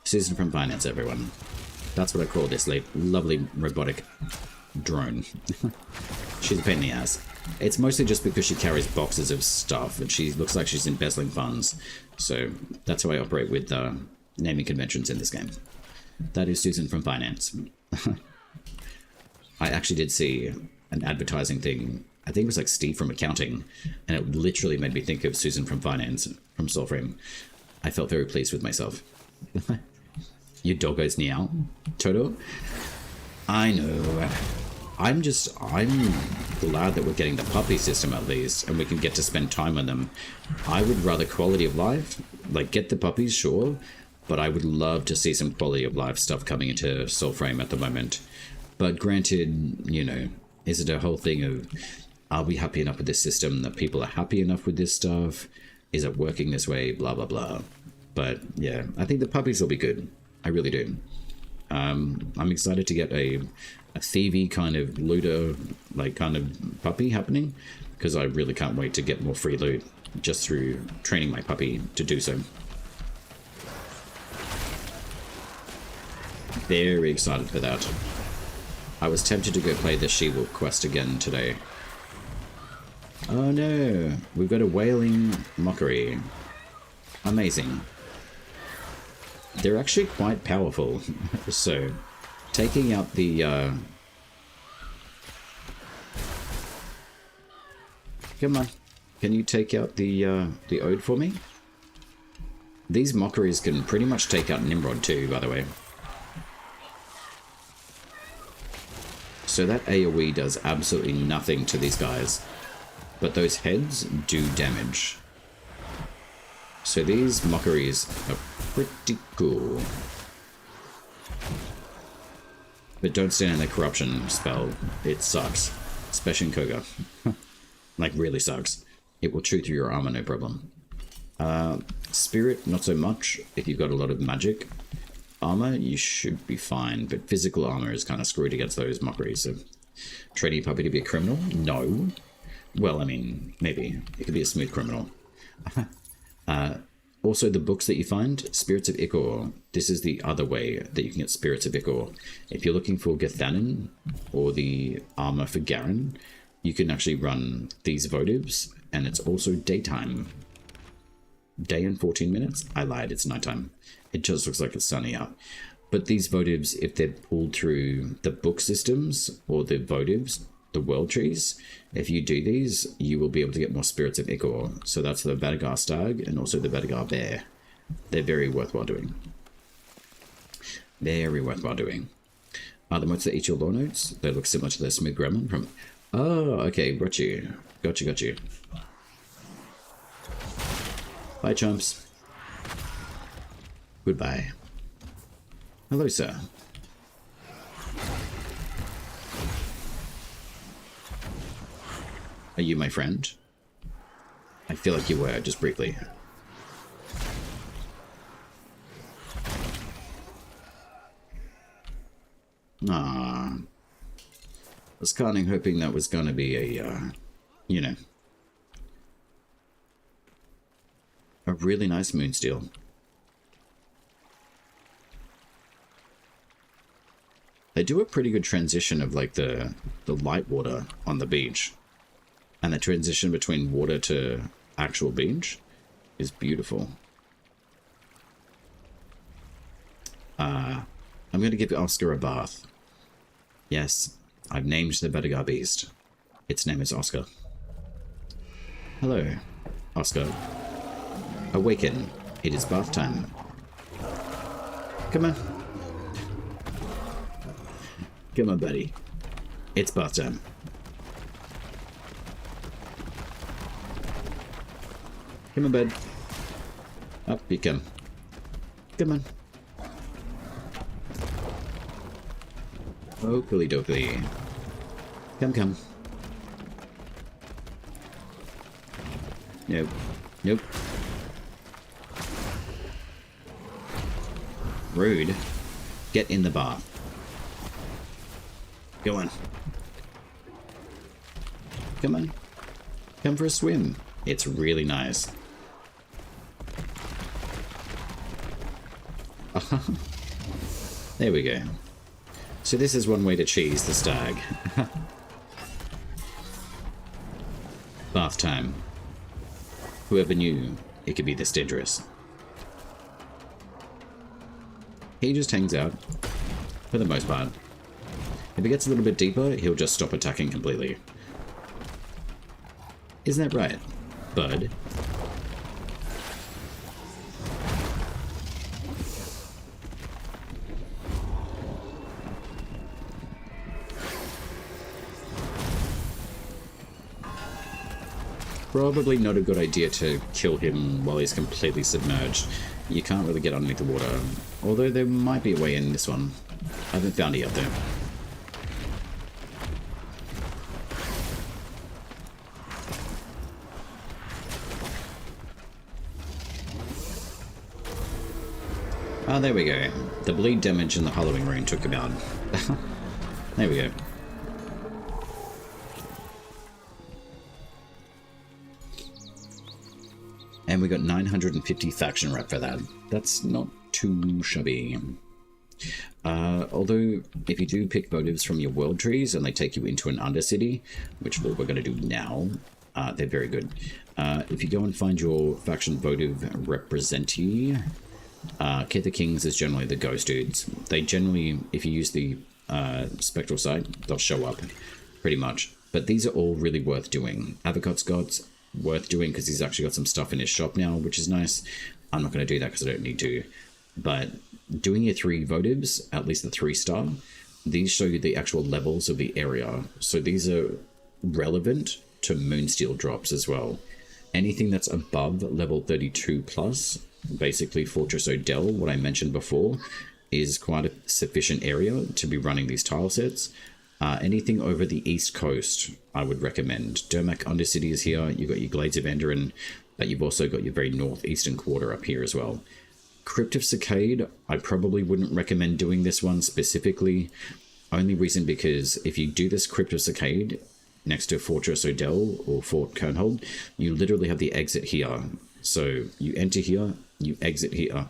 Susan from Finance, everyone. That's what I call this lovely robotic drone. She's a pain in the ass. It's mostly just because she carries boxes of stuff and she looks like she's embezzling funds. So that's how I operate with naming conventions in this game. That is Susan from Finance. I actually did see an advertising thing. I think it was like Steve from Accounting, and it literally made me think of Susan from Finance from Soulframe. I felt very pleased with myself. Your doggo's meow, Toto. I know. I'm glad that we're getting the puppy system at least, and we can get to spend time with them. I would rather quality of life, like get the puppies, sure, but I would love to see some quality of life stuff coming into Soulframe at the moment. But granted, you know, is it a whole thing of, are we happy enough with this system that people are happy enough with this stuff? Is it working this way? Blah, blah, blah. But yeah, I think the puppies will be good. I really do. I'm excited to get a thievy kind of looter, like kind of puppy happening, because I really can't wait to get more free loot just through training my puppy to do so. Very excited for that. I was tempted to go play the She-Wolf quest again today. Oh no, we've got a wailing mockery. Amazing. They're actually quite powerful. So, taking out the... Come on. Can you take out the Ode for me? These mockeries can pretty much take out Nimrod too, by the way. So that AoE does absolutely nothing to these guys. But those heads do damage. So these mockeries are pretty cool. But don't stand in the corruption spell. It sucks. Especially in Koga. Like, really sucks. It will chew through your armor, no problem. Spirit, not so much. If you've got a lot of magic armor, you should be fine. But physical armor is kind of screwed against those mockeries. So, training a puppy to be a criminal? No. Well, I mean, maybe. It could be a smooth criminal. Also, the books that you find, Spirits of Ichor. This is the other way that you can get Spirits of Ichor. If you're looking for Gethanin, or the armor for Garen, you can actually run these Votives, and it's also daytime. Day and 14 minutes? I lied, it's nighttime. It just looks like it's sunny out. But these Votives, if they're pulled through the book systems, or the Votives, the world trees, if you do these, you will be able to get more Spirits of Ichor. So that's the Vadagar Stag and also the Vadagar Bear. They're very worthwhile doing. Very worthwhile doing. The motes that eat your law notes, they look similar to the Smooth Gremlin from... Oh, okay, got you. Got you, got you. Bye, chumps. Goodbye. Hello, sir. Are you my friend? I feel like you were, just briefly. Ah, I was kind of hoping that was going to be a, you know, a really nice Moonsteel. They do a pretty good transition of like the light water on the beach. And the transition between water to actual beach is beautiful. I'm going to give Oscar a bath. Yes, I've named the Vadagar Beast. Its name is Oscar. Hello, Oscar. Awaken. It is bath time. Come on. Come on, buddy. It's bath time. Come on, bud. Up you come. Come on. Oakley dokley. Come, come. Nope. Nope. Rude. Get in the bath. Go on. Come on. Come for a swim. It's really nice. There we go. So this is one way to cheese the stag. Bath time. Whoever knew it could be this dangerous. He just hangs out, for the most part. If it gets a little bit deeper, he'll just stop attacking completely. Isn't that right, bud? Probably not a good idea to kill him while he's completely submerged. You can't really get underneath the water. Although there might be a way in this one. I haven't found it yet though. Ah, there we go. The bleed damage in the hollowing rune took him out. There we go. And we got 950 faction rep for that. That's not too shabby. Although, if you do pick Votives from your world trees and they take you into an undercity, which we're going to do now, they're very good. If you go and find your faction Votive representee, Kith the Kings is generally the ghost dudes. They generally, if you use the spectral sight, they'll show up, pretty much. But these are all really worth doing. Avocat's got worth doing because he's actually got some stuff in his shop now, which is nice. I'm not going to do that because I don't need to. But doing your 3 Votives, at least the 3-star, these show you the actual levels of the area. So these are relevant to Moonsteel drops as well. Anything that's above level 32 plus, basically Fortress Odell, what I mentioned before, is quite a sufficient area to be running these tile sets. Anything over the east coast, I would recommend. Dermak Undercity is here. You've got your Glades of Enderin, but you've also got your very northeastern quarter up here as well. Crypt of Cicade, I probably wouldn't recommend doing this one specifically. Only reason because if you do this Crypt of Cicade next to Fortress Odell or Fort Kernhold, you literally have the exit here. So you enter here, you exit here.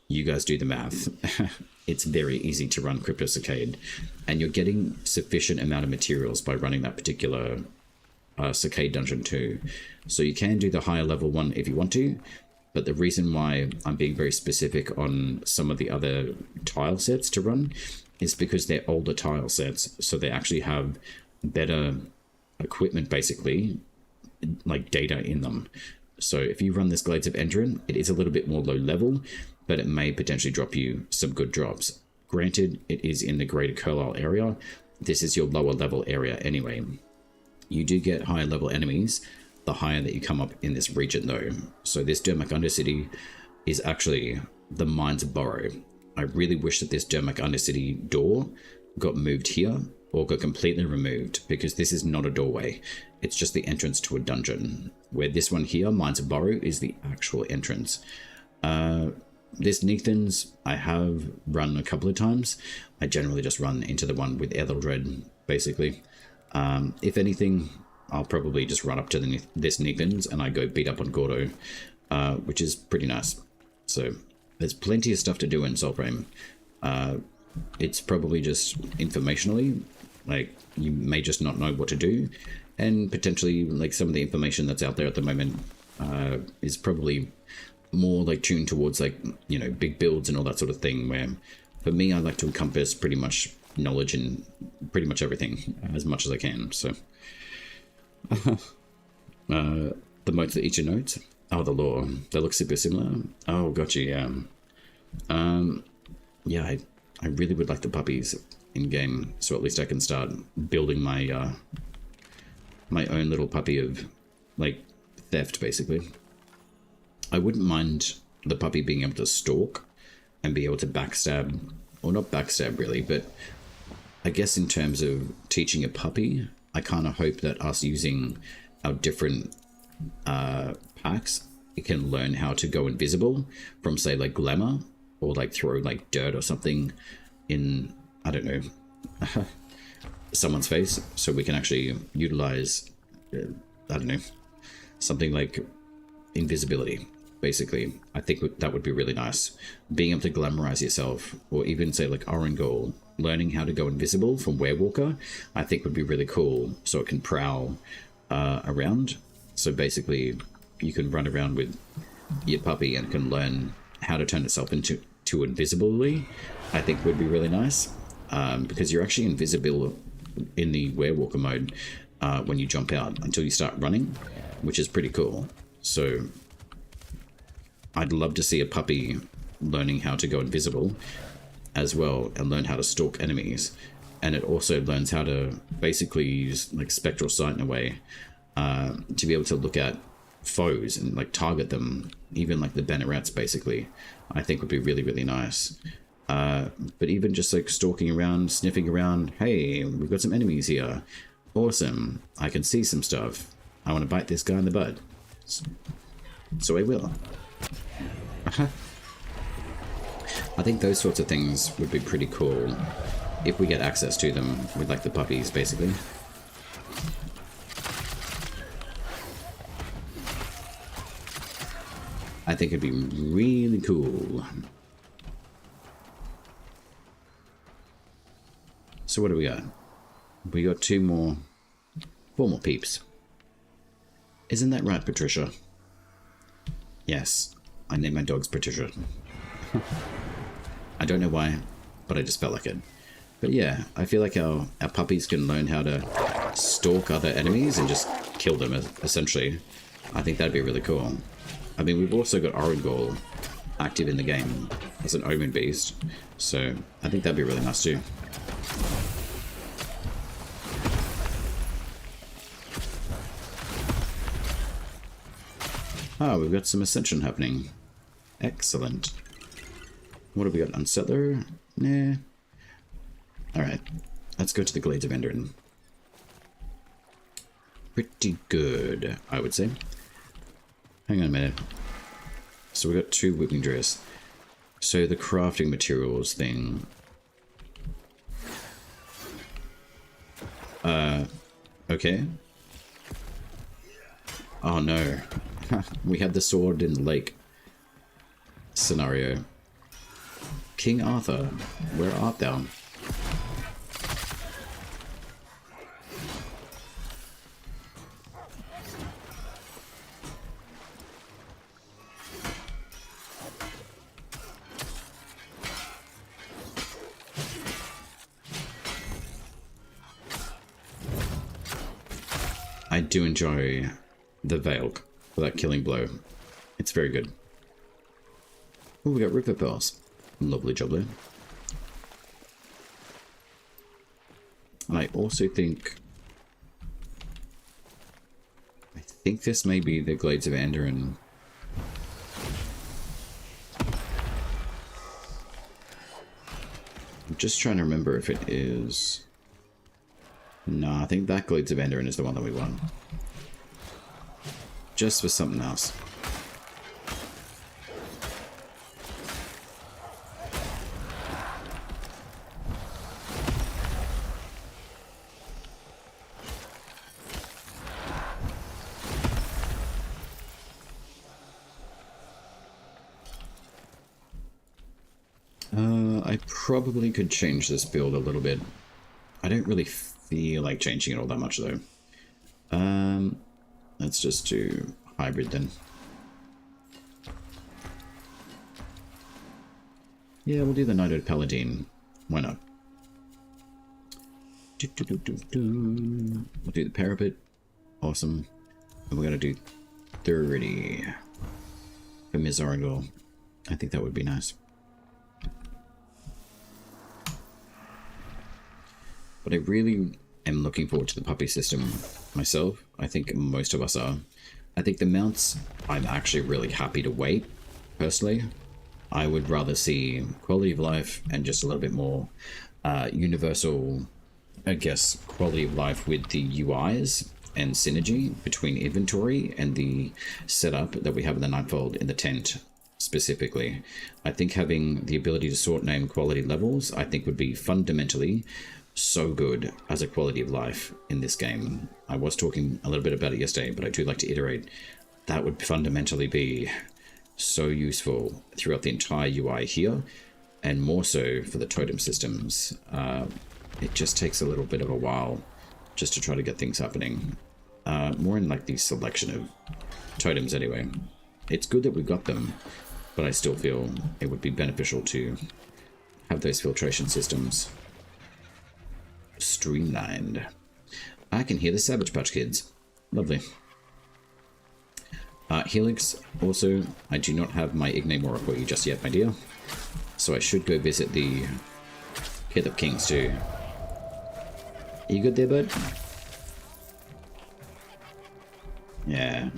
You guys do the math. It's very easy to run Crypt of Cicade, and you're getting sufficient amount of materials by running that particular Cicade dungeon too. So you can do the higher level one if you want to, but the reason why I'm being very specific on some of the other tile sets to run is because they're older tile sets, so they actually have better equipment, basically, like data in them. So if you run this Glades of Enderin, it is a little bit more low level, but it may potentially drop you some good drops. Granted, it is in the Greater Carlisle area. This is your lower level area anyway. You do get higher level enemies the higher that you come up in this region though. So this Dermak Undercity is actually the Mines of Burrow. I really wish that this Dermak Undercity door got moved here or got completely removed, because this is not a doorway. It's just the entrance to a dungeon, where this one here, Mines of Burrow, is the actual entrance. This Neathans I have run a couple of times. I generally just run into the one with Etheldred, basically. If anything, I'll probably just run up to this Neathans and I go beat up on Gordo, which is pretty nice. So there's plenty of stuff to do in Soulframe. It's probably just informationally, like you may just not know what to do, and potentially like some of the information that's out there at the moment is probably more like tuned towards like, you know, big builds and all that sort of thing, where for me I like to encompass pretty much knowledge in pretty much everything as much as I can. So the modes that each are nodes. Oh, the lore, they look super similar. Oh, gotcha. Yeah. Yeah, I really would like the puppies in game, so at least I can start building my my own little puppy of like theft, basically. I wouldn't mind the puppy being able to stalk and be able to backstab, or not backstab really, but I guess in terms of teaching a puppy, I kind of hope that us using our different packs, it can learn how to go invisible from, say, like Glamour, or like throw like dirt or something in, I don't know, someone's face, so we can actually utilize, I don't know, something like invisibility. Basically, I think that would be really nice. Being able to glamorize yourself, or even say like Orangol, learning how to go invisible from Werewalker, I think would be really cool, so it can prowl around. So basically, you can run around with your puppy and can learn how to turn itself into invisibly. I think would be really nice, because you're actually invisible in the Werewalker mode when you jump out until you start running, which is pretty cool. So I'd love to see a puppy learning how to go invisible as well and learn how to stalk enemies. And it also learns how to basically use like spectral sight in a way to be able to look at foes and like target them, even like the Bennett rats basically. I think would be really, really nice. But even just like stalking around, sniffing around, hey, we've got some enemies here. Awesome. I can see some stuff. I want to bite this guy in the butt. So I will. I think those sorts of things would be pretty cool if we get access to them with like the puppies basically. I think it'd be really cool. So what do we got? We got 4 more peeps. Isn't that right, Patricia? Yes, I named my dogs Patricia. I don't know why, but I just felt like it. But yeah, I feel like our puppies can learn how to stalk other enemies and just kill them, essentially. I think that'd be really cool. I mean, we've also got Orangol active in the game as an Omen Beast, so I think that'd be really nice too. Ah, we've got some Ascension happening. Excellent. What have we got? Unsettler? Nah. Alright, let's go to the Glades of Enderin. Pretty good, I would say. Hang on a minute. So we got 2 whipping dress. So the crafting materials thing. Okay. Oh no. We had the sword in the lake scenario. King Arthur, where art thou? I do enjoy the Veil for that killing blow. It's very good. Oh, we got River Pearls. Lovely job there. And I also think... I think this may be the Glades of Enderin. I'm just trying to remember if it is... No, I think that Glades of Enderin is the one that we want. Just for something else. I probably could change this build a little bit. I don't really feel like changing it all that much though. Let's just do hybrid then. Yeah, we'll do the Knighthood Paladin. Why not? We'll do the Parapet. Awesome. And we're gonna do 30 for Mizaragol. I think that would be nice. But I really am looking forward to the puppy system myself. I think most of us are. I think the mounts, I'm actually really happy to wait, personally. I would rather see quality of life and just a little bit more universal, I guess, quality of life with the UIs and synergy between inventory and the setup that we have in the Nightfold in the tent specifically. I think having the ability to sort name quality levels, I think would be fundamentally so good as a quality of life in this game. I was talking a little bit about it yesterday, but I do like to iterate. That would fundamentally be so useful throughout the entire UI here, and more so for the totem systems. It just takes a little bit of a while just to try to get things happening. More in like the selection of totems anyway. It's good that we've got them, but I still feel it would be beneficial to have those filtration systems streamlined. I can hear the Savage Patch Kids. Lovely. Helix, also, I do not have my Ignamora for you just yet, my dear. So I should go visit the Kith of Kings too. Are you good there, bud? Yeah.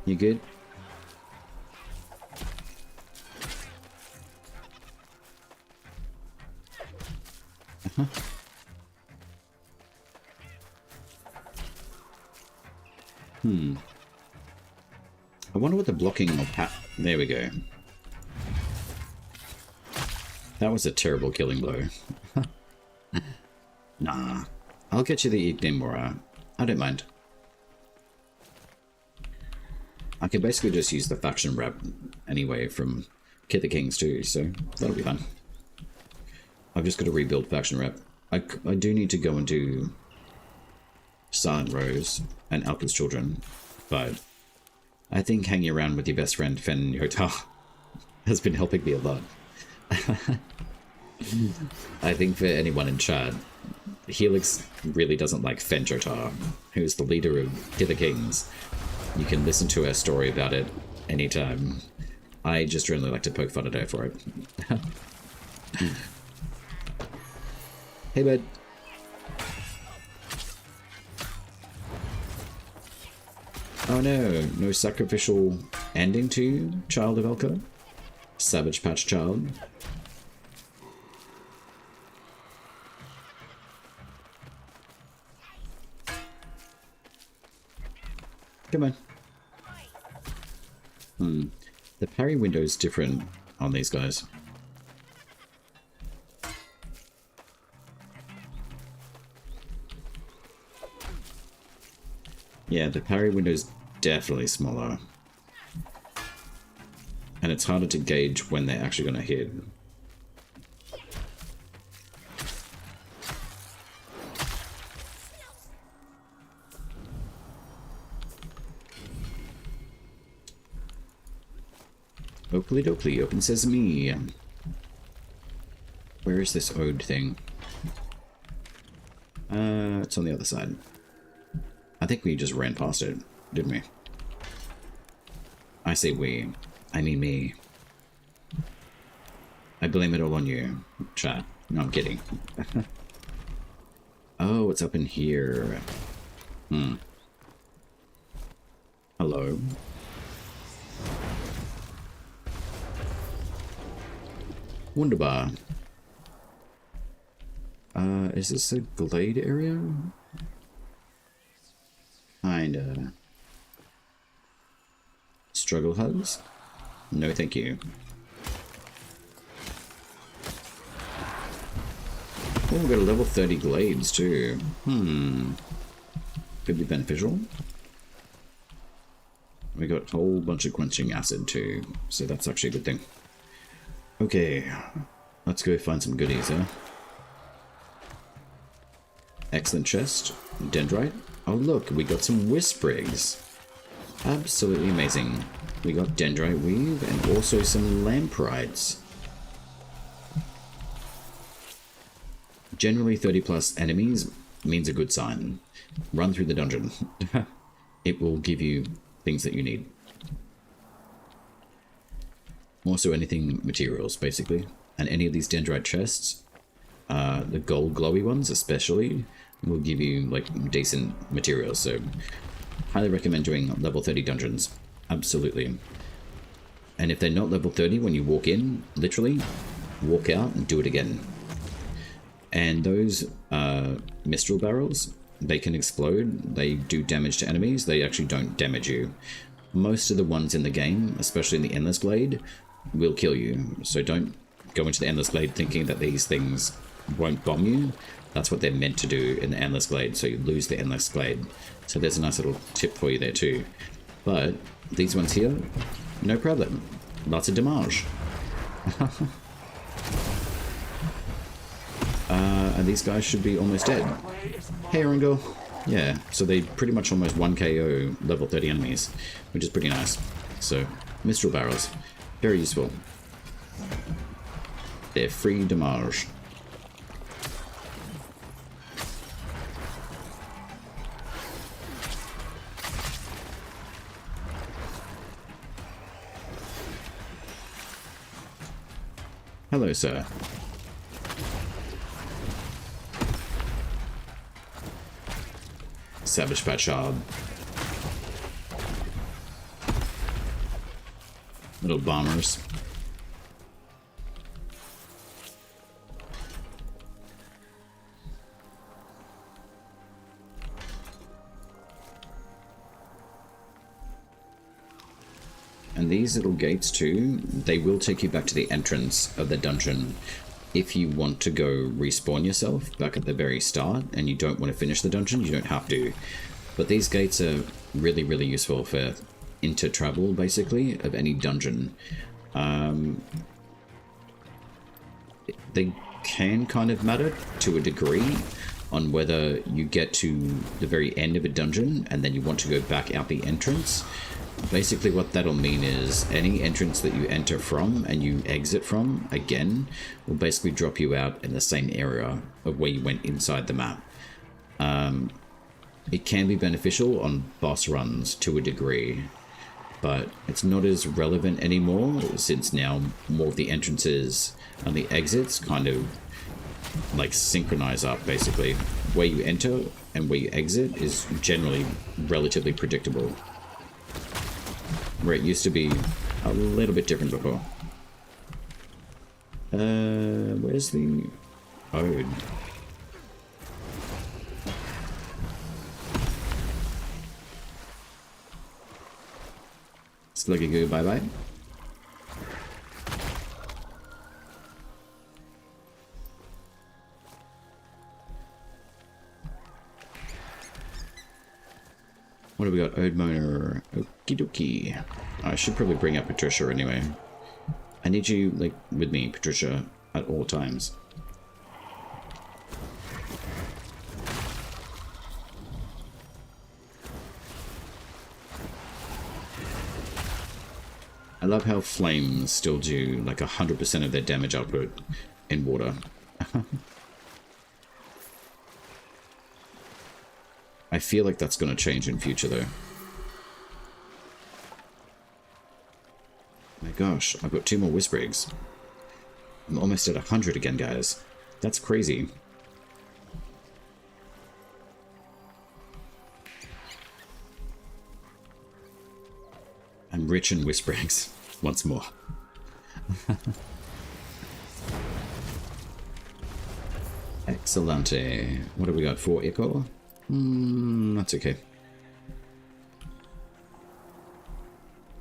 You good? Uh-huh. I wonder what the blocking of there we go. That was a terrible killing blow. Nah. I'll get you the Ignamora. I don't mind. I can basically just use the faction rep anyway from Kith of Kings too, so that'll be fun. I've just got to rebuild faction rep. I do need to go and do Silent Rose and Alka's Children, but I think hanging around with your best friend Fen Yota has been helping me a lot. I think for anyone in chat, Helix really doesn't like Fen Yota, who's the leader of Kith of Kings. You can listen to her story about it anytime. I just really like to poke fun at her for it. Hey, bud. Oh no, no sacrificial ending to you, Child of Elka? Savage Patch Child. Come on. The parry window's different on these guys. Yeah, the parry window's definitely smaller. And it's harder to gauge when they're actually going to hit. Oakley dokley, open sesame. Where is this ode thing? It's on the other side. I think we just ran past it, didn't we? I say we. I mean me. I blame it all on you, chat. No, I'm kidding. Oh, it's up in here. Hello. Wunderbar. Is this a glade area? Kinda. Struggle hugs? No, thank you. Oh, we've got a level 30 glades too. Could be beneficial. We got a whole bunch of quenching acid too, so that's actually a good thing. Okay, let's go find some goodies, huh? Excellent chest. Dendrite. Oh look, we got some Whisprigs. Absolutely amazing. We got Dendrite Weave and also some Lamprites. Generally 30 plus enemies means a good sign. Run through the dungeon. It will give you things that you need. Also anything materials, basically. And any of these Dendrite chests, the gold glowy ones especially, will give you like decent materials. So highly recommend doing level 30 dungeons. Absolutely. And if they're not level 30 when you walk in, literally walk out and do it again. And those Mistral barrels, they can explode. They do damage to enemies. They actually don't damage you. Most of the ones in the game, especially in the Endless Glade, will kill you. So don't go into the Endless Glade thinking that these things won't bomb you. That's what they're meant to do in the Endless Glade, so you lose the Endless Glade. So there's a nice little tip for you there too. But these ones here, no problem. Lots of damage. And these guys should be almost dead. Hey, Ringo. Yeah, so they pretty much almost 1 KO level 30 enemies, which is pretty nice. So, Mistral Barrels, very useful. They're free damage. Hello, sir. Savage Patchard. Little bombers. And these little gates too, they will take you back to the entrance of the dungeon if you want to go respawn yourself back at the very start and you don't want to finish the dungeon. You don't have to. But these gates are really, really useful for inter-travel, basically, of any dungeon. They can kind of matter to a degree on whether you get to the very end of a dungeon and then you want to go back out the entrance. Basically what that'll mean is any entrance that you enter from and you exit from again will basically drop you out in the same area of where you went inside the map. It can be beneficial on boss runs to a degree, but it's not as relevant anymore since now more of the entrances and the exits kind of like synchronize up. Basically where you enter and where you exit is generally relatively predictable, where it used to be a little bit different before. Where's the ode? Sluggy goo, bye bye. What do we got? Ode Moaner. Okie dokie. I should probably bring up Patricia anyway. I need you, like, with me, Patricia, at all times. I love how flames still do, like, 100% of their damage output in water. I feel like that's going to change in future, though. My gosh, I've got 2 more Whisper Eggs. I'm almost at 100 again, guys. That's crazy. I'm rich in Whisper Eggs once more. Excellente. What have we got? 4 Echo? That's okay.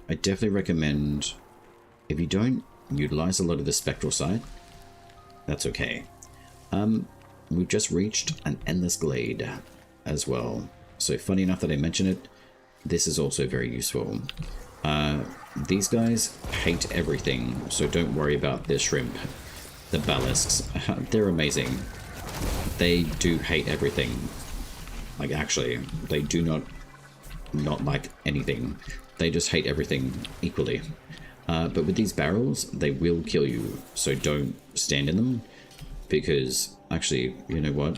I definitely recommend, if you don't utilize a lot of the spectral side, that's okay. We've just reached an endless glade as well. So funny enough that I mention it, this is also very useful. These guys hate everything, so don't worry about their shrimp. The ballasts, they're amazing. They do hate everything. Like, actually, they do not like anything. They just hate everything equally. But with these barrels, they will kill you, so don't stand in them. Because, actually, you know what?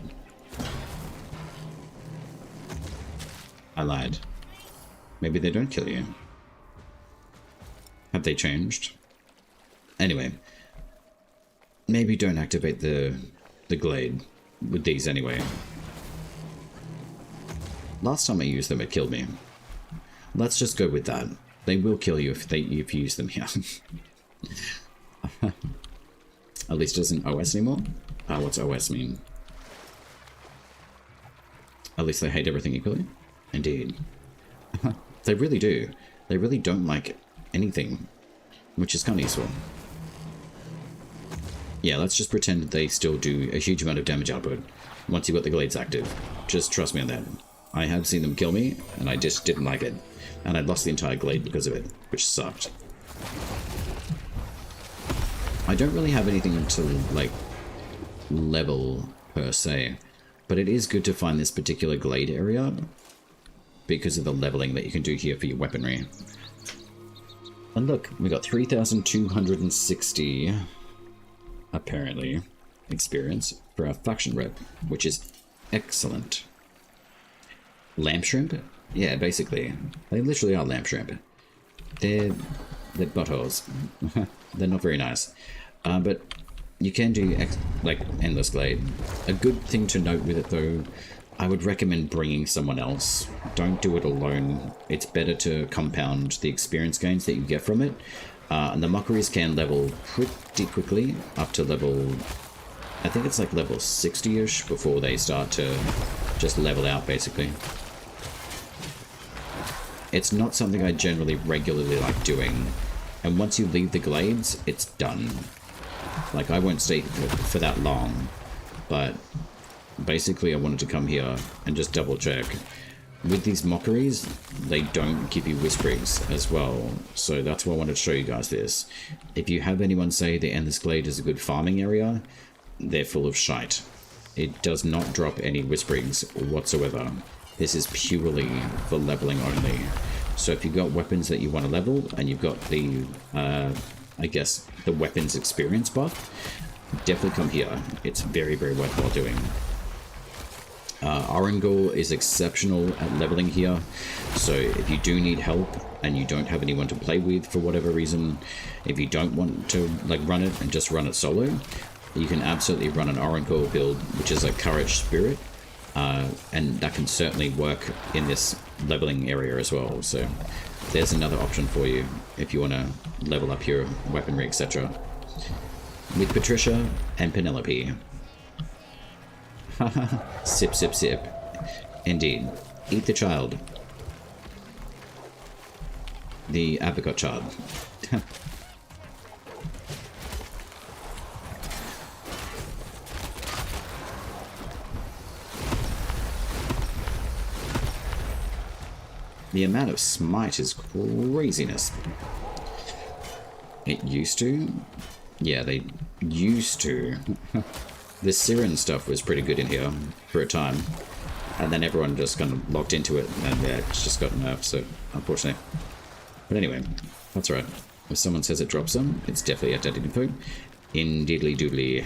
I lied. Maybe they don't kill you. Have they changed? Anyway. Maybe don't activate the glade with these anyway. Last time I used them, it killed me. Let's just go with that. They will kill you if you use them here. At least it doesn't OS anymore. What's OS mean? At least they hate everything equally? Indeed. They really do. They really don't like anything, which is kind of useful. Yeah, let's just pretend that they still do a huge amount of damage output once you've got the glades active. Just trust me on that. I have seen them kill me, and I just didn't like it. And I lost the entire glade because of it, which sucked. I don't really have anything to, like, level, per se. But it is good to find this particular glade area because of the leveling that you can do here for your weaponry. And look, we got 3,260 apparently experience for our faction rep, which is excellent. Lamp shrimp? Yeah, basically. They literally are lamp shrimp. They're buttholes. They're not very nice. But you can do like Endless Glade. A good thing to note with it though, I would recommend bringing someone else. Don't do it alone. It's better to compound the experience gains that you get from it. And the mockeries can level pretty quickly up to level, I think it's like level 60-ish before they start to just level out basically. It's not something I generally regularly like doing. And once you leave the glades, it's done. Like, I won't stay for that long, but basically I wanted to come here and just double check. With these mockeries, they don't give you whisperings as well, so that's why I wanted to show you guys this. If you have anyone say the Endless Glade is a good farming area, they're full of shite. It does not drop any whisperings whatsoever. This is purely for leveling only. So if you've got weapons that you want to level, and you've got the, I guess, the weapons experience buff, definitely come here. It's very, very worthwhile doing. Orangul is exceptional at leveling here, so if you do need help and you don't have anyone to play with for whatever reason, if you don't want to like run it and just run it solo, you can absolutely run an Orangul build, which is a Courage Spirit, and that can certainly work in this leveling area as well. So there's another option for you if you want to level up your weaponry, etc. With Patricia and Penelope. Sip, sip, sip. Indeed. Eat the child. The apricot child. The amount of smite is craziness. It used to? Yeah, they used to. The Siren stuff was pretty good in here for a time, and then everyone just kind of locked into it, and yeah, it's just got nerfed, so unfortunately. But anyway, that's right. If someone says it drops them, it's definitely outdated info. Indeedly doodly.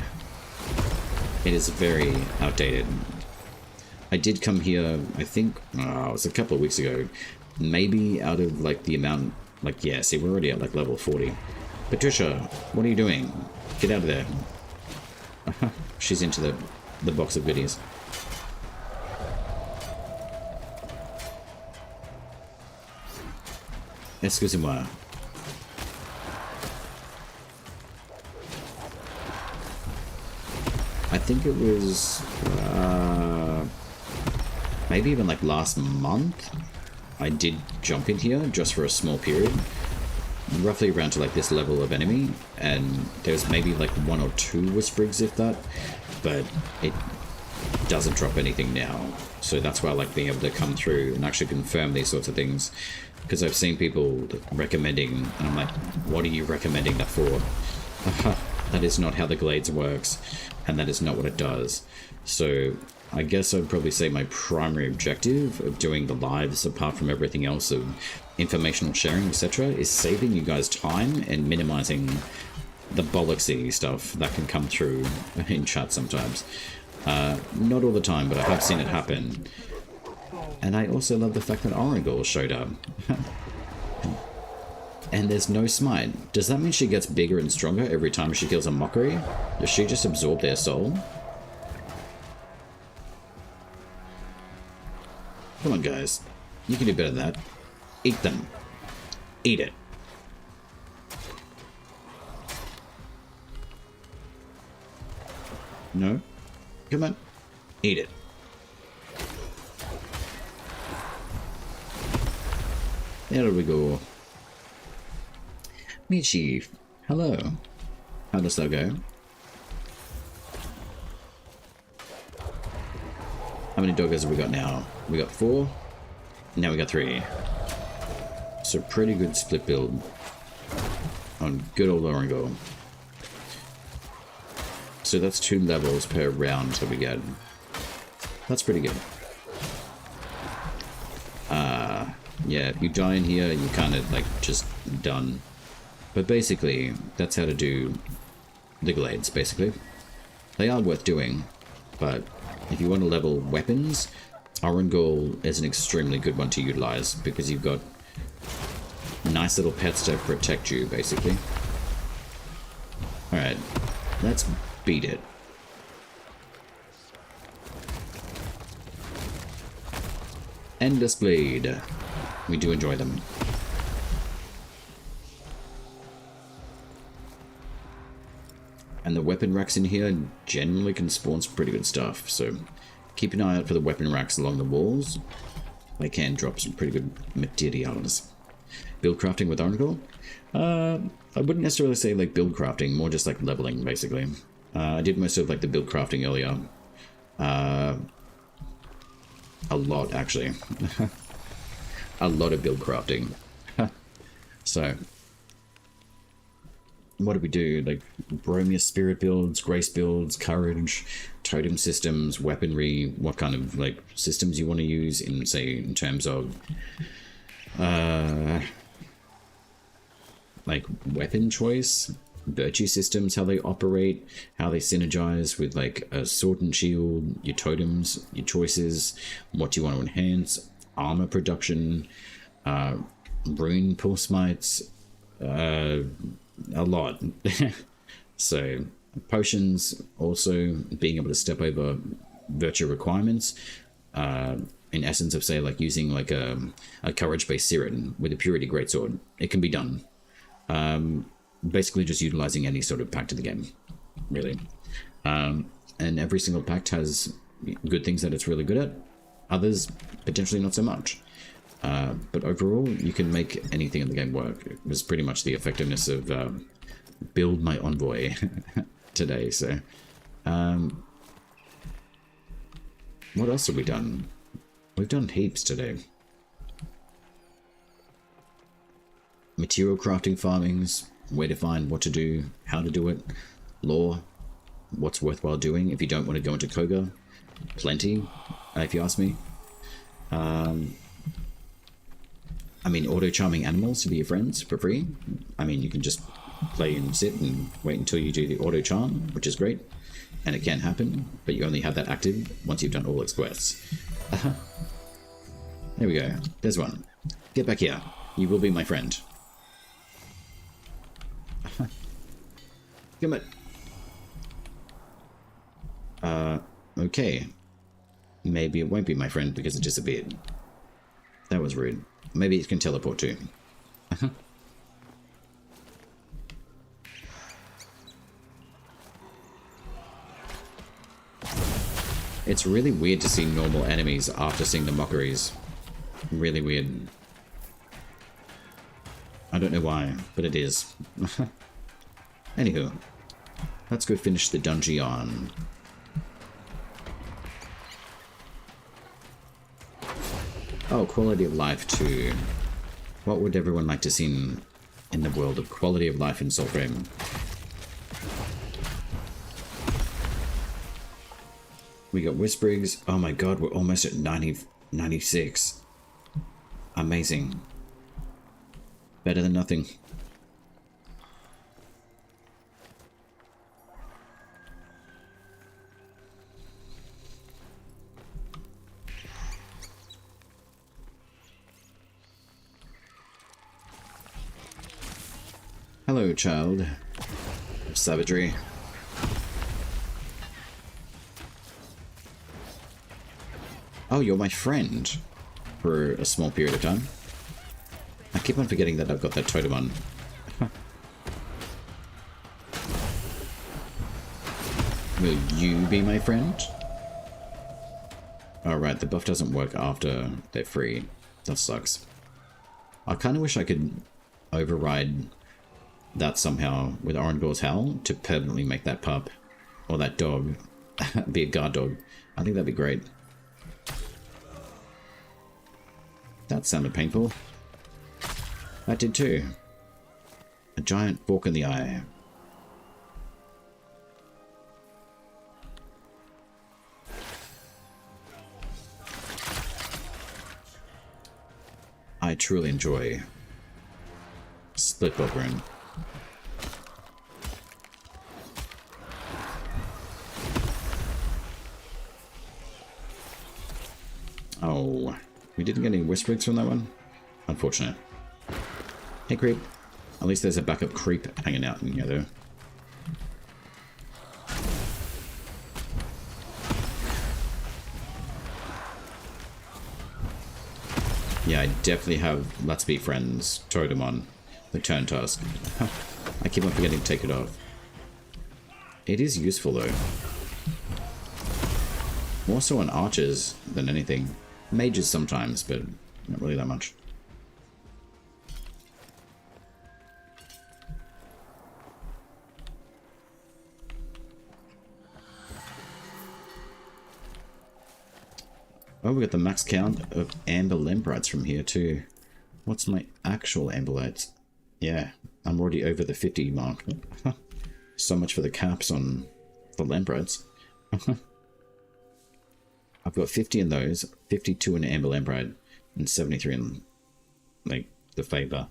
It is very outdated. I did come here, I think, it was a couple of weeks ago, maybe out of like the amount, like, yeah, see, we're already at like level 40. Patricia, what are you doing? Get out of there. She's into the box of goodies. Excusez-moi. I think it was maybe even like last month I did jump in here just for a small period, roughly around to like this level of enemy, and there's maybe like 1 or 2 whisperings if that, but it doesn't drop anything now. So that's why I like being able to come through and actually confirm these sorts of things, because I've seen people recommending, and I'm like, what are you recommending that for? That is not how the Glades works, and that is not what it does. So I guess I'd probably say my primary objective of doing the lives, apart from everything else of informational sharing, etc., is saving you guys time and minimizing the bollocksy stuff that can come through in chat sometimes. Not all the time, but I have seen it happen. And I also love the fact that Orangul showed up. And there's no smite. Does that mean she gets bigger and stronger every time she kills a mockery? Does she just absorb their soul? Come on, guys. You can do better than that. Eat them. Eat it. No? Come on. Eat it. There we go. Meat Chief. Hello. How does that go? How many doggos have we got now? We got 4. Now we got 3. So pretty good split build on good old Orangul. So that's 2 levels per round that we get. That's pretty good. Yeah, if you die in here, you're kind of like just done. But basically, that's how to do the glades, basically. They are worth doing, but if you want to level weapons, Orangol is an extremely good one to utilize because you've got nice little pets to protect you, basically. Alright, let's beat it. Endless Blade. We do enjoy them. And the weapon racks in here generally can spawn some pretty good stuff, so keep an eye out for the weapon racks along the walls. They can drop some pretty good materials. Build crafting with Orangol? I wouldn't necessarily say like build crafting, more just like leveling, basically. I did most of like the build crafting earlier. A lot, actually. A lot of build crafting. So, what do we do? Like, Bromia spirit builds, grace builds, courage, totem systems, weaponry, what kind of, like, systems you want to use in, say, in terms of, like, weapon choice, virtue systems, how they operate, how they synergize with, like, a sword and shield, your totems, your choices, what you want to enhance, armor production, rune pulse mites, a lot. So, potions, also being able to step over virtue requirements, in essence of, say, like using like a courage-based Siren with a purity greatsword. It can be done. Basically just utilizing any sort of pact in the game, really. And every single pact has good things that it's really good at, others potentially not so much. But overall, you can make anything in the game work. It was pretty much the effectiveness of build my Envoy today. So, what else have we done? We've done heaps today. Material crafting farmings, where to find what to do, how to do it, lore, what's worthwhile doing if you don't want to go into Koga. Plenty, if you ask me. I mean, auto-charming animals to be your friends for free. I mean, you can just play and sit and wait until you do the auto-charm, which is great. And it can happen, but you only have that active once you've done all its quests. There we go. There's one. Get back here. You will be my friend. Come on. Okay. Maybe it won't be my friend because it disappeared. That was rude. Maybe it can teleport too. It's really weird to see normal enemies after seeing the mockeries. Really weird. I don't know why, but it is. Anywho, let's go finish the dungeon. Oh, quality of life too. What would everyone like to see in the world of quality of life in Soulframe? We got Whisperings. Oh my god, we're almost at 96. Amazing. Better than nothing. Hello, child. Savagery. Oh, you're my friend. For a small period of time. I keep on forgetting that I've got that totem on. Will you be my friend? Alright, the buff doesn't work after they're free. That sucks. I kind of wish I could override that somehow with Orangol's Howl to permanently make that pup or that dog be a guard dog. I think that'd be great. That sounded painful. That did too. A giant fork in the eye. I truly enjoy split bolt rune. Oh, we didn't get any whisperings from that one? Unfortunate. Hey, creep. At least there's a backup creep hanging out in here, though. Yeah, I definitely have Let's Be Friends totem on the turn task. I keep on forgetting to take it off. It is useful, though. More so on archers than anything. Mages sometimes, but not really that much. Oh, we got the max count of amber lamprites from here too. What's my actual amberlites? Yeah, I'm already over the 50 mark. So much for the caps on the lamprites. I've got 50 in those, 52 in amber lamprite, and 73 in like the Faber.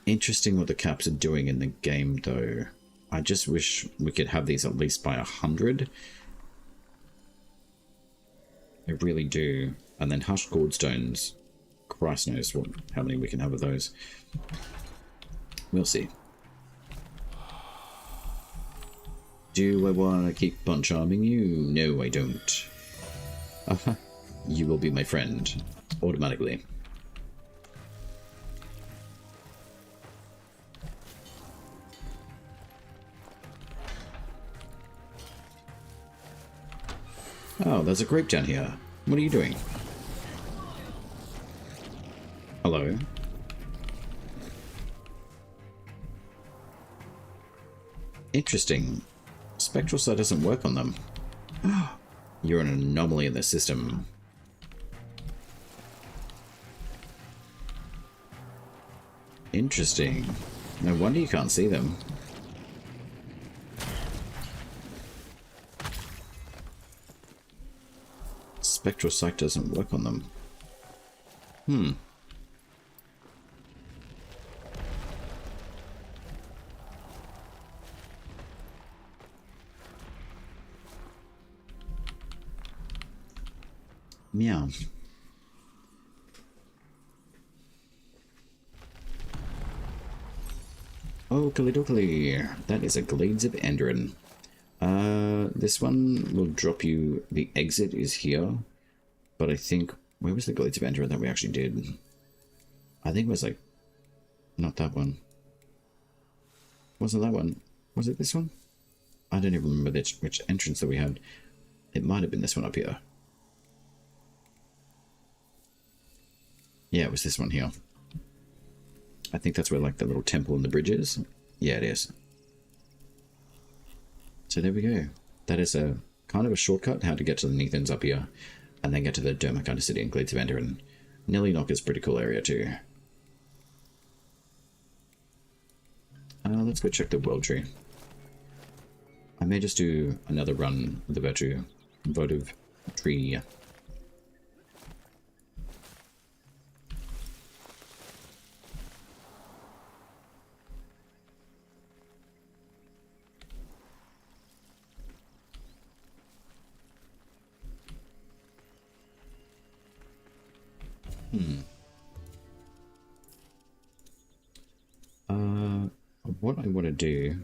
Interesting what the caps are doing in the game though. I just wish we could have these at least by 100. I really do. And then hushed gourdstones. Christ knows how many we can have of those. We'll see. Do I want to keep on charming you? No, I don't. You will be my friend. Automatically. Oh, there's a grape down here. What are you doing? Hello? Interesting. Spectral sight doesn't work on them. You're an anomaly in the system. Interesting. No wonder you can't see them. Spectral sight doesn't work on them. Meow. Oh, Kalidokali. That is a Glades of Enderin. This one will drop you. The exit is here. But I think... Where was the Glades of Enderin that we actually did? I think it was like... Not that one. Wasn't that one? Was it this one? I don't even remember which entrance that we had. It might have been this one up here. Yeah, it was this one here. I think that's where like the little temple and the bridge is. Yeah, it is. So there we go. That is a kind of a shortcut how to get to the Nethans up here. And then get to the Dermakanda City and Glades of Enderin. Nillynock is a pretty cool area too. Let's go check the world tree. I may just do another run with the Votive tree. What I want to do,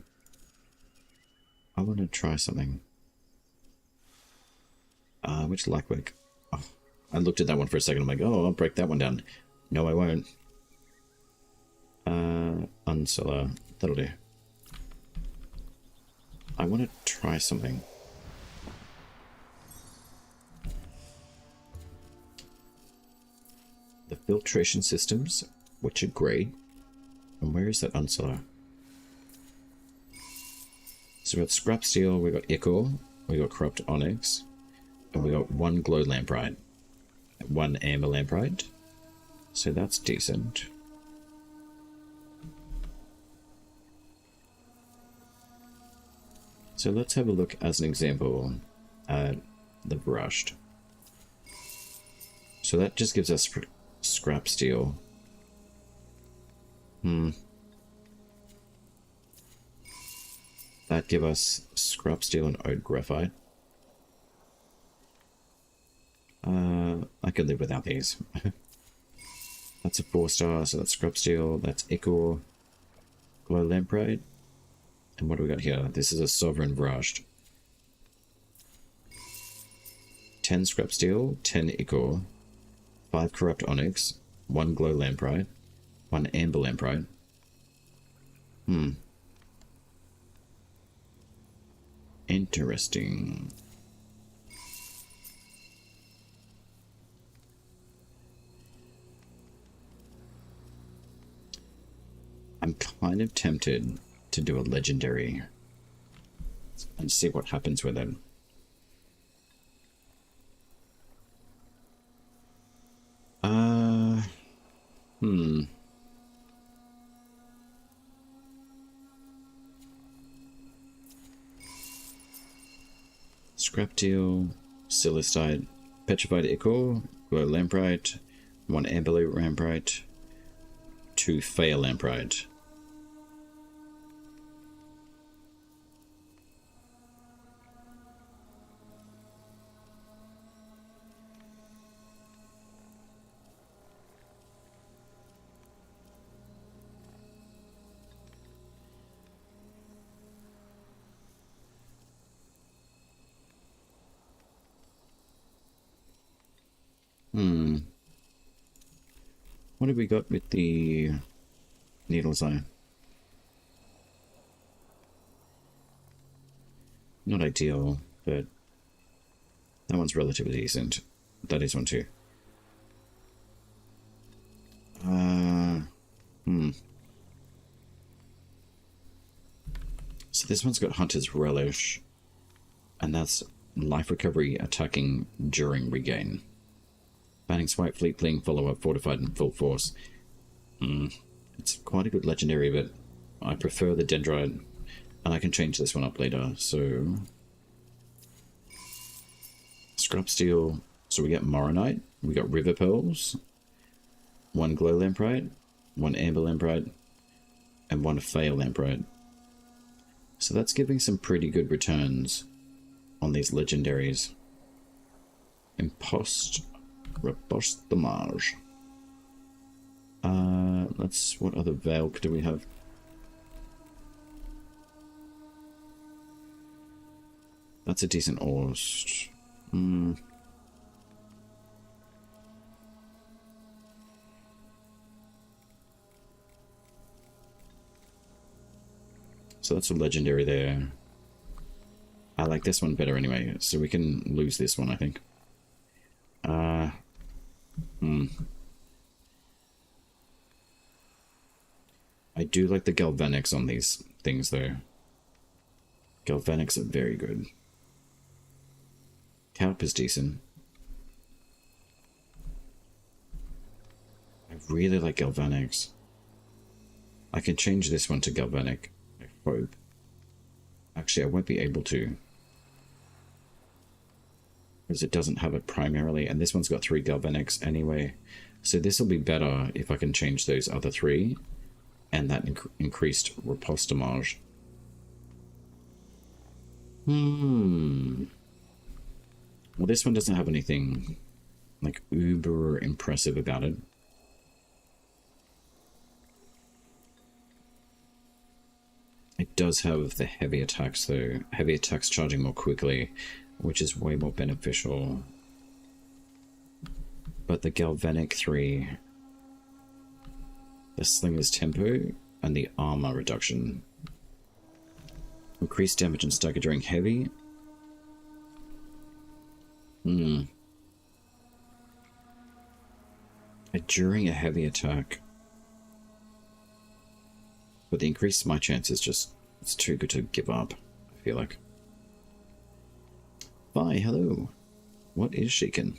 I want to try something. Which Lightwork? Oh, I looked at that one for a second. I'm like, oh, I'll break that one down. No, I won't. Unseller. That'll do. I want to try something. The filtration systems, which are great. And where is that unseller? So we got scrap steel, we got ichor, we got corrupt onyx, and we got one glow lamprite, one amber lamprite. So that's decent. So let's have a look as an example at the brushed. So that just gives us scrap steel. That give us scrap steel and oat graphite. I could live without these. That's a 4-star, so that's scrap steel, that's ichor, glow lamprite. And what do we got here? This is a sovereign vrashed. 10 scrap steel, 10 ichor, 5 corrupt onyx, 1 glow lamprite, 1 amber lamprite. Interesting. I'm kind of tempted to do a legendary and see what happens with it. Scrap deal, silicite, petrified ichor, glow lamprite, 1 amber lamprite, 2 fail lamprite. What have we got with the needle's eye? Not ideal, but that one's relatively decent. That is one too. So this one's got Hunter's Relish, and that's life recovery attacking during regain. Banning Swipe, Fleet Fling, Follow Up, Fortified, and Full Force. It's quite a good legendary, but I prefer the Dendrite, and I can change this one up later, so... Scrap Steel, so we get Moronite, we got River Pearls, 1 Glow Lamprite, 1 Amber Lamprite, and 1 Fail Lamprite. So that's giving some pretty good returns on these legendaries. Impost... Riposte Damage. What other Valk do we have? That's a decent Orst. So that's a legendary there. I like this one better anyway, so we can lose this one, I think. I do like the Galvanics on these things, though. Galvanics are very good. Calp is decent. I really like Galvanics. I can change this one to Galvanic, I hope. Actually, I won't be able to, because it doesn't have it primarily, and this one's got 3 Galvanics anyway. So this will be better if I can change those other 3, and that increased Riposte Damage. Well, this one doesn't have anything, like, uber impressive about it. It does have the heavy attacks, though. Heavy attacks charging more quickly, which is way more beneficial. But the Galvanic 3, the Slinger's Tempo, and the Armor Reduction. Increased damage and stagger during heavy. During a heavy attack. But the increase in my chance is just, it's too good to give up, I feel like. Bye, hello. What is shaken?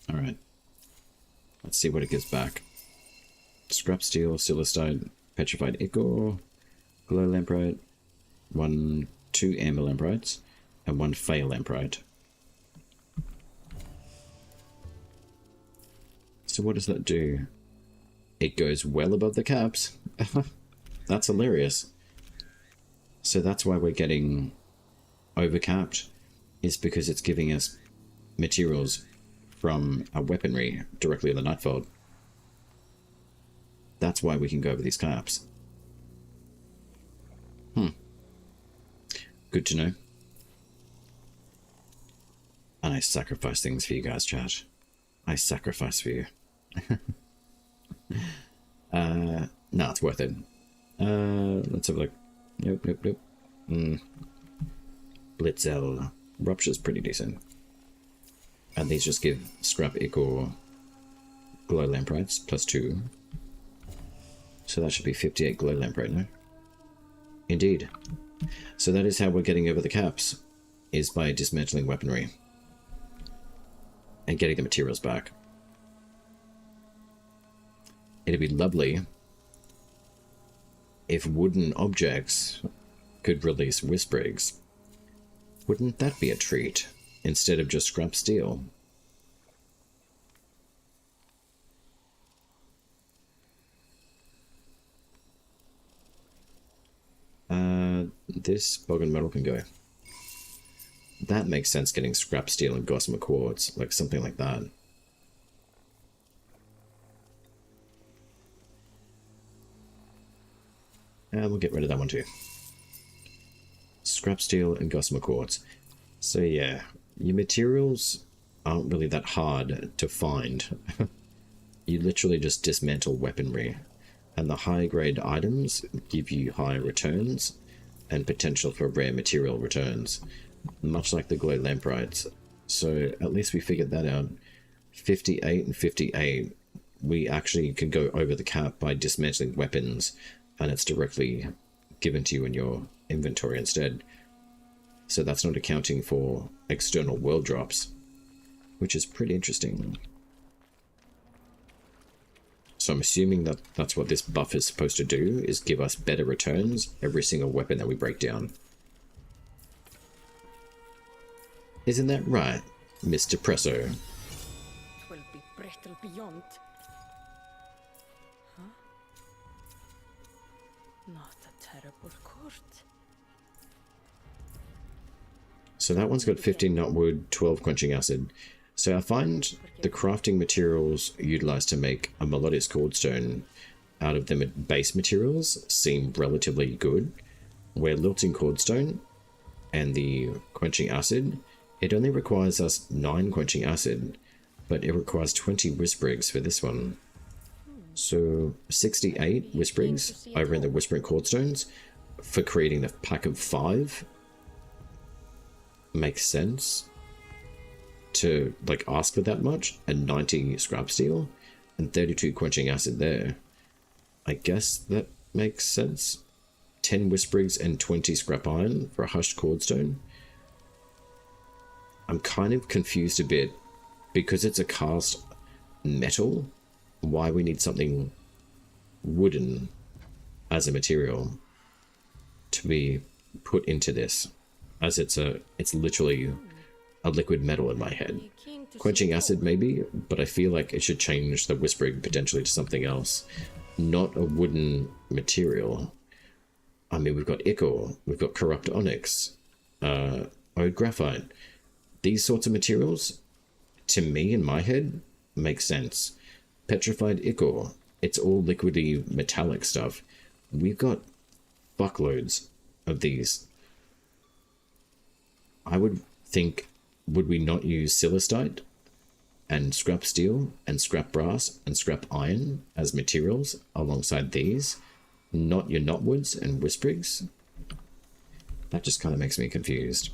Alright. Let's see what it gives back. Scrap Steel, Silicite, Petrified Ichor, Glow Lamprite, 2 Amber Lamprites, and 1 Fail Lamprite. So what does that do? It goes well above the caps. That's hilarious. So that's why we're getting overcapped, is because it's giving us materials from our weaponry directly on the Nightfold. That's why we can go over these caps. Good to know. And I sacrifice things for you guys, chat. I sacrifice for you. No, it's worth it. Let's have a look. Nope. Blitzel. Rupture's pretty decent. And these just give scrap ichor glow lamprites +2. So that should be 58 glow lamprite, no? Indeed. So that is how we're getting over the caps, is by dismantling weaponry and getting the materials back. It'd be lovely if wooden objects could release Whisprigs. Wouldn't that be a treat, instead of just scrap steel? This bog and metal can go. That makes sense, getting scrap steel and gossamer quartz, like something like that. And we'll get rid of that one too. Scrap steel and gossamer quartz. So yeah, your materials aren't really that hard to find. You literally just dismantle weaponry, and the high grade items give you higher returns and potential for rare material returns, much like the glow lamprites. So at least we figured that out. 58 and 58, we actually can go over the cap by dismantling weapons, and it's directly given to you in your inventory instead. So that's not accounting for external world drops, which is pretty interesting. So I'm assuming that that's what this buff is supposed to do, is give us better returns every single weapon that we break down. Isn't that right, Mr. Presso? It will be brittle beyond. Huh? Not a terrible court. So that one's got 15 knotwood, 12 quenching acid. So I find the crafting materials utilized to make a melodious cordstone out of the base materials seem relatively good, where lilting cordstone and the quenching acid, it only requires us 9 quenching acid, but it requires 20 Whisprigs for this one. So 68 Whisprigs over in the Whispering Cordstones for creating the pack of 5 makes sense to like ask for that much, and 90 scrap steel and 32 quenching acid there. I guess that makes sense. 10 Whisprigs and 20 scrap iron for a hushed cordstone. I'm kind of confused a bit because it's a cast metal, why we need something wooden as a material to be put into this, as it's literally a liquid metal in my head. Quenching acid maybe, but I feel like it should change the Whispering potentially to something else, not a wooden material. I mean, we've got ichor, we've got corrupt onyx, ode graphite. These sorts of materials, to me in my head, make sense. Petrified ichor, it's all liquidy metallic stuff. We've got fuckloads of these. I would think, would we not use silistite and scrap steel and scrap brass and scrap iron as materials alongside these? Not your knotwoods and Whisprigs? That just kind of makes me confused.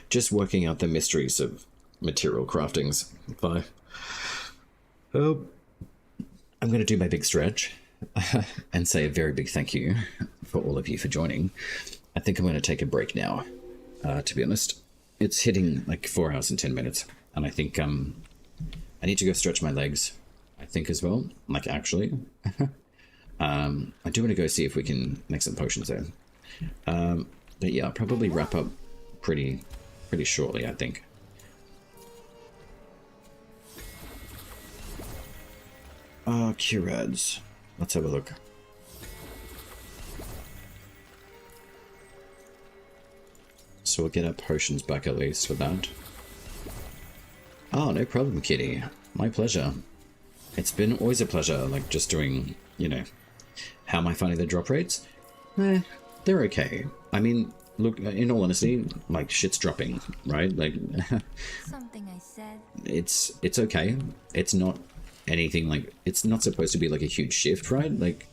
Just working out the mysteries of material craftings. Bye. Oh, I'm going to do my big stretch and say a very big thank you for all of you for joining. I think I'm going to take a break now, to be honest. It's hitting like 4 hours and 10 minutes, and I think I need to go stretch my legs, I think, as well, like actually. I do want to go see if we can make some potions there. But yeah, I'll probably wrap up pretty shortly, I think. Curads. Let's have a look. So we'll get our potions back at least for that. Oh, no problem, kitty. My pleasure. It's been always a pleasure, like, just doing, you know... How am I finding the drop rates? They're okay. I mean, look, in all honesty, like, shit's dropping, right? Like... Something I said. It's okay. It's not anything like... It's not supposed to be, like, a huge shift, right? Like,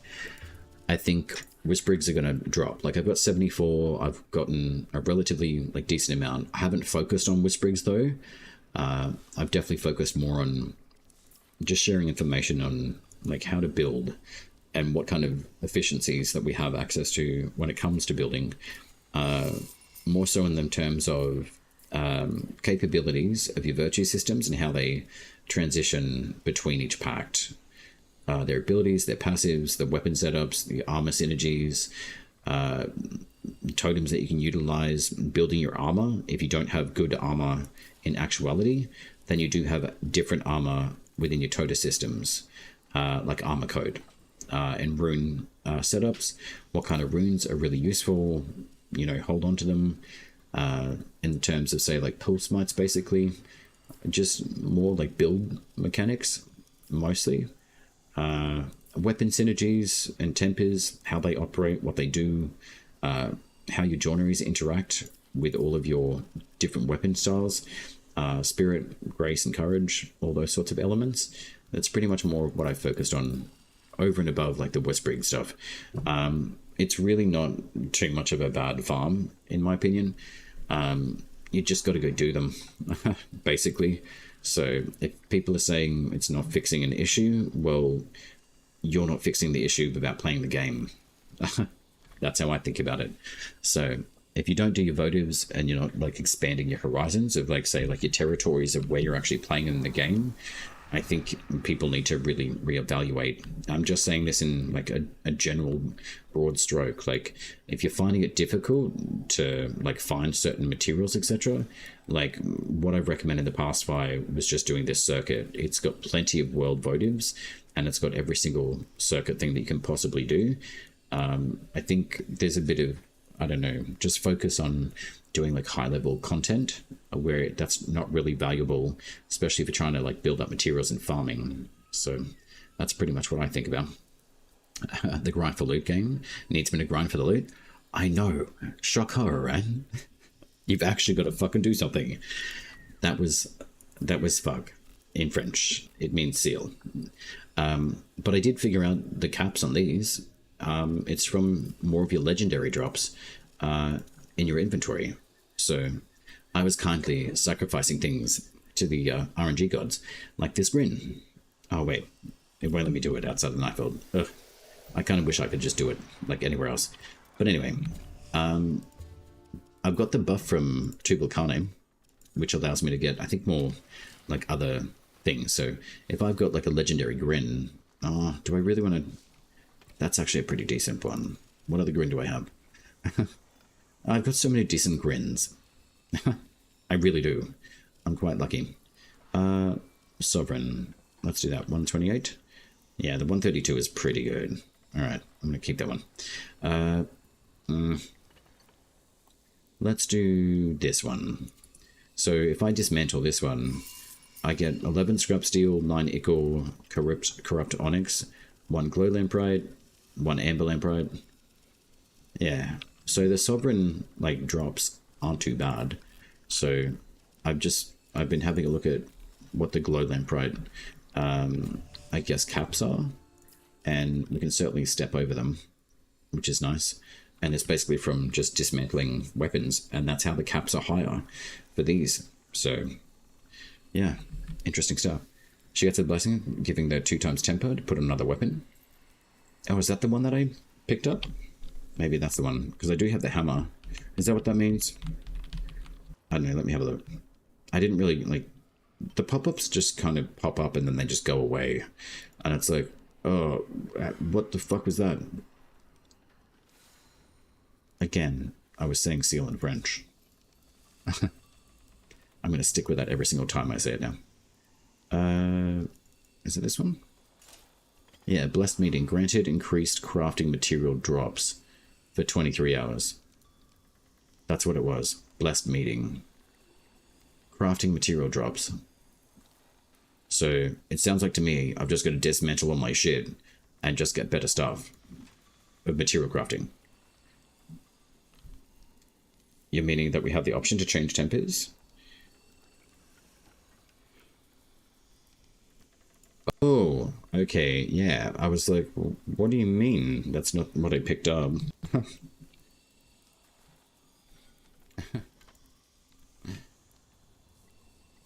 I think... Wisprigs are going to drop. Like, I've got 74. I've gotten a relatively, like, decent amount. I haven't focused on Wisprigs, though. I've definitely focused more on just sharing information on, like, how to build and what kind of efficiencies that we have access to when it comes to building. More so in the terms of capabilities of your virtue systems and how they transition between each pact. Their abilities, their passives, the weapon setups, the armor synergies, totems that you can utilize, building your armor. If you don't have good armor in actuality, then you do have different armor within your totem systems, like armor code and rune setups. What kind of runes are really useful? You know, hold on to them. In terms of, say, like pulse mites, basically, just more like build mechanics, mostly. Weapon synergies and tempers, how they operate, what they do, how your joineries interact with all of your different weapon styles, spirit, grace, and courage, all those sorts of elements. That's pretty much more of what I focused on over and above, like the Westbrig stuff. It's really not too much of a bad farm, in my opinion. You just got to go do them, basically. So if people are saying it's not fixing an issue, well, you're not fixing the issue without playing the game. That's how I think about it. So if you don't do your votives and you're not, like, expanding your horizons of, like, say, like your territories of where you're actually playing in the game, I think people need to really reevaluate. I'm just saying this in, like, a general broad stroke. Like, if you're finding it difficult to, like, find certain materials, etc., like, what I've recommended in the past was just doing this circuit. It's got plenty of world votives, and it's got every single circuit thing that you can possibly do. I think there's a bit of, I don't know, just focus on doing, like, high-level content where that's not really valuable, especially if you're trying to, like, build up materials and farming. So that's pretty much what I think about. The grind for loot game needs me to grind for the loot. I know. Shock horror, right? You've actually got to fucking do something. That was fuck in French. It means seal. But I did figure out the caps on these. It's from more of your legendary drops in your inventory. So I was kindly sacrificing things to the RNG gods, like this grin. Oh wait, it won't let me do it outside the Nightfield. Ugh. I kind of wish I could just do it like anywhere else. But anyway, I've got the buff from Tubal Carne, which allows me to get, I think, more like other things. So if I've got like a legendary grin, do I really want to? That's actually a pretty decent one. What other grin do I have? I've got so many decent grins. I really do. I'm quite lucky. Sovereign. Let's do that. 128. Yeah, the 132 is pretty good. All right, I'm going to keep that one. Let's do this one. So if I dismantle this one, I get 11 scrap steel, 9 ichor, corrupt onyx, 1 glow lamprite, 1 amber lamprite. Yeah, so the sovereign, like, drops aren't too bad. So I've been having a look at what the glow lamprite, I guess, caps are, and we can certainly step over them, which is nice. And it's basically from just dismantling weapons, and that's how the caps are higher for these. So yeah, interesting stuff. She gets a blessing, giving the 2x temper to put on another weapon. Oh, is that the one that I picked up? Maybe that's the one, because I do have the hammer. Is that what that means? I don't know, let me have a look. I didn't really, like, the pop-ups just kind of pop up and then they just go away. And it's like, oh, what the fuck was that? Again, I was saying seal in French. I'm going to stick with that every single time I say it now. Is it this one? Yeah, blessed meeting. Granted increased crafting material drops for 23 hours. That's what it was. Blessed meeting. Crafting material drops. So it sounds like to me I've just got to dismantle all my shit and just get better stuff of material crafting. You're meaning that we have the option to change tempers? Oh, okay, yeah. I was like, what do you mean? That's not what I picked up.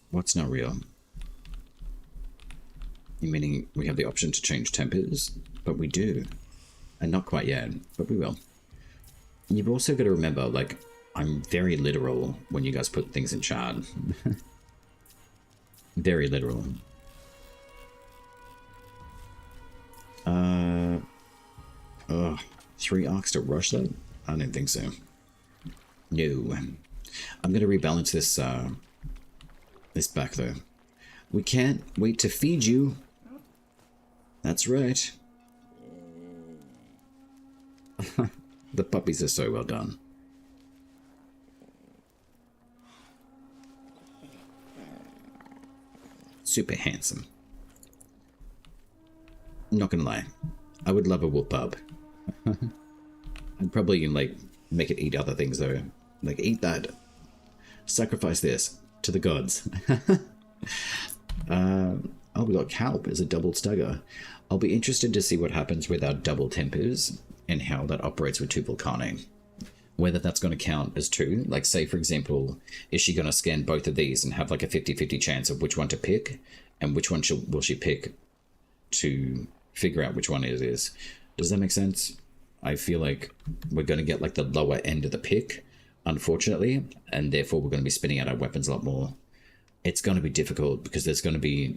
What's not real? You meaning we have the option to change tempers? But we do. And not quite yet, but we will. You've also got to remember, like, I'm very literal when you guys put things in chat. Very literal. Ugh. 3 arcs to rush that? I don't think so. No. I'm going to rebalance this, this back, though. We can't wait to feed you. That's right. The puppies are so well done. Super handsome. Not gonna lie. I would love a wolf pup. I'd probably, like, make it eat other things, though. Like, eat that. Sacrifice this to the gods. Oh, we got Calp as a double stagger. I'll be interested to see what happens with our double tempers and how that operates with 2 Volcane. Whether that's going to count as 2. Like, say, for example, is she going to scan both of these and have like a 50-50 chance of which one to pick? And which one will she pick to figure out which one it is? Does that make sense? I feel like we're going to get like the lower end of the pick, unfortunately. And therefore we're going to be spinning out our weapons a lot more. It's going to be difficult because there's going to be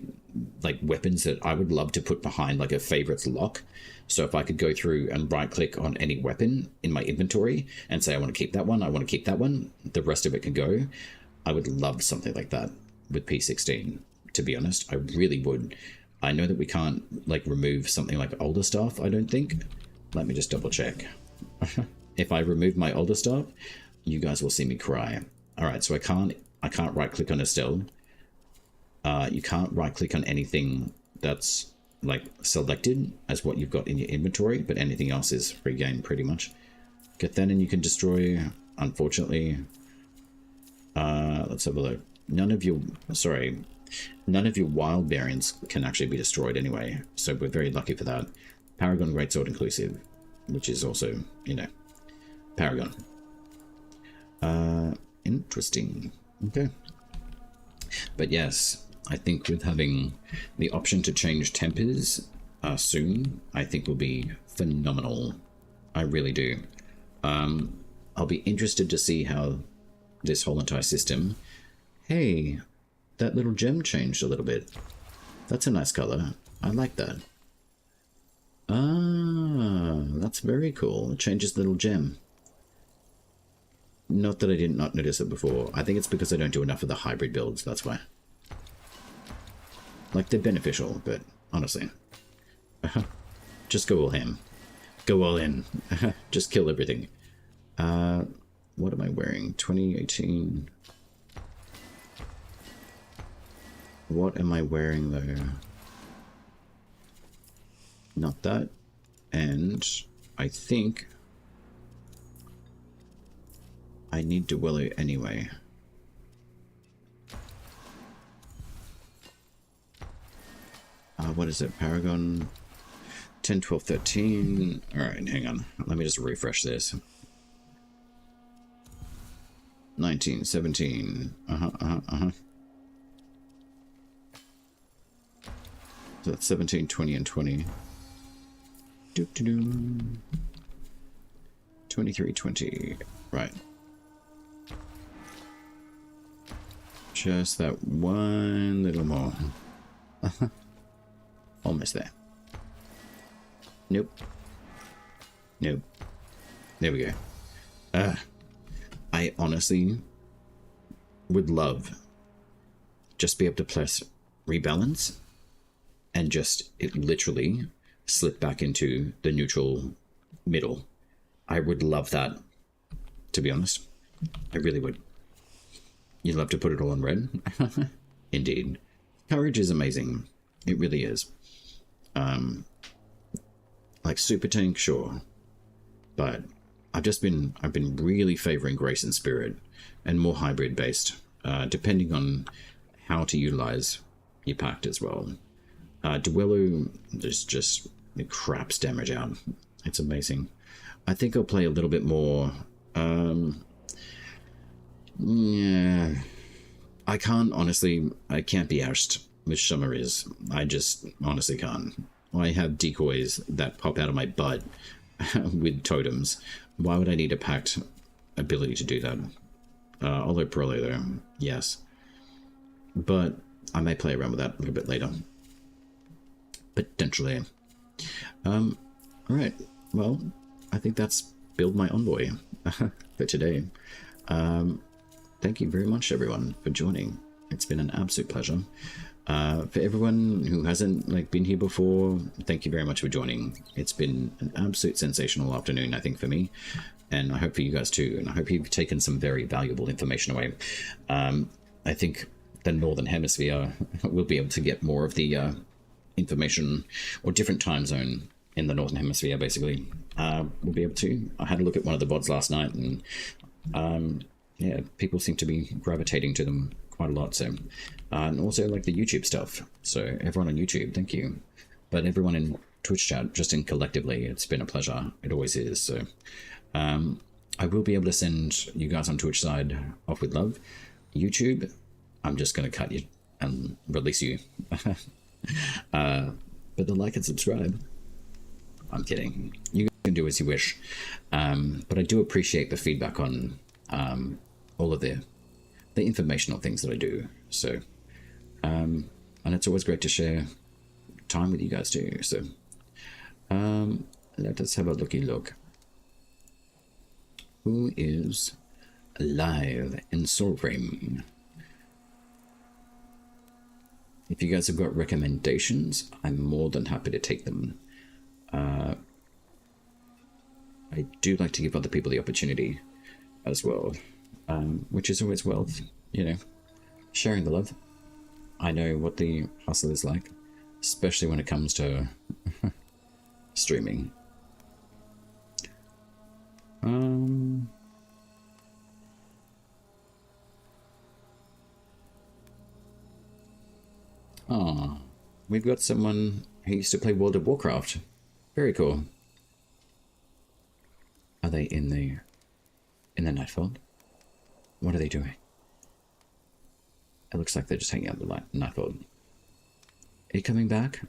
like weapons that I would love to put behind like a favorites lock. So if I could go through and right click on any weapon in my inventory and say, I want to keep that one, I want to keep that one, the rest of it can go. I would love something like that with P16, to be honest. I really would. I know that we can't like remove something like older stuff, I don't think. Let me just double check. If I remove my older stuff, you guys will see me cry. All right, so I can't right click on Estelle. You can't right click on anything that's like selected as what you've got in your inventory, but anything else is free game pretty much. Get that and you can destroy, unfortunately. Let's have a look. None of your wild variants can actually be destroyed anyway, so we're very lucky for that. Paragon Greatsword inclusive, which is also, you know, Paragon. Interesting. Okay. But yes, I think with having the option to change tempers soon, I think will be phenomenal. I really do. I'll be interested to see how this whole entire system... Hey, that little gem changed a little bit. That's a nice color. I like that. Ah, that's very cool. It changes the little gem. Not that I did not notice it before. I think it's because I don't do enough of the hybrid builds, that's why. Like, they're beneficial, but honestly. Just go all ham. Go all in. Just kill everything. What am I wearing? 2018. What am I wearing, though? Not that. And I think... I need Duello anyway. What is it? Paragon 10, 12, 13. Alright, hang on. Let me just refresh this. 19, 17. So that's 17, 20, and 20. 23, 20. Right. Just that one little more. Almost there. Nope. Nope. There we go. I honestly would love just be able to press rebalance and just it literally slip back into the neutral middle. I would love that, to be honest. I really would. You'd love to put it all in red? Indeed. Courage is amazing. It really is. Like Super Tank, sure. But I've been really favoring Grace and Spirit, and more hybrid based, depending on how to utilize your pact as well. Duello just it craps damage out. It's amazing. I think I'll play a little bit more. Yeah, I can't honestly. I can't be arsed with Shummeriz. I just honestly can't. I have decoys that pop out of my butt with totems. Why would I need a pact ability to do that? Soulframe, yes. But I may play around with that a little bit later. Potentially. Alright. Well, I think that's build my Envoy for today. Thank you very much, everyone, for joining. It's been an absolute pleasure. For everyone who hasn't been here before, thank you very much for joining. It's been an absolute sensational afternoon, I think, for me, and I hope for you guys too. And I hope you've taken some very valuable information away. I think the Northern Hemisphere will be able to get more of the information, or different time zone in the Northern Hemisphere, basically. We'll be able to. I had a look at one of the VODs last night, and yeah, people seem to be gravitating to them quite a lot. So, and also like the YouTube stuff. So everyone on YouTube, thank you. But everyone in Twitch chat, just in collectively, it's been a pleasure. It always is. So, I will be able to send you guys on Twitch side off with love. YouTube, I'm just going to cut you and release you. But the like and subscribe. I'm kidding. You can do as you wish. But I do appreciate the feedback on all of the informational things that I do. So, and it's always great to share time with you guys too. So, let us have a look. Who is live in Soulframe? If you guys have got recommendations, I'm more than happy to take them. I do like to give other people the opportunity as well, which is always wealth, you know, sharing the love. I know what the hustle is like, especially when it comes to streaming. Oh, we've got someone who used to play World of Warcraft. Very cool. Are they in the Nightfold? What are they doing? It looks like they're just hanging out the Nightfold. Are you coming back?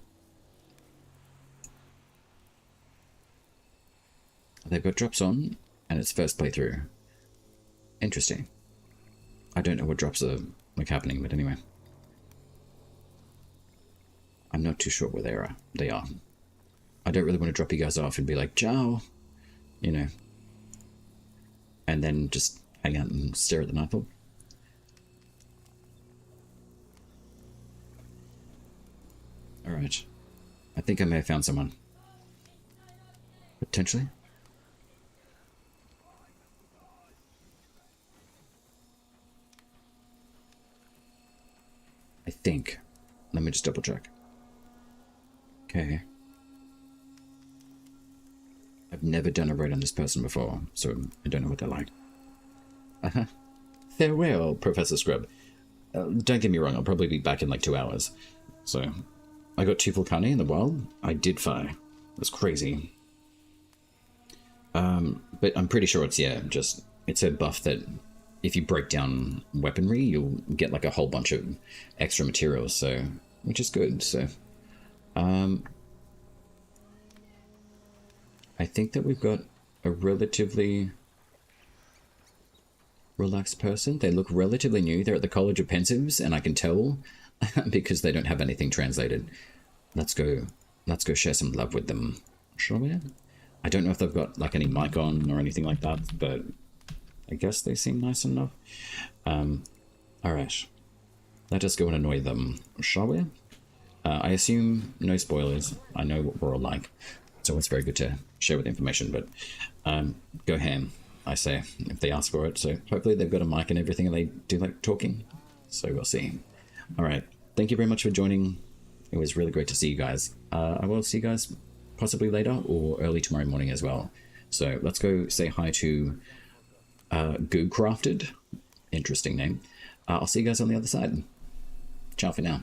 They've got drops on, and it's first playthrough. Interesting. I don't know what drops are happening, but anyway. I'm not too sure where they are. I don't really want to drop you guys off and be like, ciao, you know, and then just hang out and stare at the Nightfall. Alright. I think I may have found someone. Potentially. I think. Let me just double check. Okay. I've never done a raid on this person before, so I don't know what they're like. Farewell, Professor Scrub. Don't get me wrong, I'll probably be back in like 2 hours. So, I got 2 Volcani in the wild. I did fire. That's crazy. But I'm pretty sure it's, yeah, just, it's a buff that if you break down weaponry, you'll get like a whole bunch of extra materials, so, which is good, so. I think that we've got a relatively relaxed person. They look relatively new. They're at the College of Pensives, and I can tell because they don't have anything translated. Let's go share some love with them, shall we? I don't know if they've got like any mic on or anything like that, but I guess they seem nice enough. Alright. Let us go and annoy them, shall we? I assume no spoilers. I know what we're all like, so it's very good to share with information, but go ham, I say, if they ask for it. So hopefully they've got a mic and everything and they do like talking, so we'll see. All right, thank you very much for joining. It was really great to see you guys. I will see you guys possibly later or early tomorrow morning as well. So let's go say hi to Goo Crafted. Interesting name. I'll see you guys on the other side. Ciao for now.